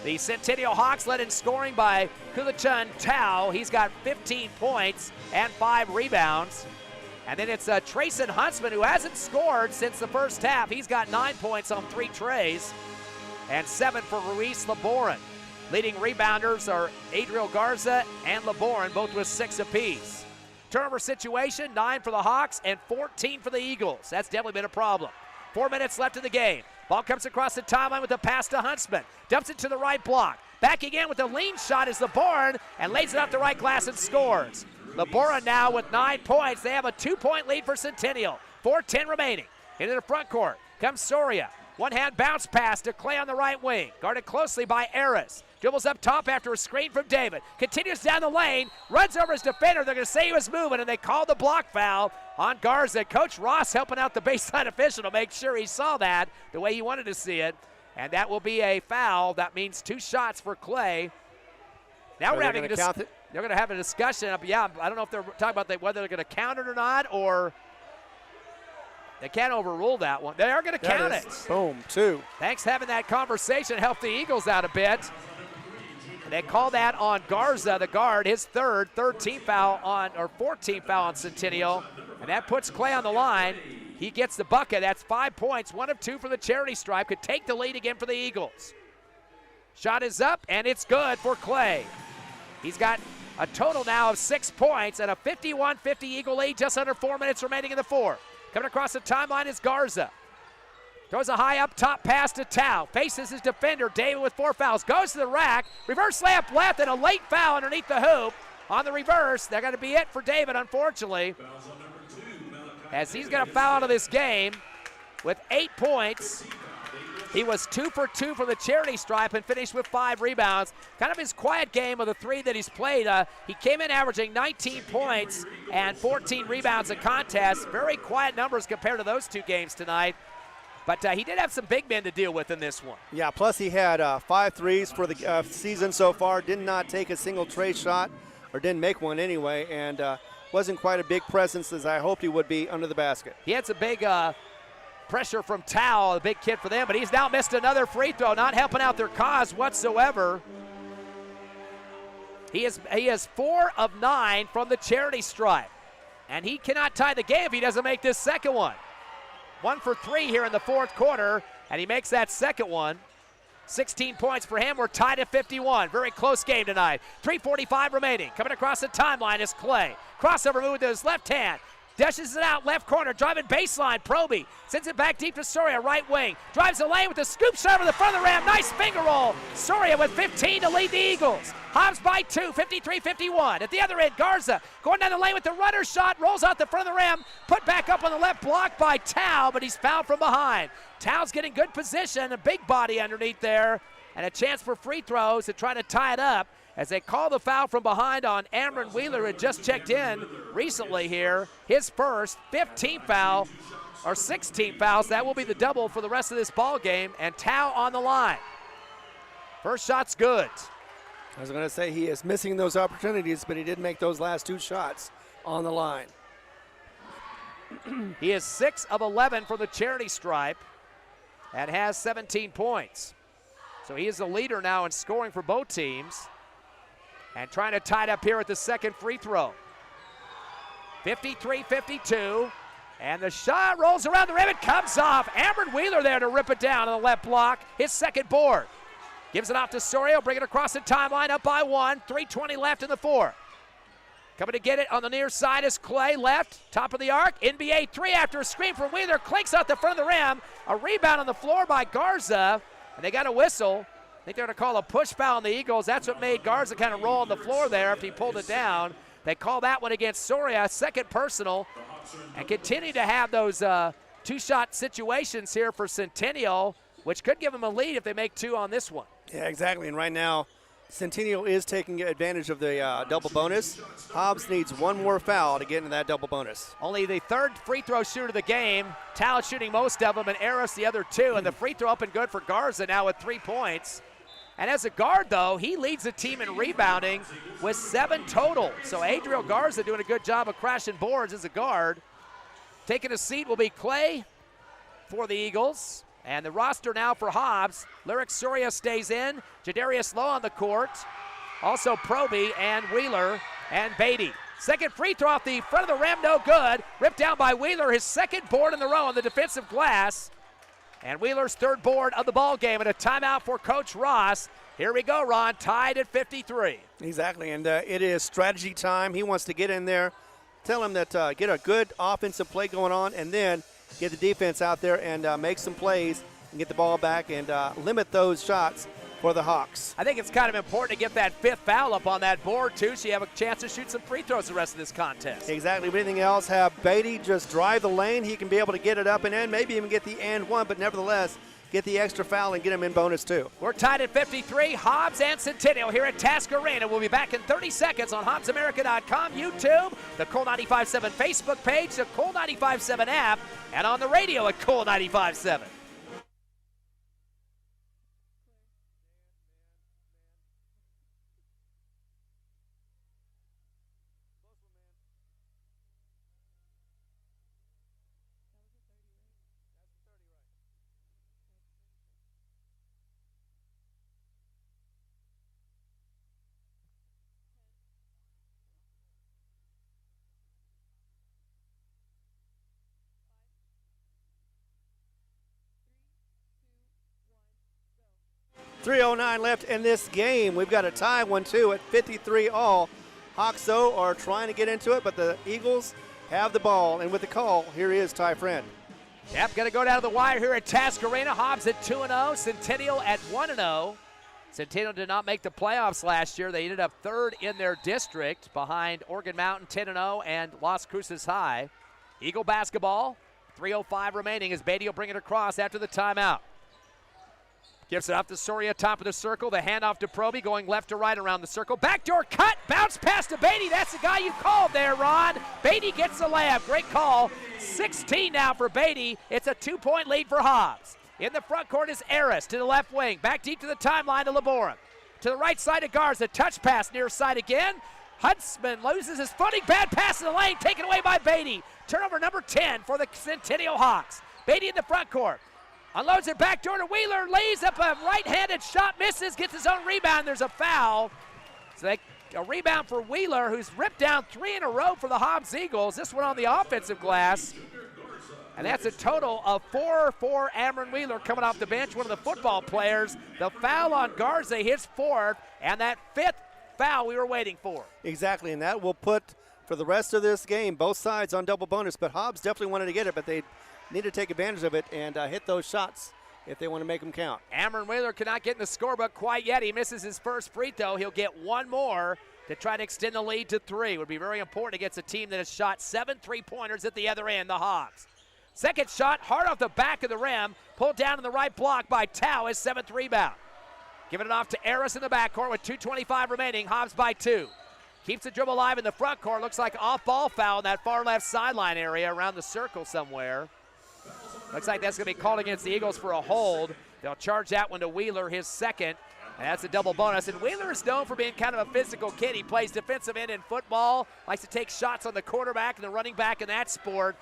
The Centennial Hawks led in scoring by Kulachun Tao. He's got 15 points and 5 rebounds. And then it's Trayson Huntsman, who hasn't scored since the first half. He's got 9 points on 3 trays and 7 for Ruiz Laboran. Leading rebounders are Adriel Garza and Laboran, both with 6 apiece. Turnover situation, 9 for the Hawks and 14 for the Eagles. That's definitely been a problem. 4 minutes left in the game. Ball comes across the timeline with a pass to Huntsman. Dumps it to the right block. Back again with a lean shot is Laboran and lays it off the right glass and scores. Laboran now with 9 points. They have a 2-point lead for Centennial. 4:10 remaining. Into the front court comes Soria. One-hand bounce pass to Clay on the right wing. Guarded closely by Aris. Dribbles up top after a screen from David. Continues down the lane. Runs over his defender. They're going to say he was moving, and they call the block foul on Garza. Coach Ross helping out the baseline official to make sure he saw that the way he wanted to see it. And that will be a foul. That means 2 shots for Clay. Now we're having they're going to have a discussion. Yeah, I don't know if they're talking about whether they're going to count it or not, or they can't overrule that one. They are going to count it.
Boom, 2.
Thanks for having that conversation. Helped the Eagles out a bit. And they call that on Garza, the guard, his third team foul on, or 14th foul on Centennial. And that puts Clay on the line. He gets the bucket. That's 5 points, 1 of 2 for the charity stripe. Could take the lead again for the Eagles. Shot is up, and it's good for Clay. He's got a total now of 6 points and a 51-50 Eagle lead, just under 4 minutes remaining in the fourth. Coming across the timeline is Garza. Throws a high up top pass to Tao. Faces his defender, David, with 4 fouls. Goes to the rack. Reverse layup left and a late foul underneath the hoop. On the reverse, they're going to be it for David, unfortunately, as he's going to foul out of this game with 8 points. He was 2 for 2 for the charity stripe and finished with 5 rebounds. Kind of his quiet game of the 3 that he's played. He came in averaging 19 points and 14 rebounds a contest. Very quiet numbers compared to those 2 games tonight. But he did have some big men to deal with in this one.
Yeah, plus he had 5 threes for the season so far. Did not take a single tray shot, or didn't make one anyway, and wasn't quite a big presence as I hoped he would be under the basket.
He had some big pressure from Tao, the big kid for them, but he's now missed another free throw, not helping out their cause whatsoever. He is 4 of 9 from the charity stripe, and he cannot tie the game if he doesn't make this second one. 1 for 3 here in the fourth quarter, and he makes that second one. 16 points for him. We're tied at 51. Very close game tonight. 3:45 remaining. Coming across the timeline is Clay. Crossover move with his left hand. Dashes it out, left corner, driving baseline. Proby sends it back deep to Soria, right wing. Drives the lane with a scoop shot over the front of the rim. Nice finger roll. Soria with 15 to lead the Eagles. Hobbs by 2, 53-51. At the other end, Garza going down the lane with the runner shot. Rolls out the front of the rim. Put back up on the left block by Tao, but he's fouled from behind. Tao's getting good position, a big body underneath there, and a chance for free throws to try to tie it up as they call the foul from behind on Amron Wheeler, who had just checked in recently here. His first 15th foul, or 16 fouls. That will be the double for the rest of this ball game, and Tao on the line. First shot's good.
I was going to say he is missing those opportunities, but he did make those last 2 shots on the line.
He is 6 of 11 from the charity stripe and has 17 points. So he is the leader now in scoring for both teams and trying to tie it up here at the second free throw. 53-52, and the shot rolls around the rim. It comes off. Amron Wheeler there to rip it down on the left block. His second board. Gives it off to Sorio, bring it across the timeline, up by 1. 3:20 left in the fourth. Coming to get it on the near side is Clay, left, top of the arc. NBA three after a screen from Wheeler, clinks out the front of the rim. A rebound on the floor by Garza, and they got a whistle. I think they're going to call a push foul on the Eagles. That's what made Garza kind of roll on the floor there after he pulled it down. They call that one against Soria, second personal, and continue to have those two-shot situations here for Centennial, which could give them a lead if they make two on this one.
Yeah, exactly, and right now, Centennial is taking advantage of the double bonus. Hobbs needs one more foul to get into that double bonus.
Only the third free throw shooter of the game. Talent shooting most of them, and Eris the other two. And the free throw up and good for Garza now with 3 points. And as a guard, though, he leads the team in rebounding with 7 total. So Adriel Garza doing a good job of crashing boards as a guard. Taking a seat will be Clay for the Eagles. And the roster now for Hobbs. Lyric Soria stays in. Jadarius Lowe on the court. Also Proby and Wheeler and Beatty. Second free throw off the front of the rim, no good. Ripped down by Wheeler, his second board in the row on the defensive glass. And Wheeler's third board of the ball game, and a timeout for Coach Ross. Here we go, Ron, tied at 53.
Exactly, and it is strategy time. He wants to get in there, tell him that get a good offensive play going on, and then get the defense out there and make some plays and get the ball back and limit those shots for the Hawks.
I think it's kind of important to get that fifth foul up on that board, too, so you have a chance to shoot some free throws the rest of this contest.
Exactly. If anything else, have Beatty just drive the lane. He can be able to get it up and in, maybe even get the and one, but nevertheless, get the extra foul and get him in bonus, too.
We're tied at 53. Hobbs and Centennial here at Task Arena. We'll be back in 30 seconds on HobbsAmerica.com, YouTube, the Cool 95.7 Facebook page, the Cool 95.7 app, and on the radio at Cool 95.7.
.309 left in this game. We've got a tie 1-2 at 53 all. Hawks, though, are trying to get into it, but the Eagles have the ball. And with the call, here is Ty Friend.
Yep, going to go down to the wire here at Task Arena. Hobbs at 2-0, Centennial at 1-0. Centennial did not make the playoffs last year. They ended up third in their district behind Oregon Mountain 10-0 and Las Cruces High. Eagle basketball, 3:05 remaining as Beatty will bring it across after the timeout. Gives it off to Soria, top of the circle. The handoff to Proby, going left to right around the circle. Backdoor cut, bounce pass to Beatty. That's the guy you called there, Ron. Beatty gets the layup. Great call. 16 now for Beatty. It's a 2-point lead for Hobbs. In the front court is Eris to the left wing. Back deep to the timeline to Laborum. To the right side of Garza. Touch pass near side again. Huntsman loses his footing. Bad pass in the lane, taken away by Beatty. Turnover number 10 for the Centennial Hawks. Beatty in the front court. Unloads it back door to Wheeler, lays up a right-handed shot, misses, gets his own rebound. There's a foul. So a rebound for Wheeler, who's ripped down 3 in a row for the Hobbs Eagles. This one on the offensive glass. And that's a total of 4 for Amron Wheeler coming off the bench, one of the football players. The foul on Garza, his fourth, and that 5th foul we were waiting for.
Exactly, and that will put, for the rest of this game, both sides on double bonus. But Hobbs definitely wanted to get it, but they need to take advantage of it and hit those shots if they want to make them count.
Amron Wheeler cannot get in the scorebook quite yet. He misses his first free throw. He'll get one more to try to extend the lead to 3. Would be very important against a team that has shot 7 3-pointers at the other end, the Hobbs. Second shot, hard off the back of the rim, pulled down in the right block by Tao, his 7th rebound. Giving it off to Eris in the backcourt with 2:25 remaining, Hobbs by 2. Keeps the dribble alive in the front court. Looks like off-ball foul in that far left sideline area around the circle somewhere. Looks like that's going to be called against the Eagles for a hold. They'll charge that one to Wheeler, his second, and that's a double bonus. And Wheeler is known for being kind of a physical kid. He plays defensive end in football, likes to take shots on the quarterback and the running back in that sport.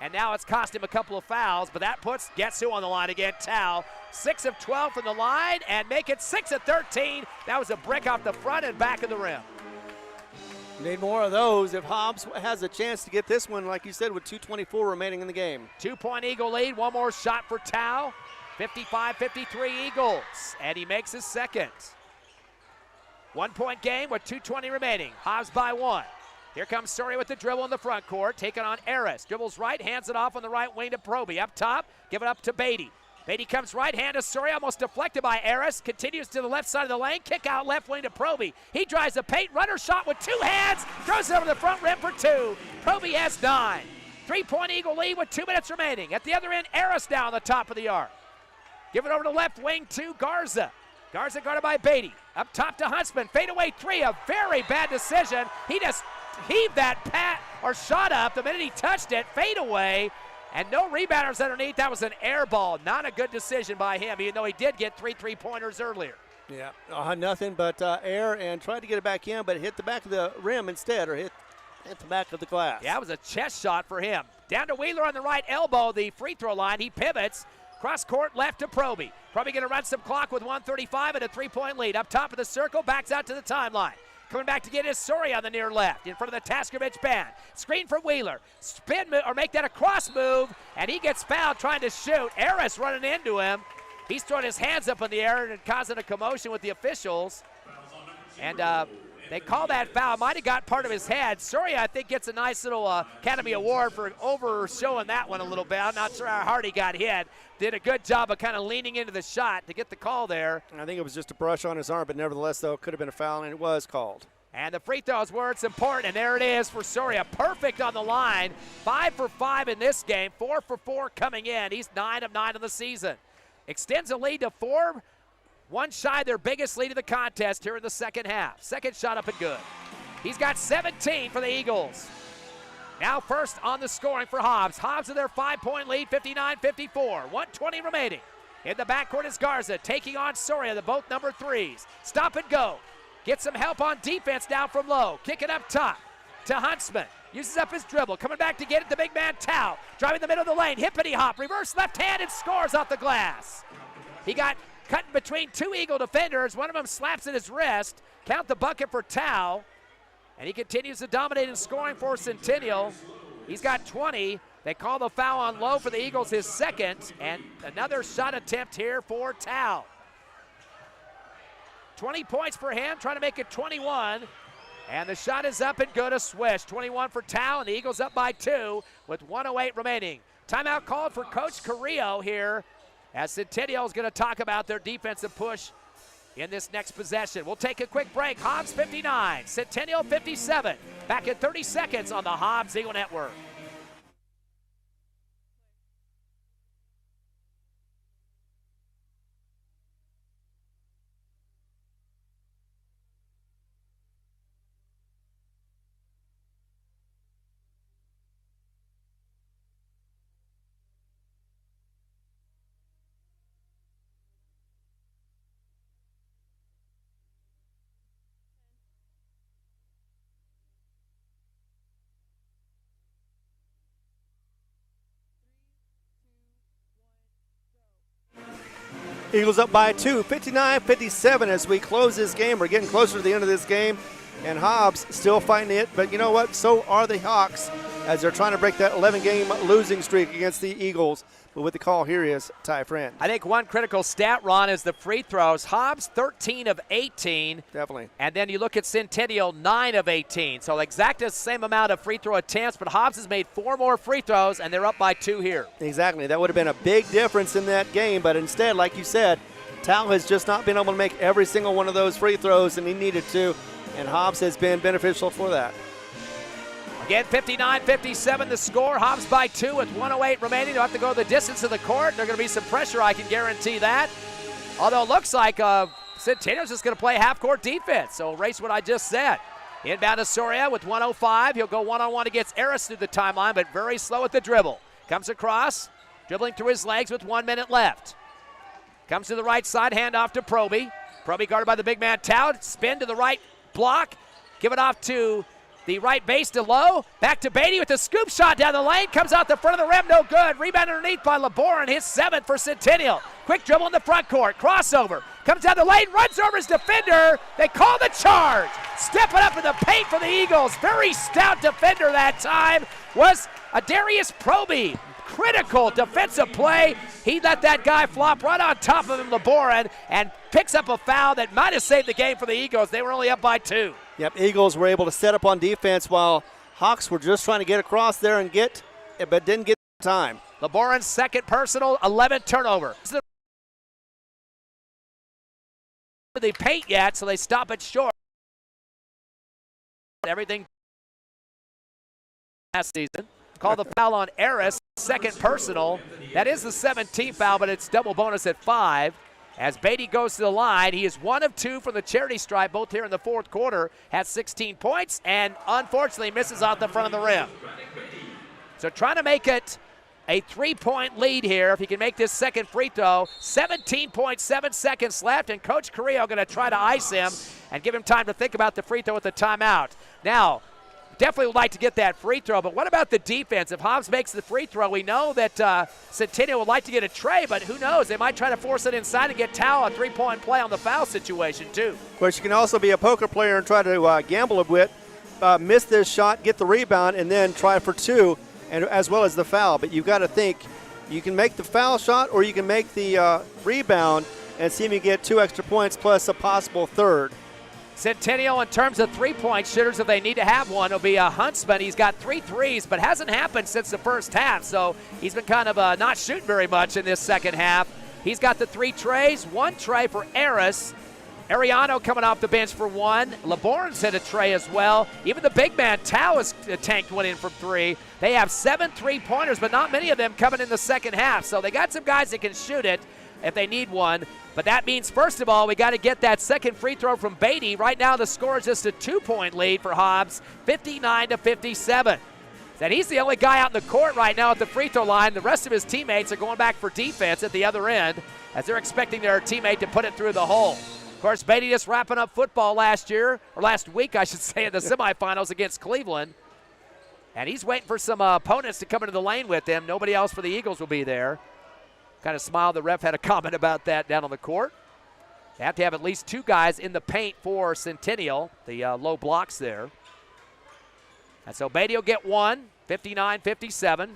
And now it's cost him a couple of fouls, but that puts, guess who on the line again? Tao. 6 of 12 from the line and make it 6 of 13. That was a brick off the front and back of the rim.
Need more of those if Hobbs has a chance to get this one, like you said, with 2:24 remaining in the game.
2-point Eagle lead. One more shot for Tao. 55-53 Eagles. And he makes his second. 1-point game with 2:20 remaining. Hobbs by 1. Here comes Surrey with the dribble in the front court, taking on Eris. Dribbles right, hands it off on the right wing to Proby. Up top, give it up to Beatty. Beatty comes right hand to Surrey, almost deflected by Eris. Continues to the left side of the lane, kick out left wing to Proby. He drives the paint, runner shot with 2 hands, throws it over the front rim for 2. Proby has 9. 3-point Eagle lead with 2 minutes remaining. At the other end, Eris down the top of the arc. Give it over to left wing to Garza. Garza guarded by Beatty. Up top to Huntsman, fadeaway 3, a very bad decision. He just heaved that shot up the minute he touched it, fade away, and no rebounders underneath. That was an air ball. Not a good decision by him, even though he did get 3 3-pointers earlier.
Yeah, nothing but air, and tried to get it back in, but hit the back of the rim instead, or hit the back of the glass.
Yeah, it was a chest shot for him. Down to Wheeler on the right elbow, the free throw line. He pivots. Cross court left to Proby. Proby going to run some clock with 1:35 and a 3-point lead. Up top of the circle, backs out to the timeline. Coming back to get his Surrey on the near left in front of the Taskovich band. Screen for Wheeler. Spin move, or make that a cross move, and he gets fouled trying to shoot. Eris running into him. He's throwing his hands up in the air and causing a commotion with the officials. And they call that foul. Might have got part of his head. Surrey, I think, gets a nice little Academy Award for overshowing that one a little bit. I'm not sure how hard he got hit. Did a good job of kind of leaning into the shot to get the call there.
I think it was just a brush on his arm, but nevertheless, though, it could have been a foul, and it was called.
And the free throw is where it's important, and there it is for Surrey. Perfect on the line. 5 for 5 in this game, 4 for 4 coming in. He's 9 of 9 in the season. Extends a lead to 4. One shy their biggest lead of the contest here in the second half. Second shot up and good. He's got 17 for the Eagles. Now first on the scoring for Hobbs. Hobbs with their 5-point lead, 59-54. 1:20 remaining. In the backcourt is Garza taking on Soria, the both number 3s. Stop and go. Get some help on defense down from low. Kick it up top to Huntsman. Uses up his dribble. Coming back to get it, the big man Tao. Driving the middle of the lane. Hippity hop. Reverse left hand and scores off the glass. He got cut between 2 Eagle defenders. One of them slaps at his wrist. Count the bucket for Tao. And he continues to dominate in scoring for Centennial. He's got 20. They call the foul on Lowe for the Eagles, his second. And another shot attempt here for Tao. 20 points for him, trying to make it 21. And the shot is up and good, a swish. 21 for Tao, and the Eagles up by 2 with 1:08 remaining. Timeout called for Coach Carrillo here, as Centennial is going to talk about their defensive push in this next possession. We'll take a quick break. Hobbs 59, Centennial 57. Back in 30 seconds on the Hobbs Eagle Network.
Eagles up by 2, 59-57 as we close this game. We're getting closer to the end of this game, and Hobbs still fighting it. But you know what? So are the Hawks as they're trying to break that 11-game losing streak against the Eagles. But with the call, here is Ty Friend.
I think one critical stat, Ron, is the free throws. Hobbs 13 of 18.
Definitely.
And then you look at Centennial 9 of 18. So exactly the same amount of free throw attempts, but Hobbs has made 4 more free throws, and they're up by 2 here.
Exactly. That would have been a big difference in that game, but instead, like you said, Tal has just not been able to make every single one of those free throws, and he needed to, and Hobbs has been beneficial for that.
Again, 59-57 the score. Hobbs by 2 with 1:08 remaining. They'll have to go the distance of the court. There's going to be some pressure, I can guarantee that. Although it looks like Centennial's just going to play half-court defense, so erase what I just said. Inbound to Soria with 1:05. He'll go one-on-one against Eris through the timeline, but very slow at the dribble. Comes across, dribbling through his legs with 1 minute left. Comes to the right side, handoff to Proby. Proby guarded by the big man Tao. Spin to the right block. Give it off to The right base to Lowe. Back to Beatty with the scoop shot down the lane. Comes out the front of the rim. No good. Rebound underneath by LeBoran. His 7th for Centennial. Quick dribble in the front court. Crossover. Comes down the lane. Runs over his defender. They call the charge. Stepping up in the paint for the Eagles. Very stout defender that time was Darius Proby. Critical defensive play. He let that guy flop right on top of him, LeBoran, and picks up a foul that might have saved the game for the Eagles. They were only up by 2.
Yep, Eagles were able to set up on defense while Hawks were just trying to get across there and get, but didn't get time.
LeBoran's 2nd personal, 11th turnover. The paint yet, so they stop it short. Everything last season. Call the foul on Eris, 2nd personal. That is the 17th foul, but it's double bonus at 5. As Beatty goes to the line, he is 1 of 2 from the charity stripe, both here in the 4th quarter, has 16 points, and unfortunately misses off the front of the rim. So trying to make it a 3-point lead here if he can make this 2nd free throw. 17.7 seconds left, and Coach Carrillo going to try to ice him and give him time to think about the free throw with the timeout. Now, definitely would like to get that free throw, but what about the defense? If Hobbs makes the free throw, we know that Centennial would like to get a tray, but who knows? They might try to force it inside and get Tao a 3-point play on the foul situation, too.
Of course, you can also be a poker player and try to gamble a bit, miss this shot, get the rebound, and then try for 2, and as well as the foul. But you've got to think you can make the foul shot or you can make the rebound and see if you get 2 extra points plus a possible 3rd.
Centennial, in terms of 3-point shooters, if they need to have one, it'll be a Huntsman. He's got 3 threes, but hasn't happened since the first half, so he's been kind of not shooting very much in this second half. He's got the 3 trays, 1 tray for Eris. Ariano coming off the bench for 1. LeBoran's hit a tray as well. Even the big man, Tao, has tanked one in from 3. They have 7 3-pointers, but not many of them coming in the second half, so they got some guys that can shoot it if they need one. But that means, first of all, we got to get that 2nd free throw from Beatty. Right now, the score is just a 2-point lead for Hobbs, 59-57. And he's the only guy out in the court right now at the free throw line. The rest of his teammates are going back for defense at the other end as they're expecting their teammate to put it through the hole. Of course, Beatty just wrapping up football last week, I should say, in the semifinals against Cleveland. And he's waiting for some opponents to come into the lane with him. Nobody else for the Eagles will be there. Kind of smiled. The ref had a comment about that down on the court. They have to have at least 2 guys in the paint for Centennial, the low blocks there. And so Beatty will get 1, 59-57.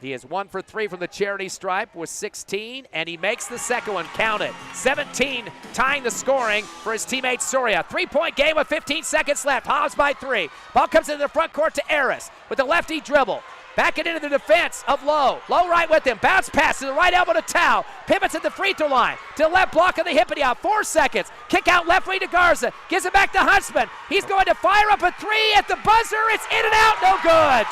He is 1 for 3 from the charity stripe with 16, and he makes the second one. Count it. 17, tying the scoring for his teammate Soria. 3-point game with 15 seconds left. Hobbs by 3. Ball comes into the front court to Eris with the lefty dribble. Back it into the defense of Lowe. Lowe right with him. Bounce pass to the right elbow to Tao. Pivots at the free throw line. To the left block of the hippity out. 4 seconds. Kick out left wing to Garza. Gives it back to Huntsman. He's going to fire up a 3 at the buzzer. It's in and out. No good.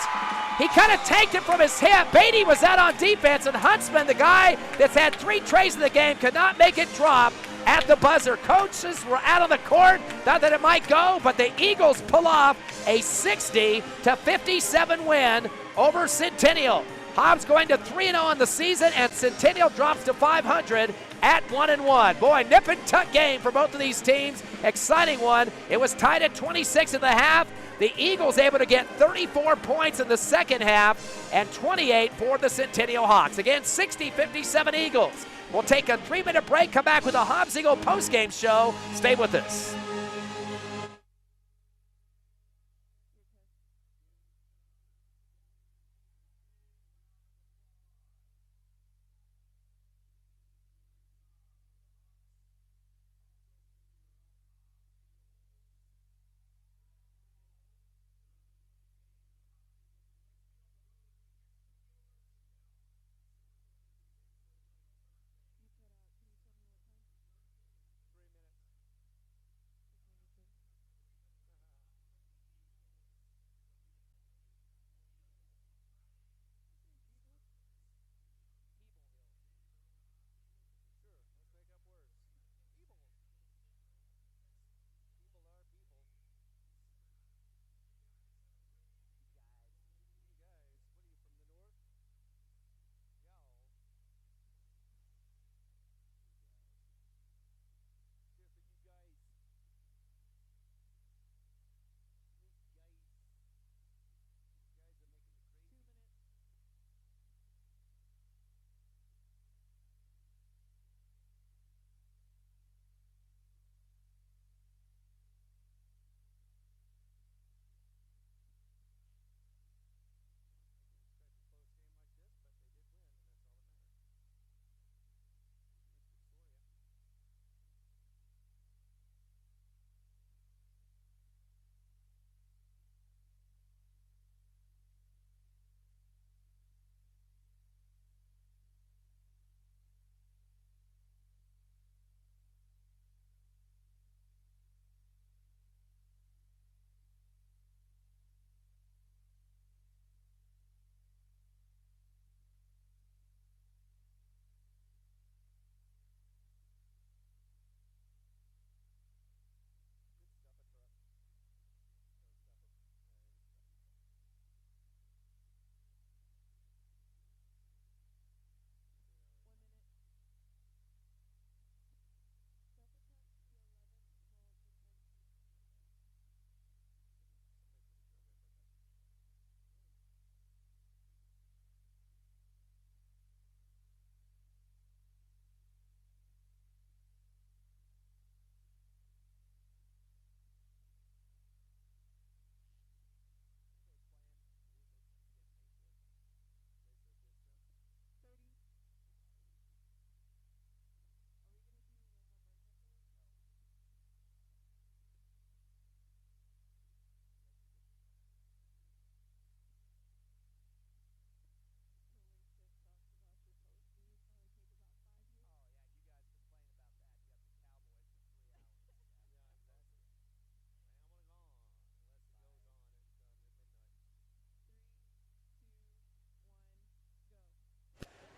He kind of tanked it from his hip. Beatty was out on defense, and Huntsman, the guy that's had 3 trays in the game, could not make it drop at the buzzer. Coaches were out on the court, thought that it might go, but the Eagles pull off a 60-57 win over Centennial. Hobbs going to 3-0 on the season, and Centennial drops to 500 at 1-1. Boy, nip and tuck game for both of these teams. Exciting one. It was tied at 26 in the half. The Eagles able to get 34 points in the second half and 28 for the Centennial Hawks. Again, 60-57 Eagles. We'll take a 3-minute break, come back with a Hobbs Eagle postgame show. Stay with us.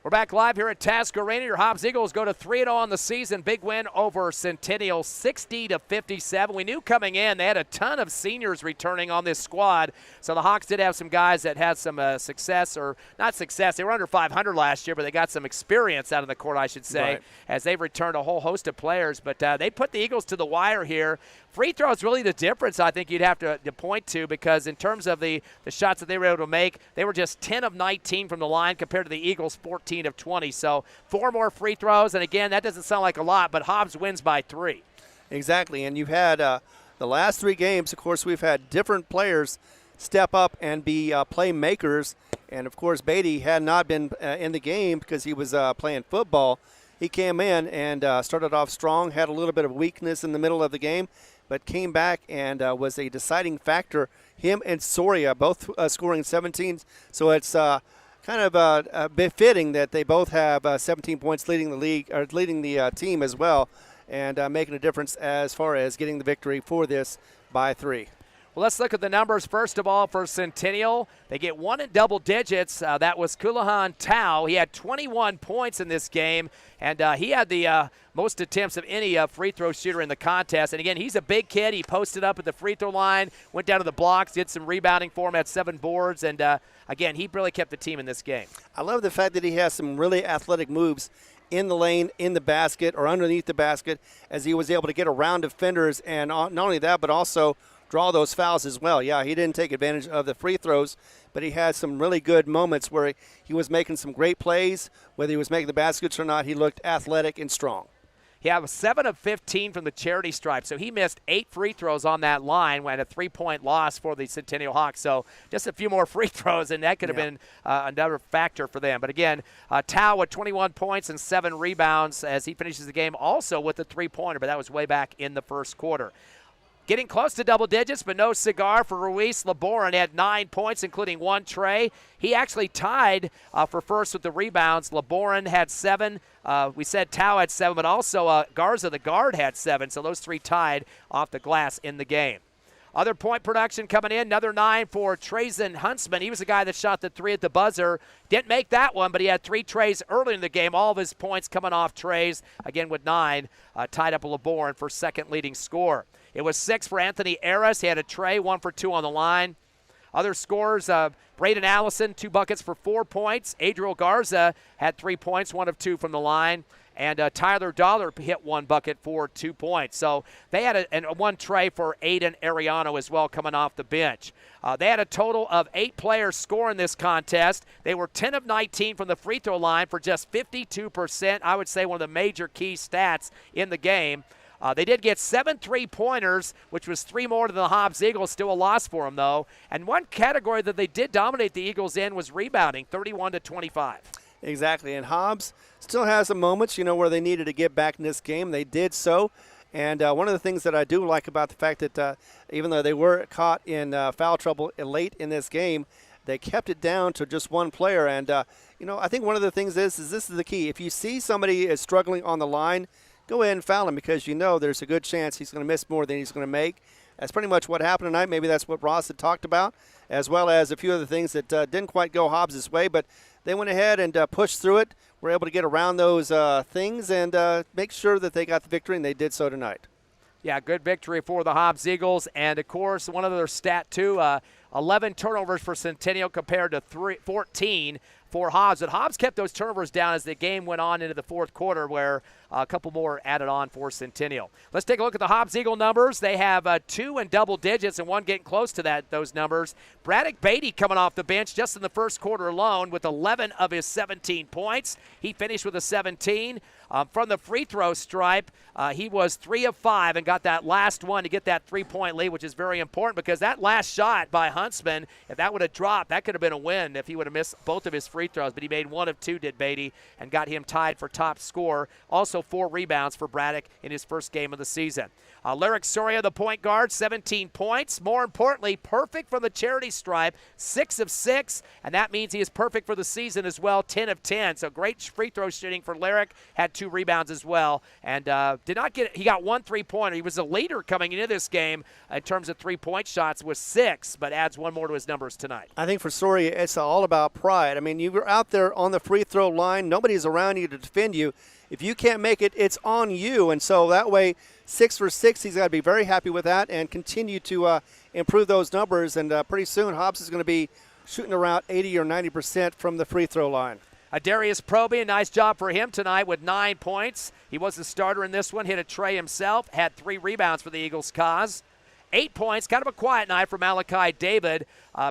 We're back live here at Tasker Arena. Your Hobbs Eagles go to 3-0 on the season. Big win over Centennial, 60-57. We knew coming in they had a ton of seniors returning on this squad. So the Hawks did have some guys that had some success, or not success. They were under 500 last year, but they got some experience out of the court, I should say,
right,
as they've returned a whole host of players. But they put the Eagles to the wire here. Free throw is really the difference, I think you'd have to point to, because in terms of the shots that they were able to make, they were just 10 of 19 from the line compared to the Eagles' 14 of 20. So 4 more free throws, and again, that doesn't sound like a lot, but Hobbs wins by 3.
Exactly, and you've had the last 3 games, of course, we've had different players step up and be playmakers, and of course, Beatty had not been in the game because he was playing football. He came in and started off strong, had a little bit of weakness in the middle of the game, but came back and was a deciding factor. Him and Soria both scoring 17, so it's kind of befitting that they both have 17 points leading the league, or leading the team as well, and making a difference as far as getting the victory for this by 3.
Well, let's look at the numbers first of all for Centennial. They get 1 in double digits. That was Kulahan Tao. He had 21 points in this game, and he had the most attempts of any free throw shooter in the contest. And again, he's a big kid. He posted up at the free throw line, went down to the blocks, did some rebounding for him, had 7 boards, and again, he really kept the team in this game.
I love the fact that he has some really athletic moves in the lane, in the basket, or underneath the basket, as he was able to get around defenders, and not only that, but also draw those fouls as well. Yeah, he didn't take advantage of the free throws, but he had some really good moments where he was making some great plays. Whether he was making the baskets or not, he looked athletic and strong.
He had 7 of 15 from the charity stripe, so he missed 8 free throws on that line when a 3-point loss for the Centennial Hawks. So just a few more free throws, and that could have been another factor for them. But again, Tao with 21 points and 7 rebounds as he finishes the game also with a 3-pointer, but that was way back in the first quarter. Getting close to double digits, but no cigar for Ruiz Laboran. He had 9 points, including 1 tray. He actually tied for first with the rebounds. Laboran had 7. We said Tao had 7, but also Garza, the guard, had 7. So those 3 tied off the glass in the game. Other point production coming in, another 9 for Trazen Huntsman. He was the guy that shot the 3 at the buzzer. Didn't make that one, but he had 3 trays early in the game. All of his points coming off trays, again with 9, tied up Laboran for second leading scorer. It was 6 for Anthony Aris. He had a tray, 1 for 2 on the line. Other scores, Braden Allison, 2 buckets for 4 points. Adriel Garza had 3 points, 1 of 2 from the line. And Tyler Dollar hit 1 bucket for 2 points. So they had a 1 tray for Aiden Ariano as well coming off the bench. They had a total of 8 players score in this contest. They were 10 of 19 from the free throw line for just 52%. I would say one of the major key stats in the game. They did get 7 3-pointers, which was 3 more than the Hobbs Eagles. Still a loss for them, though. And one category that they did dominate the Eagles in was rebounding, 31-25.
Exactly, and Hobbs still has some moments, where they needed to get back in this game. They did so, and one of the things that I do like about the fact that even though they were caught in foul trouble late in this game, they kept it down to just 1 player. And, I think one of the things is this is the key. If you see somebody is struggling on the line, go ahead and foul him, because there's a good chance he's going to miss more than he's going to make. That's pretty much what happened tonight. Maybe that's what Ross had talked about, as well as a few other things that didn't quite go Hobbs' way, but they went ahead and pushed through it. Were able to get around those things and make sure that they got the victory, and they did so tonight.
Yeah, good victory for the Hobbs Eagles. And, of course, one other stat, too, 11 turnovers for Centennial compared to 14 for Hobbs. But Hobbs kept those turnovers down as the game went on into the fourth quarter, where a couple more added on for Centennial. Let's take a look at the Hobbs Eagle numbers. They have 2 in double digits and 1 getting close to those numbers. Braddock Beatty coming off the bench just in the first quarter alone with 11 of his 17 points. He finished with a 17. From the free throw stripe, he was 3 of 5 and got that last one to get that 3-point lead, which is very important because that last shot by Huntsman, if that would have dropped, that could have been a win if he would have missed both of his free throws. But he made 1 of 2, did Beatty, and got him tied for top scorer. Also 4 rebounds for Braddock in his first game of the season. Lyric Soria, the point guard, 17 points. More importantly, perfect from the charity stripe, 6 of 6, and that means he is perfect for the season as well, 10 of 10. So great free throw shooting for Lyric. Had 2 2 rebounds as well, and he got 1 3-pointer. He was a leader coming into this game in terms of 3-point shots with 6, but adds 1 more to his numbers tonight.
I think for Story, it's all about pride. I mean, you were out there on the free throw line. Nobody's around you to defend you. If you can't make it, it's on you. And so that way, 6 for 6, he's got to be very happy with that and continue to improve those numbers. And pretty soon, Hobbs is going to be shooting around 80 or 90% from the free throw line.
Darius Proby, a nice job for him tonight with 9 points. He was the starter in this one, hit a tray himself, had 3 rebounds for the Eagles' cause. 8 points, kind of a quiet night for Malachi David.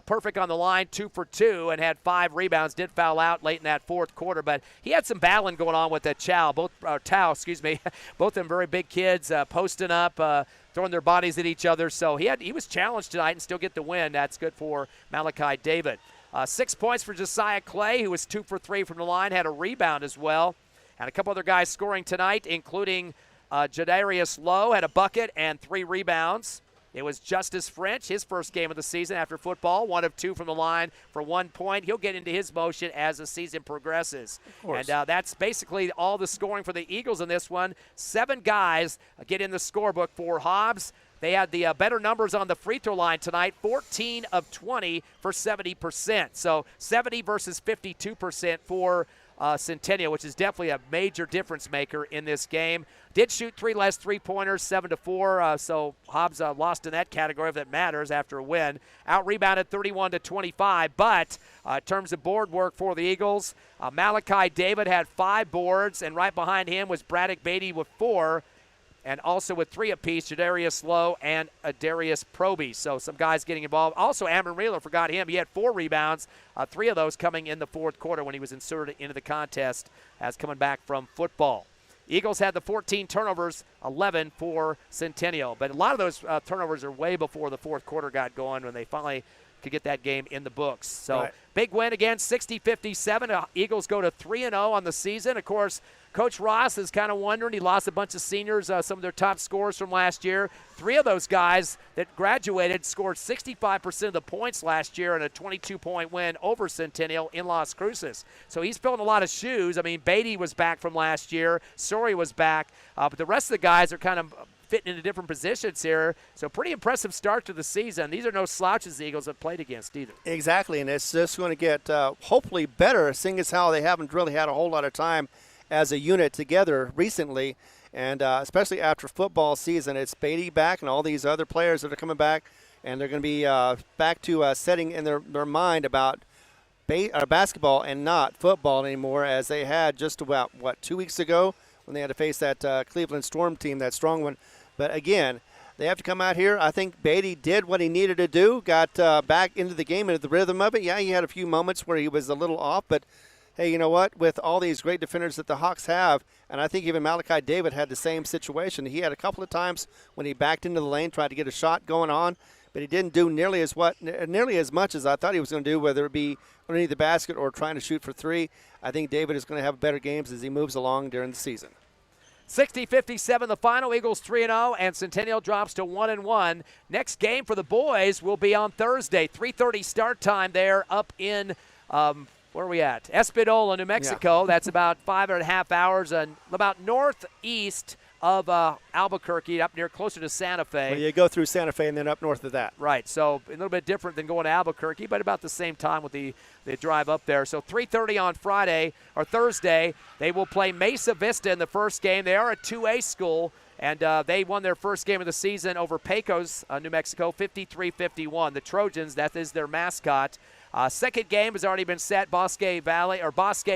Perfect on the line, 2 for 2, and had 5 rebounds. Did foul out late in that fourth quarter, but he had some battling going on with that Tao. Both of them very big kids, posting up, throwing their bodies at each other. So he was challenged tonight and still get the win. That's good for Malachi David. 6 points for Josiah Clay, who was 2 for 3 from the line, had a rebound as well. And a couple other guys scoring tonight, including Jadarius Lowe had a bucket and 3 rebounds. It was Justice French, his first game of the season after football, 1 of 2 from the line for 1 point. He'll get into his motion as the season progresses. And that's basically all the scoring for the Eagles in this one. 7 guys get in the scorebook for Hobbs. They had the better numbers on the free throw line tonight, 14 of 20 for 70%. So 70 versus 52% for Centennial, which is definitely a major difference maker in this game. Did shoot 3 less 3-pointers, 7-4, so Hobbs lost in that category if that matters after a win. Out-rebounded 31-25, but in terms of board work for the Eagles, Malachi David had 5 boards, and right behind him was Braddock Beatty with 4. And also with 3 apiece, Jadarius Lowe and Darius Proby. So some guys getting involved. Also, Amron Reeler, forgot him. He had 4 rebounds, 3 of those coming in the fourth quarter when he was inserted into the contest as coming back from football. Eagles had the 14 turnovers, 11 for Centennial. But a lot of those turnovers are way before the fourth quarter got going when they finally could get that game in the books. So big win again, 60-57. Eagles go to 3-0 on the season. Of course, Coach Ross is kind of wondering. He lost a bunch of seniors, some of their top scorers from last year. 3 of those guys that graduated scored 65% of the points last year in a 22-point win over Centennial in Las Cruces. So he's filling a lot of shoes. I mean, Beatty was back from last year. Sori was back. But the rest of the guys are kind of fitting into different positions here. So pretty impressive start to the season. These are no slouches the Eagles have played against either.
Exactly, and it's just going to get hopefully better, seeing as how they haven't really had a whole lot of time as a unit together recently, and especially after football season. It's Beatty back and all these other players that are coming back, and they're going to be back to setting in their mind about basketball and not football anymore, as they had just about, 2 weeks ago when they had to face that Cleveland Storm team, that strong one. But again, they have to come out here. I think Beatty did what he needed to do, got back into the game, into the rhythm of it. Yeah, he had a few moments where he was a little off, but hey, you know what? With all these great defenders that the Hawks have, and I think even Malachi David had the same situation. He had a couple of times when he backed into the lane, tried to get a shot going on, but he didn't do nearly as much as I thought he was going to do, whether it be underneath the basket or trying to shoot for 3. I think David is going to have better games as he moves along during the season.
60-57 the final. Eagles 3-0, and Centennial drops to 1-1. Next game for the boys will be on Thursday. 3:30 start time there up in where are we at? Espanola, New Mexico. Yeah. That's about 5.5 hours and about northeast of Albuquerque, up near closer to Santa Fe.
Well, you go through Santa Fe and then up north of that.
Right, so a little bit different than going to Albuquerque, but about the same time with the drive up there. So 3:30 on Thursday. They will play Mesa Vista in the first game. They are a 2A school, and they won their first game of the season over Pecos, New Mexico, 53-51. The Trojans, that is their mascot. Second game has already been set. Bosque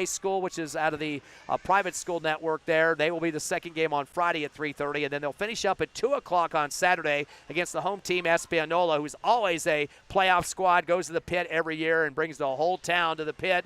School, which is out of the private school network there. They will be the second game on Friday at 3:30, and then they'll finish up at 2 o'clock on Saturday against the home team, Espanola, who's always a playoff squad, goes to the pit every year and brings the whole town to the pit.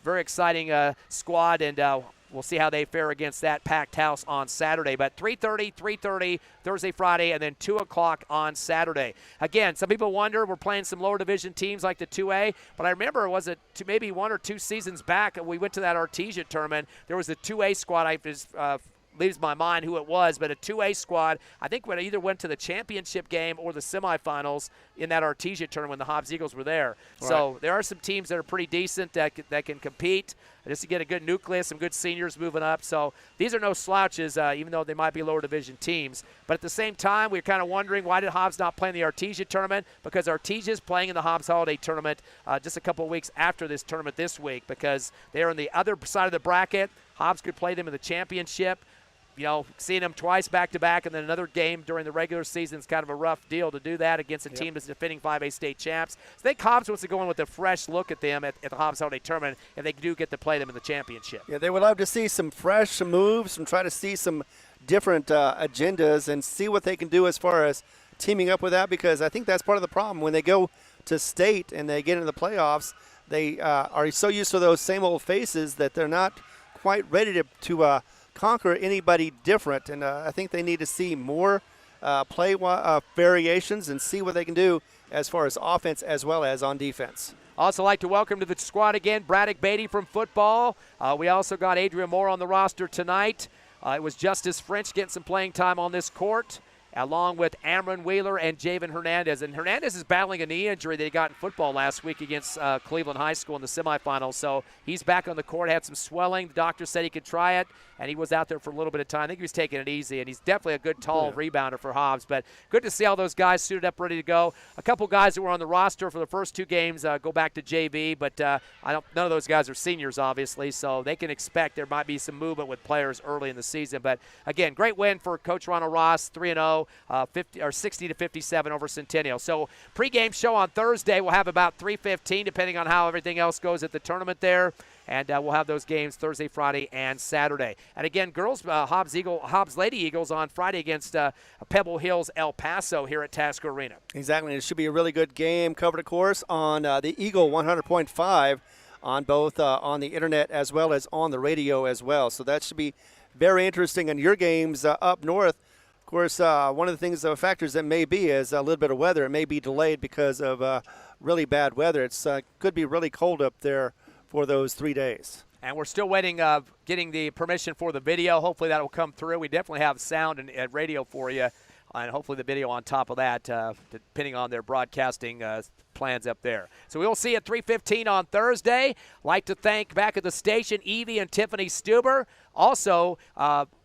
Very exciting squad, and we'll see how they fare against that packed house on Saturday. But 3:30, Thursday, Friday, and then 2 o'clock on Saturday. Again, some people wonder, we're playing some lower division teams like the 2A, but I remember, was it maybe 1 or 2 seasons back, we went to that Artesia tournament. There was a 2A squad, leaves my mind who it was, but a 2A squad, I think when either went to the championship game or the semifinals in that Artesia tournament when the Hobbs Eagles were there. Right. So there are some teams that are pretty decent that can compete. just to get a good nucleus, some good seniors moving up. So these are no slouches, even though they might be lower division teams. But at the same time, we're kind of wondering, why did Hobbs not play in the Artesia tournament? Because Artesia is playing in the Hobbs Holiday Tournament just a couple of weeks after this tournament this week, because they're on the other side of the bracket. Hobbs could play them in the championship. You know, seeing them twice back-to-back and then another game during the regular season is kind of a rough deal to do that against a team that's defending 5A state champs. So I think Hobbs wants to go in with a fresh look at them at the Hobbs Holiday Tournament if they do get to play them in the championship.
Yeah, they would love to see some fresh moves and try to see some different agendas and see what they can do as far as teaming up with that, because I think that's part of the problem. When they go to state and they get into the playoffs, they are so used to those same old faces that they're not quite ready to conquer anybody different, and I think they need to see more play variations and see what they can do as far as offense as well as on defense.
Also like to welcome to the squad again Braddock Beatty from football. We also got Adrian Moore on the roster tonight. It was Justice French getting some playing time on this court, along with Amron Wheeler and Javen Hernandez. And Hernandez is battling a knee injury that he got in football last week against Cleveland High School in the semifinals. So he's back on the court, had some swelling. The doctor said he could try it, and he was out there for a little bit of time. I think he was taking it easy, and he's definitely a good, tall rebounder for Hobbs. But good to see all those guys suited up, ready to go. A couple guys that were on the roster for the first two games go back to JV, but none of those guys are seniors, obviously, so they can expect there might be some movement with players early in the season. But, again, great win for Coach Ronald Ross, 3-0. 60-57 over Centennial. So pregame show on Thursday. We'll have about 3:15, depending on how everything else goes at the tournament there. And we'll have those games Thursday, Friday, and Saturday. And again, girls, Hobbs Lady Eagles on Friday against Pebble Hills, El Paso here at Tasker Arena.
Exactly. It should be a really good game. Covered, of course, on the Eagle 100.5 on both on the internet as well as on the radio as well. So that should be very interesting. And your games up north, of course, one of the things, factors that may be is a little bit of weather. It may be delayed because of really bad weather. It's could be really cold up there for those 3 days.
And we're still waiting, getting the permission for the video. Hopefully that will come through. We definitely have sound and radio for you, and hopefully the video on top of that, depending on their broadcasting plans up there. So we'll see you at 3:15 on Thursday. Like to thank back at the station Evie and Tiffany Stuber. Also,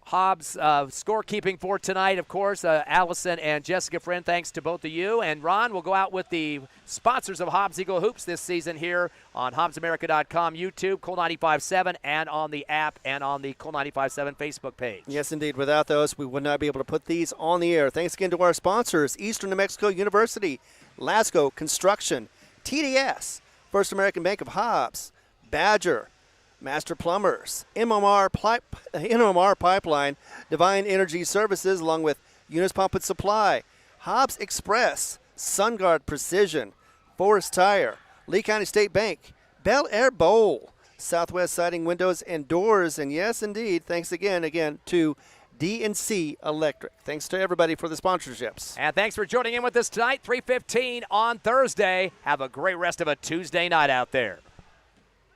Hobbs scorekeeping for tonight, of course, Allison and Jessica Friend, thanks to both of you. And Ron will go out with the sponsors of Hobbs Eagle Hoops this season here on HobbsAmerica.com, YouTube, Cool 95.7, and on the app and on the Cool 95.7 Facebook page.
Yes, indeed. Without those, we would not be able to put these on the air. Thanks again to our sponsors, Eastern New Mexico University, Lasco Construction, TDS, First American Bank of Hobbs, Badger, Master Plumbers, MMR Pipeline, Divine Energy Services, along with Eunice Pump and Supply, Hobbs Express, SunGuard Precision, Forest Tire, Lee County State Bank, Bel Air Bowl, Southwest Siding Windows and Doors, and yes, indeed, thanks again to D&C Electric. Thanks to everybody for the sponsorships.
And thanks for joining in with us tonight, 3:15 on Thursday. Have a great rest of a Tuesday night out there.